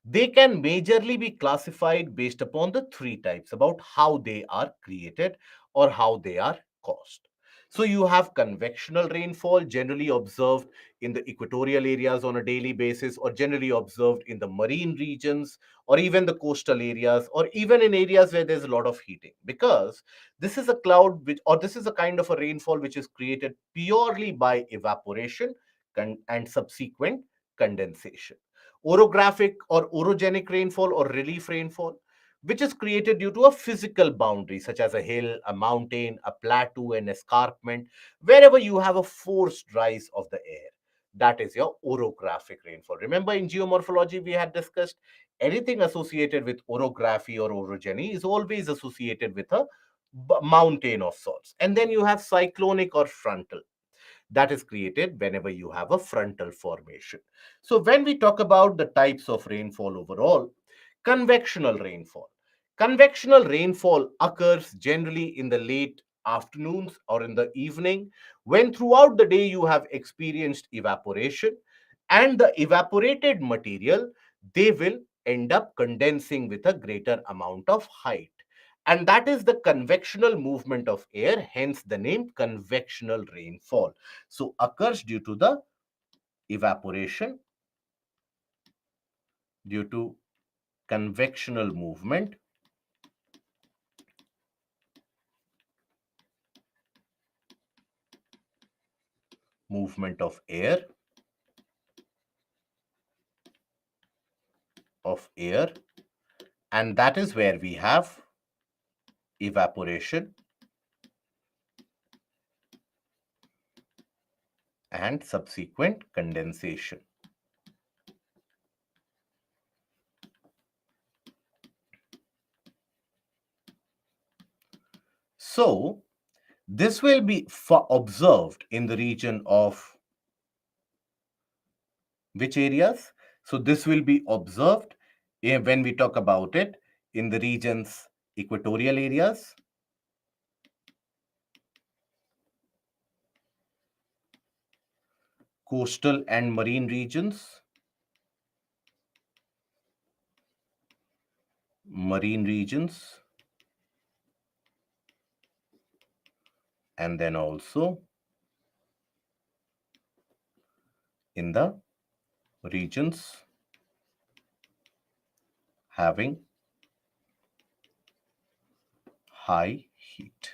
they can majorly be classified based upon the three types about how they are created or how they are caused. So you have convectional rainfall generally observed in the equatorial areas on a daily basis, or generally observed in the marine regions, or even the coastal areas, or even in areas where there's a lot of heating, because this is a cloud which, or this is a kind of a rainfall which is created purely by evaporation and subsequent condensation. Orographic or orogenic rainfall or relief rainfall, which is created due to a physical boundary such as a hill, a mountain, a plateau, an escarpment, wherever you have a forced rise of the air. That is your orographic rainfall. Remember, in geomorphology, we had discussed anything associated with orography or orogeny is always associated with a mountain of sorts. And then you have cyclonic or frontal, that is created whenever you have a frontal formation. So when we talk about the types of rainfall overall, convectional rainfall. Convectional rainfall occurs generally in the late afternoons or in the evening, when throughout the day you have experienced evaporation, and the evaporated material, they will end up condensing with a greater amount of height, and that is the convectional movement of air, hence the name convectional rainfall. So occurs due to the evaporation, due to convectional movement of air, and that is where we have evaporation and subsequent condensation. So this will be observed in the region of which areas? So this will be observed when we talk about it in the regions equatorial areas, coastal and marine regions, and then also in the regions having high heat.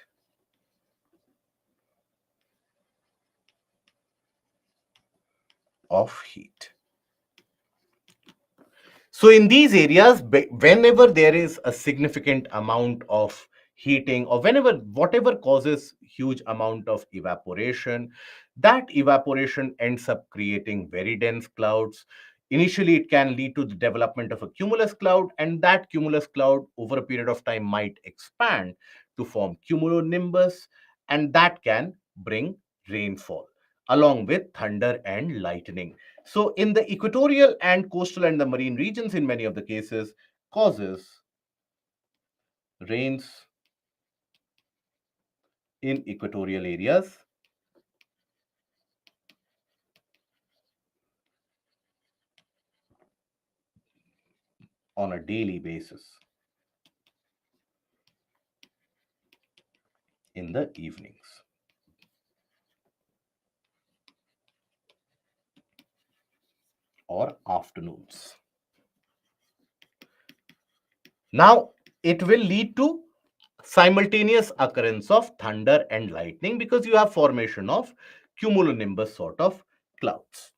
Of heat. So in these areas, whenever there is a significant amount of heating, or whenever whatever causes huge amount of evaporation, that evaporation ends up creating very dense clouds. Initially, it can lead to the development of a cumulus cloud, and that cumulus cloud over a period of time might expand to form cumulonimbus, and that can bring rainfall along with thunder and lightning. So, in the equatorial and coastal and the marine regions, in many of the cases, causes rains in equatorial areas on a daily basis. the evenings. Or afternoons. Now, it will lead to simultaneous occurrence of thunder and lightning because you have formation of cumulonimbus sort of clouds.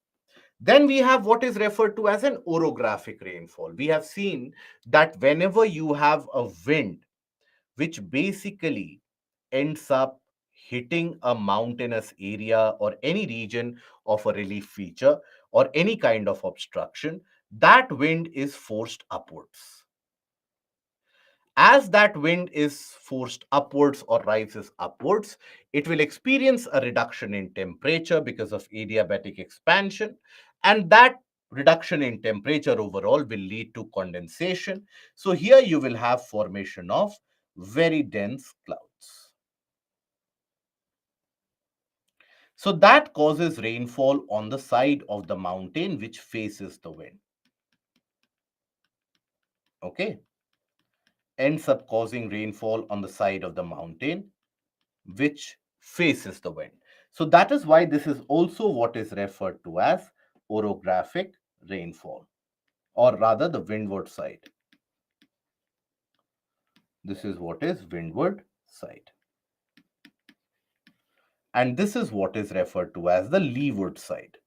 Then we have what is referred to as an orographic rainfall. We have seen that whenever you have a wind which basically ends up hitting a mountainous area or any region of a relief feature or any kind of obstruction, that wind is forced upwards. As that wind is forced upwards or rises upwards, it will experience a reduction in temperature because of adiabatic expansion, and that reduction in temperature overall will lead to condensation. So here you will have formation of very dense clouds. So that causes rainfall on the side of the mountain which faces the wind. Okay, ends up causing rainfall on the side of the mountain which faces the wind. So that is why this is also what is referred to as orographic rainfall, or rather the windward side. This is what is windward side. And this is what is referred to as the leeward side.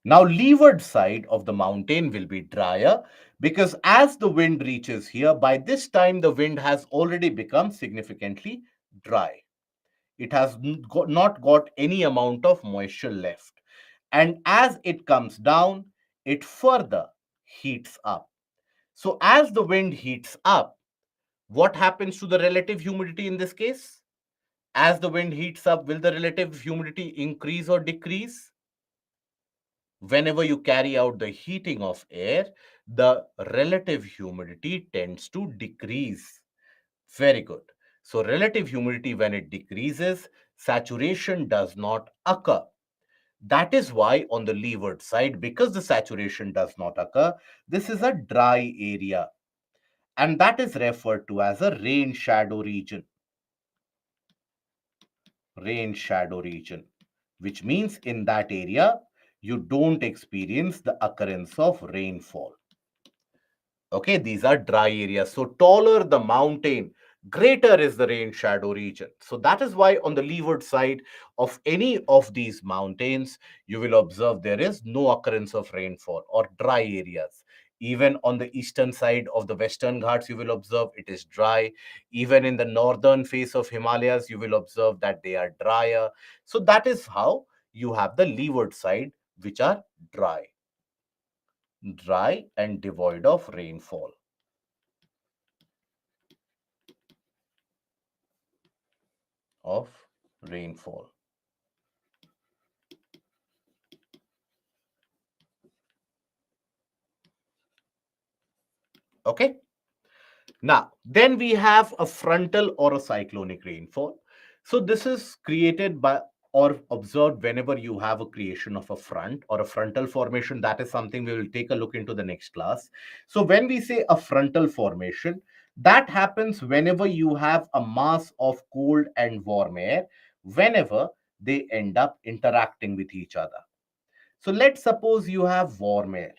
Now, leeward side of the mountain will be drier because as the wind reaches here, by this time the wind has already become significantly dry. It has not got any amount of moisture left. And as it comes down, it further heats up. So as the wind heats up, what happens to the relative humidity in this case? As the wind heats up, will the relative humidity increase or decrease? Whenever you carry out the heating of air, the relative humidity tends to decrease. Very good. So relative humidity, when it decreases, saturation does not occur. That is why on the leeward side, because the saturation does not occur, this is a dry area. And that is referred to as a rain shadow region. Rain shadow region, which means in that area, you don't experience the occurrence of rainfall. Okay, these are dry areas. So taller the mountain, greater is the rain shadow region. So that is why on the leeward side of any of these mountains, you will observe there is no occurrence of rainfall or dry areas. Even on the eastern side of the Western Ghats, you will observe it is dry. Even in the northern face of Himalayas, you will observe that they are drier. So that is how you have the leeward side, which are dry and devoid of rainfall. Of rainfall. Okay. Now, then we have a frontal or a cyclonic rainfall. So this is created by or observed whenever you have a creation of a front or a frontal formation. That is something we will take a look into the next class. So when we say a frontal formation, that happens whenever you have a mass of cold and warm air, whenever they end up interacting with each other. So let's suppose you have warm air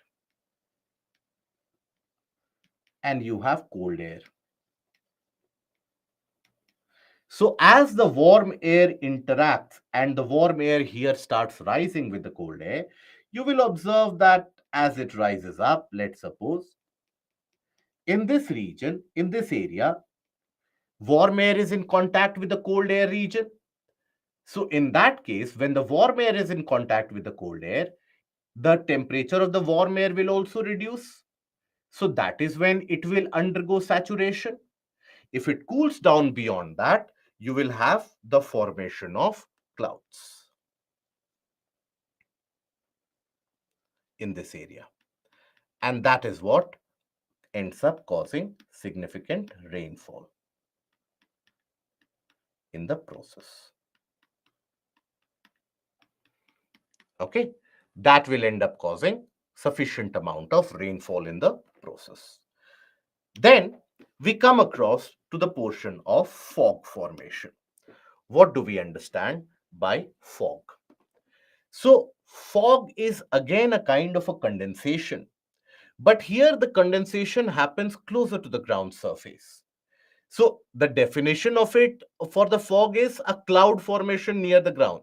and you have cold air. So as the warm air interacts and the warm air here starts rising with the cold air, you will observe that as it rises up, let's suppose, in this region, in this area, warm air is in contact with the cold air region. So in that case, when the warm air is in contact with the cold air, the temperature of the warm air will also reduce. So that is when it will undergo saturation. If it cools down beyond that, you will have the formation of clouds in this area. And that is what ends up causing significant rainfall in the process. Okay, that will end up causing sufficient amount of rainfall in the process. Then we come across to the portion of fog formation. What do we understand by fog? So, fog is again a kind of a condensation, but here the condensation happens closer to the ground surface. So the definition of it for the fog is a cloud formation near the ground.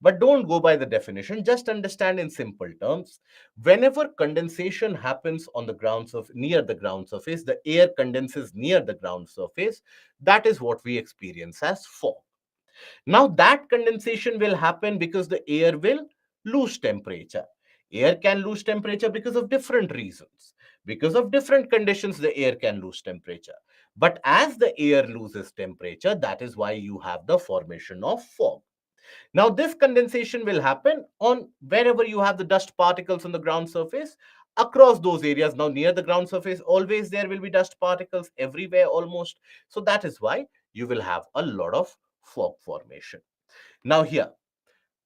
But don't go by the definition, just understand in simple terms. Whenever condensation happens on the ground surface, near the ground surface, the air condenses near the ground surface. That is what we experience as fog. Now that condensation will happen because the air will lose temperature. Air can lose temperature because of different reasons. Because of different conditions, the air can lose temperature. But as the air loses temperature, that is why you have the formation of fog. Now, this condensation will happen on wherever you have the dust particles on the ground surface across those areas. Now, near the ground surface, always there will be dust particles everywhere almost. So that is why you will have a lot of fog formation. Now, here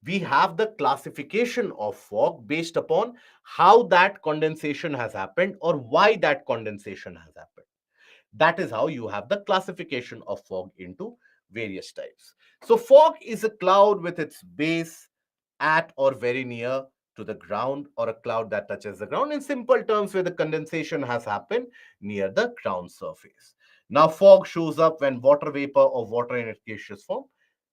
we have the classification of fog based upon how that condensation has happened or why that condensation has happened. That is how you have the classification of fog into various types. So, fog is a cloud with its base at or very near to the ground, or a cloud that touches the ground. In simple terms, where the condensation has happened near the ground surface. Now, fog shows up when water vapor or water in its gaseous form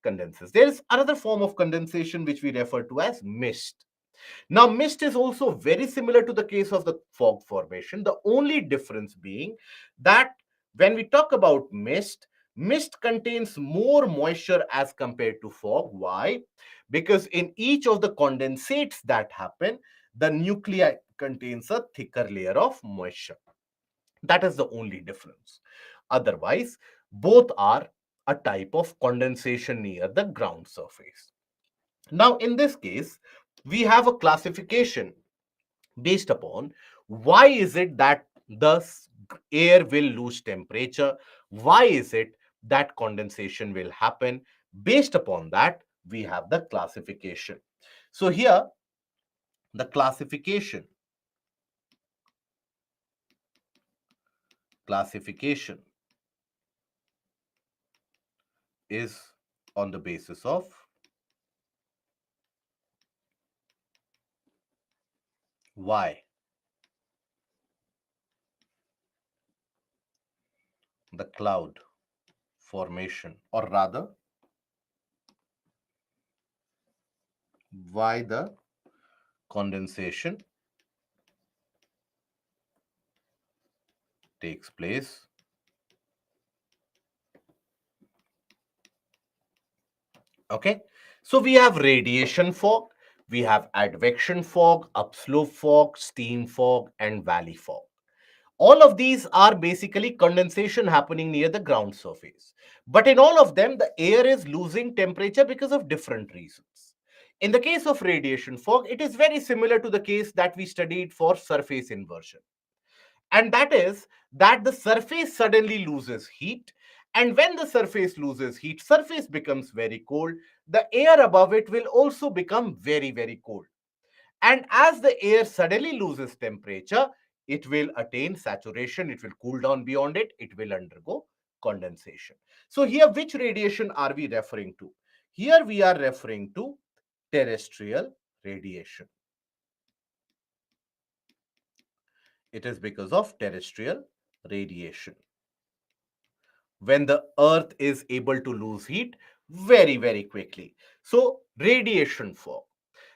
condenses. There is another form of condensation which we refer to as mist. Now, mist is also very similar to the case of the fog formation. The only difference being that when we talk about mist, mist contains more moisture as compared to fog. Why? Because in each of the condensates that happen, the nuclei contains a thicker layer of moisture. That is the only difference. Otherwise, both are a type of condensation near the ground surface. Now, in this case, we have a classification based upon why is it that the air will lose temperature, why is it that condensation will happen. Based upon that, we have the classification. So here, the classification is on the basis of why the cloud formation, or rather why the condensation takes place. Okay, so we have radiation fog, we have advection fog, upslope fog, steam fog, and valley fog. All of these are basically condensation happening near the ground surface. But in all of them, the air is losing temperature because of different reasons. In the case of radiation fog, it is very similar to the case that we studied for surface inversion. And that is that the surface suddenly loses heat. And when the surface loses heat, surface becomes very cold. The air above it will also become very, very cold. And as the air suddenly loses temperature, it will attain saturation, it will cool down beyond it, it will undergo condensation. So here, which radiation are we referring to? Here we are referring to terrestrial radiation. It is because of terrestrial radiation. When the earth is able to lose heat very, very quickly. So radiation fog.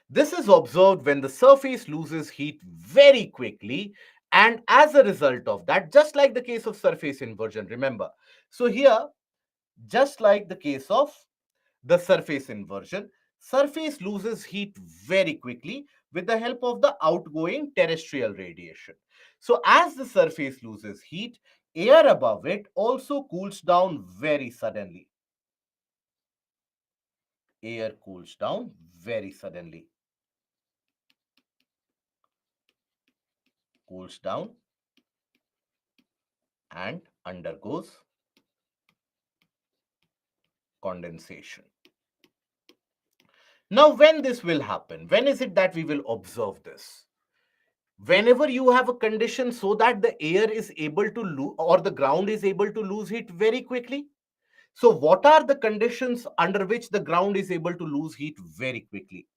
This is observed when the surface loses heat very quickly, and as a result of that, just like the case of surface inversion, remember. So here, just like the case of the surface inversion, surface loses heat very quickly with the help of the outgoing terrestrial radiation. So as the surface loses heat, air above it also cools down very suddenly. Air cools down very suddenly. Cools down and undergoes condensation. Now, when this will happen, when is it that we will observe this? Whenever you have a condition so that the air is able to lose or the ground is able to lose heat very quickly. So what are the conditions under which the ground is able to lose heat very quickly?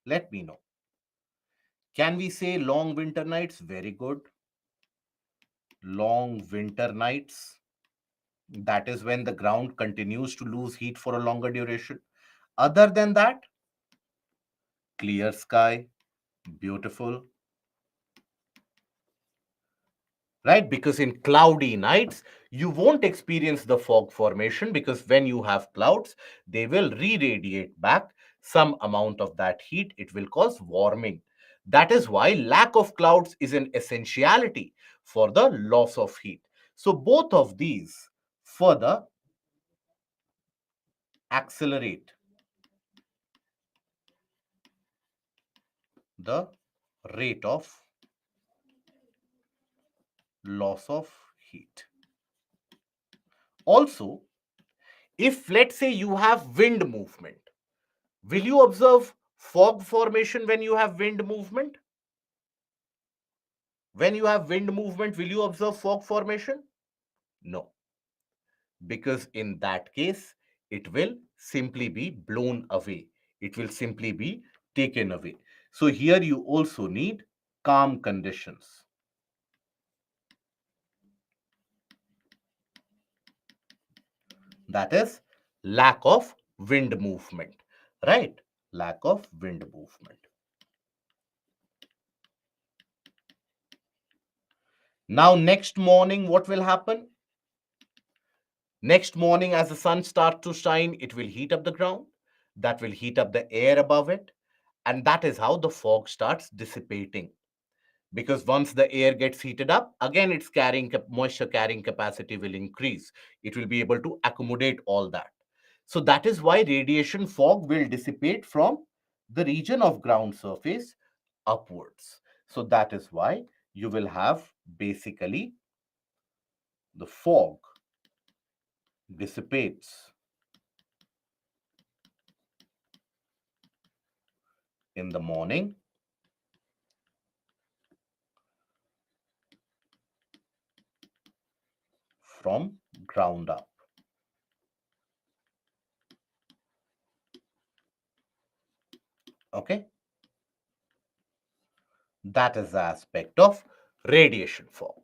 Let me know. Can we say long winter nights? Very good. Long winter nights. That is when the ground continues to lose heat for a longer duration. Other than that, clear sky, beautiful, right? Because in cloudy nights, you won't experience the fog formation because when you have clouds, they will re-radiate back some amount of that heat. It will cause warming. That is why lack of clouds is an essentiality for the loss of heat. So both of these further accelerate the rate of loss of heat. Also, if let's say you have wind movement, will you observe fog formation when you have wind movement? When you have wind movement, will you observe fog formation? No, because in that case, it will simply be blown away. It will simply be taken away. So here you also need calm conditions. That is lack of wind movement, right? Lack of wind movement. Now, next morning, what will happen? Next morning, as the sun starts to shine, it will heat up the ground. That will heat up the air above it. And that is how the fog starts dissipating. Because once the air gets heated up, again, its moisture carrying capacity will increase. It will be able to accommodate all that. So that is why radiation fog will dissipate from the region of ground surface upwards. So that is why you will have basically the fog dissipates in the morning from ground up. Okay, that is the aspect of radiation fog.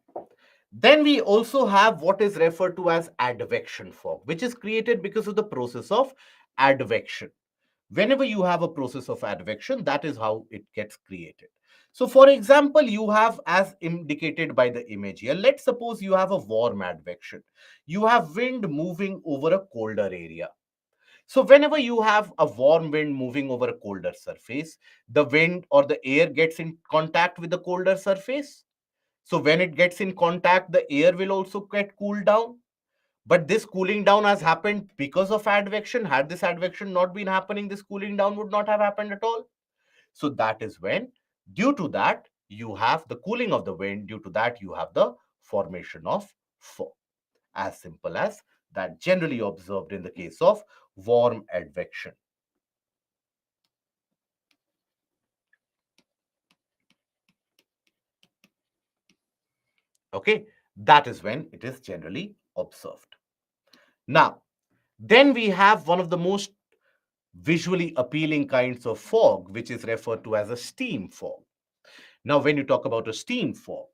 Then we also have what is referred to as advection fog, which is created because of the process of advection. Whenever you have a process of advection, that is how it gets created. So, for example, you have, as indicated by the image here, let's suppose you have a warm advection. You have wind moving over a colder area. So, whenever you have a warm wind moving over a colder surface, the wind or the air gets in contact with the colder surface. So, when it gets in contact, the air will also get cooled down. But this cooling down has happened because of advection. Had this advection not been happening, this cooling down would not have happened at all. So, that is when, due to that, you have the cooling of the wind. Due to that, you have the formation of fog. As simple as that, generally observed in the case of warm advection. Okay, that is when it is generally observed. Now, then we have one of the most visually appealing kinds of fog, which is referred to as a steam fog. Now, when you talk about a steam fog,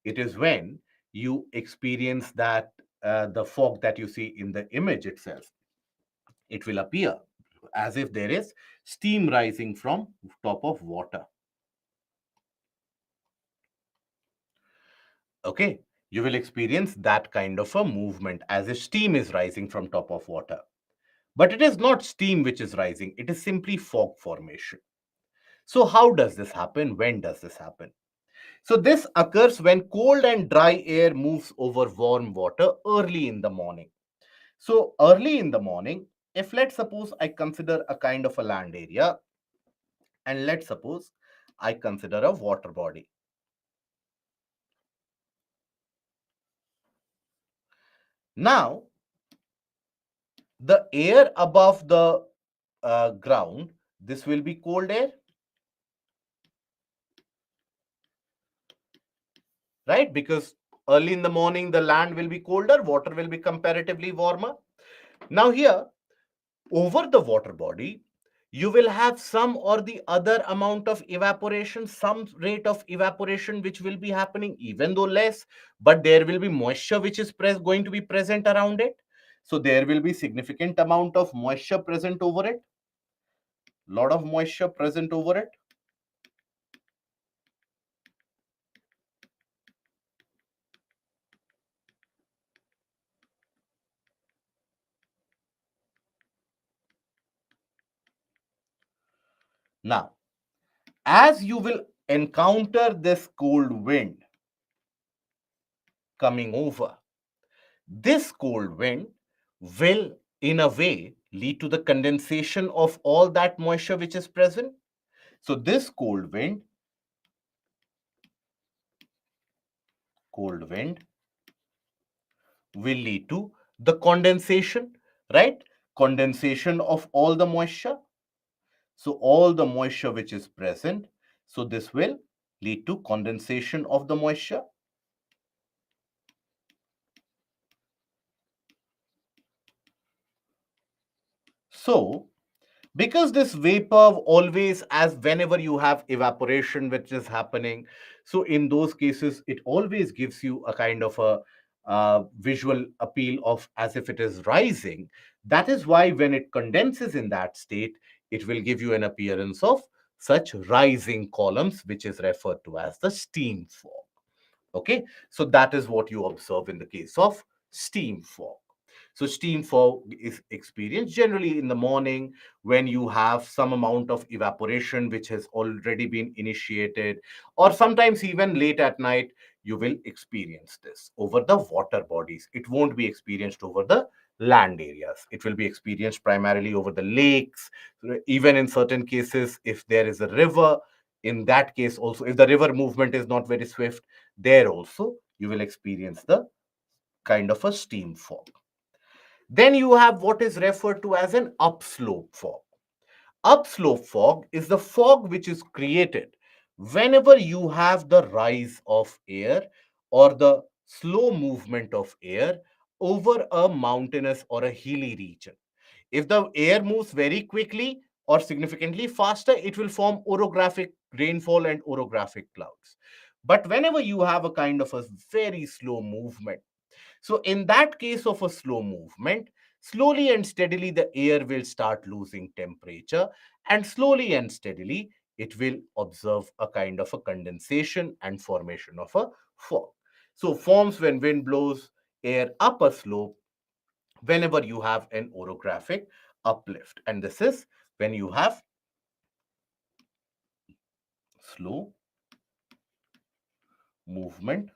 it is when you experience that the fog that you see in the image itself, it will appear as if there is steam rising from top of water. Okay, you will experience that kind of a movement as if steam is rising from top of water. But it is not steam which is rising, it is simply fog formation. So, how does this happen? When does this happen? So, this occurs when cold and dry air moves over warm water early in the morning. So, early in the morning, if let's suppose I consider a kind of a land area, and let's suppose I consider a water body. Now, the air above the ground, this will be cold air. right? Because early in the morning, the land will be colder, water will be comparatively warmer. Now, here, over the water body, you will have some or the other amount of evaporation, some rate of evaporation which will be happening, even though less, but there will be moisture which is going to be present around it. So there will be significant amount of moisture present over it, lot of moisture present over it. Now, as you will encounter this cold wind coming over, this cold wind will, in a way, lead to the condensation of all that moisture which is present. So this cold wind will lead to the condensation, right? Condensation of all the moisture. So all the moisture which is present, so this will lead to condensation of the moisture. So because this vapor always, as whenever you have evaporation which is happening, so in those cases it always gives you a kind of a visual appeal of as if it is rising. That is why when it condenses in that state, it will give you an appearance of such rising columns, which is referred to as the steam fog. Okay, so that is what you observe in the case of steam fog. So steam fog is experienced generally in the morning when you have some amount of evaporation which has already been initiated, or sometimes even late at night you will experience this over the water bodies. It won't be experienced over the land areas. It will be experienced primarily over the lakes. Even in certain cases, if there is a river, in that case also, if the river movement is not very swift, there also you will experience the kind of a steam fog. Then you have what is referred to as an upslope fog. Upslope fog is the fog which is created whenever you have the rise of air or the slow movement of air over a mountainous or a hilly region. If the air moves very quickly or significantly faster, it will form orographic rainfall and orographic clouds. But whenever you have a kind of a very slow movement, so in that case of a slow movement, slowly and steadily the air will start losing temperature, and slowly and steadily it will observe a kind of a condensation and formation of a fog. So forms when wind blows air up a slope whenever you have an orographic uplift. And this is when you have slow movement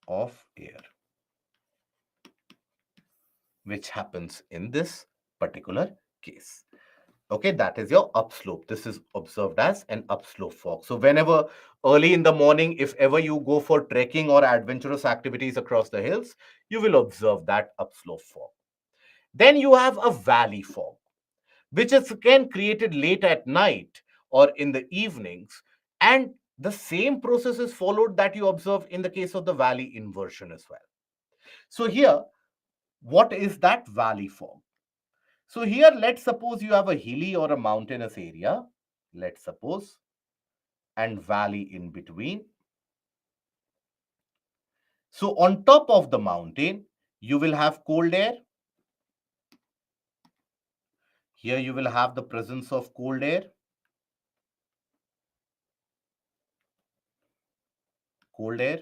of air, which happens in this particular case. Okay, that is your upslope. This is observed as an upslope fog. So whenever early in the morning, if ever you go for trekking or adventurous activities across the hills, you will observe that upslope fog. Then you have a valley fog, which is again created late at night or in the evenings. And the same process is followed that you observe in the case of the valley inversion as well. So here, what is that valley fog? So here, let's suppose you have a hilly or a mountainous area, let's suppose, and valley in between. So on top of the mountain, you will have cold air. Here you will have the presence of cold air. Cold air.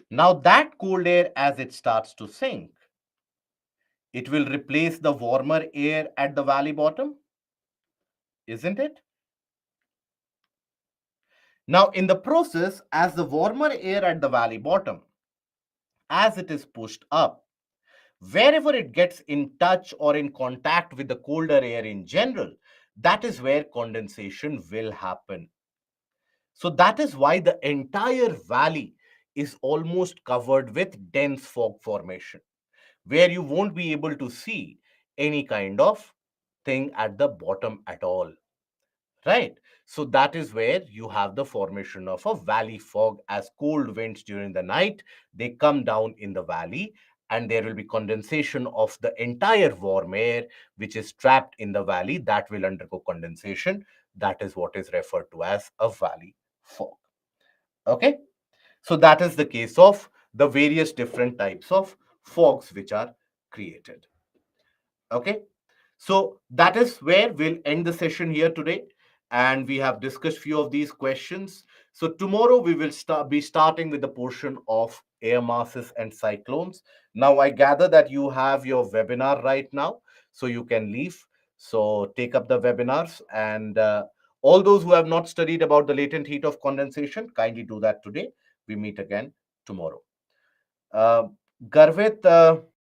Now that cold air, as it starts to sink, it will replace the warmer air at the valley bottom, isn't it? Now in the process, as the warmer air at the valley bottom, as it is pushed up, wherever it gets in touch or in contact with the colder air in general, that is where condensation will happen. So that is why the entire valley is almost covered with dense fog formation, where you won't be able to see any kind of thing at the bottom at all, right? So that is where you have the formation of a valley fog. As cold winds during the night, they come down in the valley, and there will be condensation of the entire warm air which is trapped in the valley. That will undergo condensation. That is what is referred to as a valley fog. Okay, so that is the case of the various different types of fogs which are created. Okay, so that is where we'll end the session here today. And we have discussed few of these questions. So tomorrow we will be starting with the portion of air masses and cyclones. Now I gather that you have your webinar right now, so you can leave. So take up the webinars, and all those who have not studied about the latent heat of condensation, kindly do that today. We meet again tomorrow. Uh, Garvit,